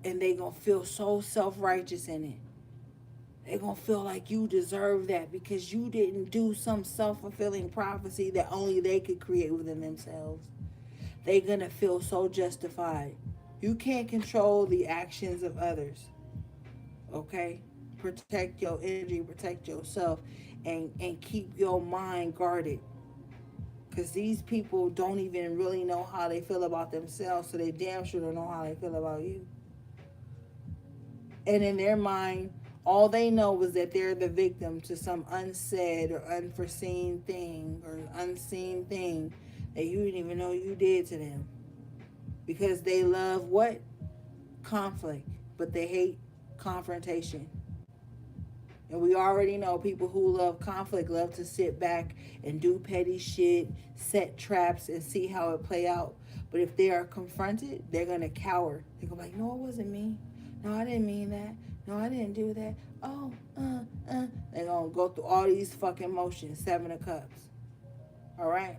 And they're going to feel so self-righteous in it. They're going to feel like you deserve that because you didn't do some self-fulfilling prophecy that only they could create within themselves. They're going to feel so justified. You can't control the actions of others. Okay? Protect your energy, protect yourself, and keep your mind guarded. Because these people don't even really know how they feel about themselves, so they damn sure don't know how they feel about you. And in their mind, all they know was that they're the victim to some unsaid or unforeseen thing or unseen thing that you didn't even know you did to them. Because they love what? Conflict. But they hate confrontation. And we already know people who love conflict love to sit back and do petty shit, set traps, and see how it play out. But if they are confronted, they're going to cower. They're going to be like, no, it wasn't me. No, I didn't mean that. No, I didn't do that. Oh, They're going to go through all these fucking motions. 7 of Cups. All right?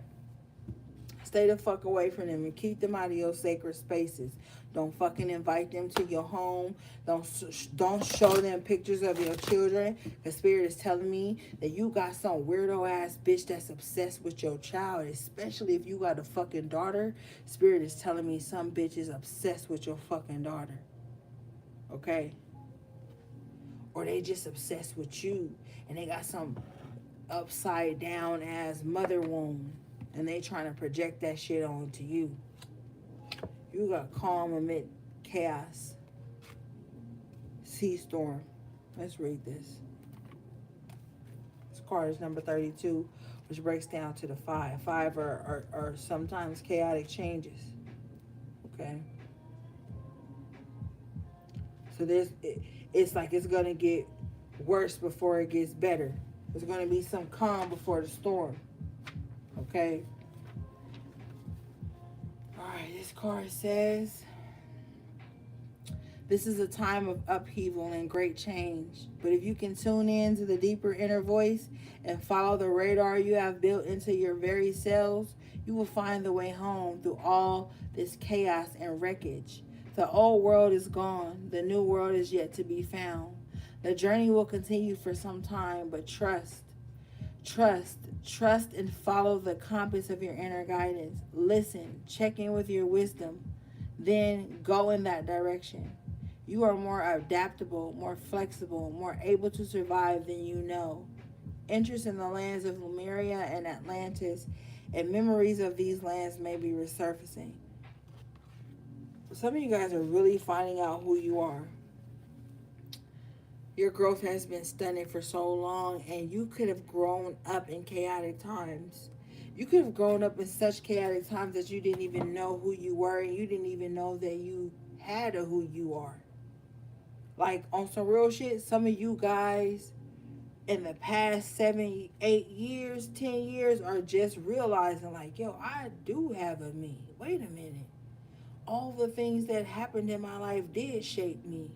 Stay the fuck away from them and keep them out of your sacred spaces. Don't fucking invite them to your home. Don't show them pictures of your children. The spirit is telling me that you got some weirdo ass bitch that's obsessed with your child, especially if you got a fucking daughter. Spirit is telling me some bitch is obsessed with your fucking daughter. Okay? Or they just obsessed with you and they got some upside down ass mother wound and they trying to project that shit onto you. You got calm amid chaos. Sea storm. Let's read this. This card is number 32, which breaks down to the 5. 5 are sometimes chaotic changes. Okay? So it's like it's going to get worse before it gets better. There's going to be some calm before the storm. Okay? Alright, this card says, this is a time of upheaval and great change. But if you can tune in to the deeper inner voice and follow the radar you have built into your very cells, you will find the way home through all this chaos and wreckage. The old world is gone. The new world is yet to be found. The journey will continue for some time, but trust and follow the compass of your inner guidance. Listen, check in with your wisdom, then go in that direction. You are more adaptable, more flexible, more able to survive than you know. Interest in the lands of Lemuria and Atlantis and memories of these lands may be resurfacing. Some of you guys are really finding out who you are. Your growth has been stunted for so long, and you could have grown up in chaotic times. You could have grown up in such chaotic times that you didn't even know who you were, and you didn't even know that you had a who you are. Like, on some real shit, some of you guys in the past 7, 8 years, 10 years are just realizing, like, yo, I do have a me. Wait a minute. All the things that happened in my life did shape me.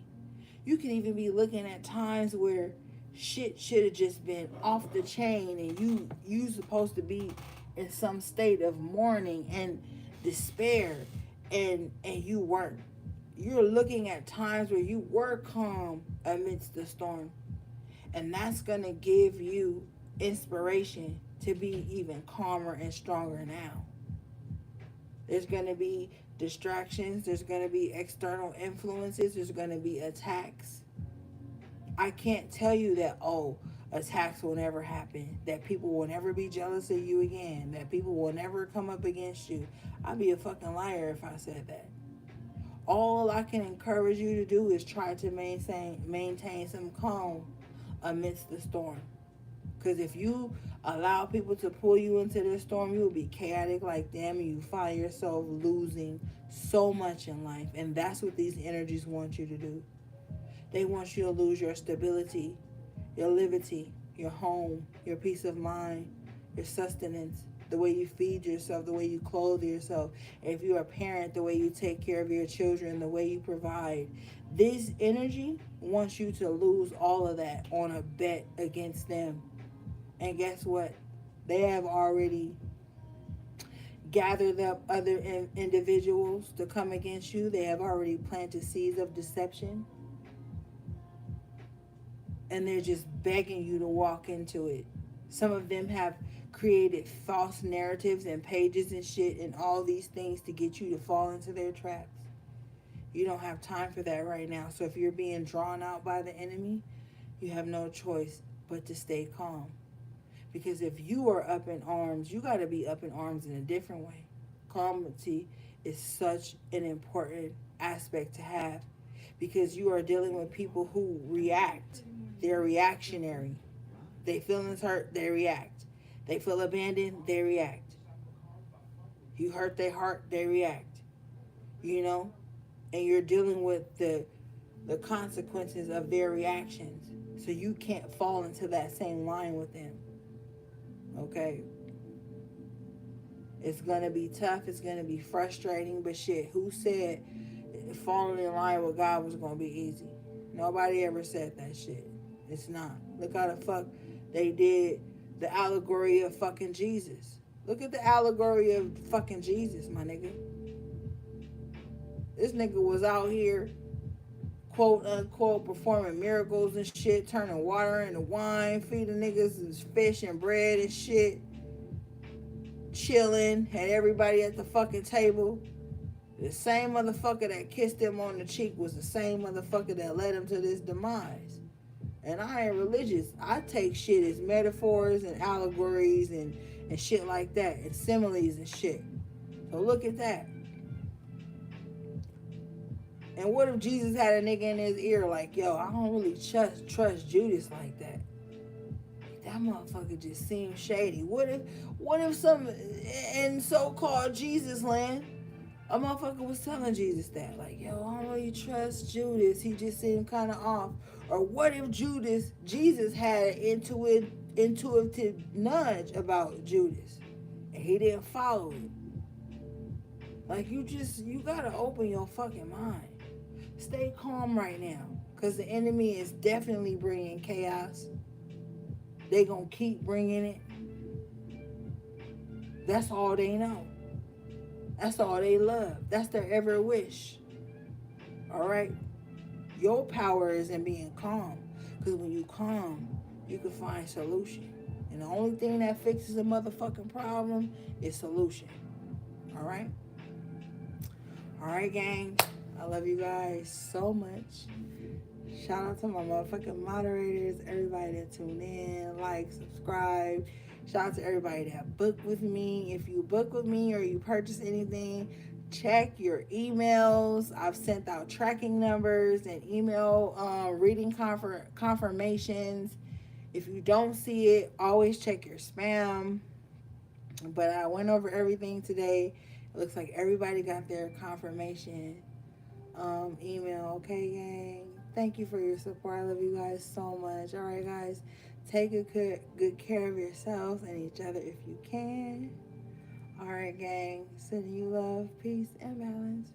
You can even be looking at times where shit should have just been off the chain and you supposed to be in some state of mourning and despair and you weren't. You're looking at times where you were calm amidst the storm. And that's going to give you inspiration to be even calmer and stronger now. There's going to be distractions. There's going to be external influences. There's going to be attacks. I can't tell you that, attacks will never happen. That people will never be jealous of you again. That people will never come up against you. I'd be a fucking liar if I said that. All I can encourage you to do is try to maintain some calm amidst the storm. Because if you allow people to pull you into this storm, you will be chaotic like them and you find yourself losing so much in life. And that's what these energies want you to do. They want you to lose your stability, your liberty, your home, your peace of mind, your sustenance, the way you feed yourself, the way you clothe yourself. If you're a parent, the way you take care of your children, the way you provide. This energy wants you to lose all of that on a bet against them. And guess what? They have already gathered up other individuals to come against you. They have already planted seeds of deception. And they're just begging you to walk into it. Some of them have created false narratives and pages and shit and all these things to get you to fall into their traps. You don't have time for that right now. So if you're being drawn out by the enemy, you have no choice but to stay calm. Because if you are up in arms, you got to be up in arms in a different way. Calmity is such an important aspect to have because you are dealing with people who react. They're reactionary. They feelings hurt, they react. They feel abandoned, they react. You hurt their heart, they react. You know? And you're dealing with the consequences of their reactions. so you can't fall into that same line with them. Okay? It's gonna be tough, it's gonna be frustrating, but shit, who said falling in line with God was gonna be easy? Nobody ever said that shit. It's not. Look how the fuck they did the allegory of fucking Jesus. Look at the allegory of fucking Jesus, my nigga. This nigga was out here, quote unquote, performing miracles and shit, turning water into wine, feeding niggas fish and bread and shit, chilling, had everybody at the fucking table. The same motherfucker that kissed him on the cheek was the same motherfucker that led him to this demise. And I ain't religious. I take shit as metaphors and allegories and shit like that, and similes and shit. So look at that. And what if Jesus had a nigga in his ear like, yo, I don't really trust Judas like that. That motherfucker just seems shady. What if some in so-called Jesus land, a motherfucker was telling Jesus that, like, yo, I don't really trust Judas. He just seemed kind of off. Or what if Jesus had an intuitive nudge about Judas, and he didn't follow it? Like, you gotta open your fucking mind. Stay calm right now, because the enemy is definitely bringing chaos. They gonna keep bringing it. That's all they know. That's all they love. That's their ever wish. All right? Your power is in being calm, because when you calm, you can find solution. And the only thing that fixes a motherfucking problem is solution. All right? All right, gang. I love you guys so much. Shout out to my motherfucking moderators, everybody that tuned in, like, subscribe. Shout out to everybody that booked with me. If you book with me or you purchase anything, check your emails. I've sent out tracking numbers and email reading confirmations. If you don't see it, always check your spam. But I went over everything today. It looks like everybody got their confirmation email. Okay, gang? Thank you for your support. I love you guys so much. All right, guys. Take good care of yourselves and each other if you can. All right, gang. Sending you love, peace, and balance.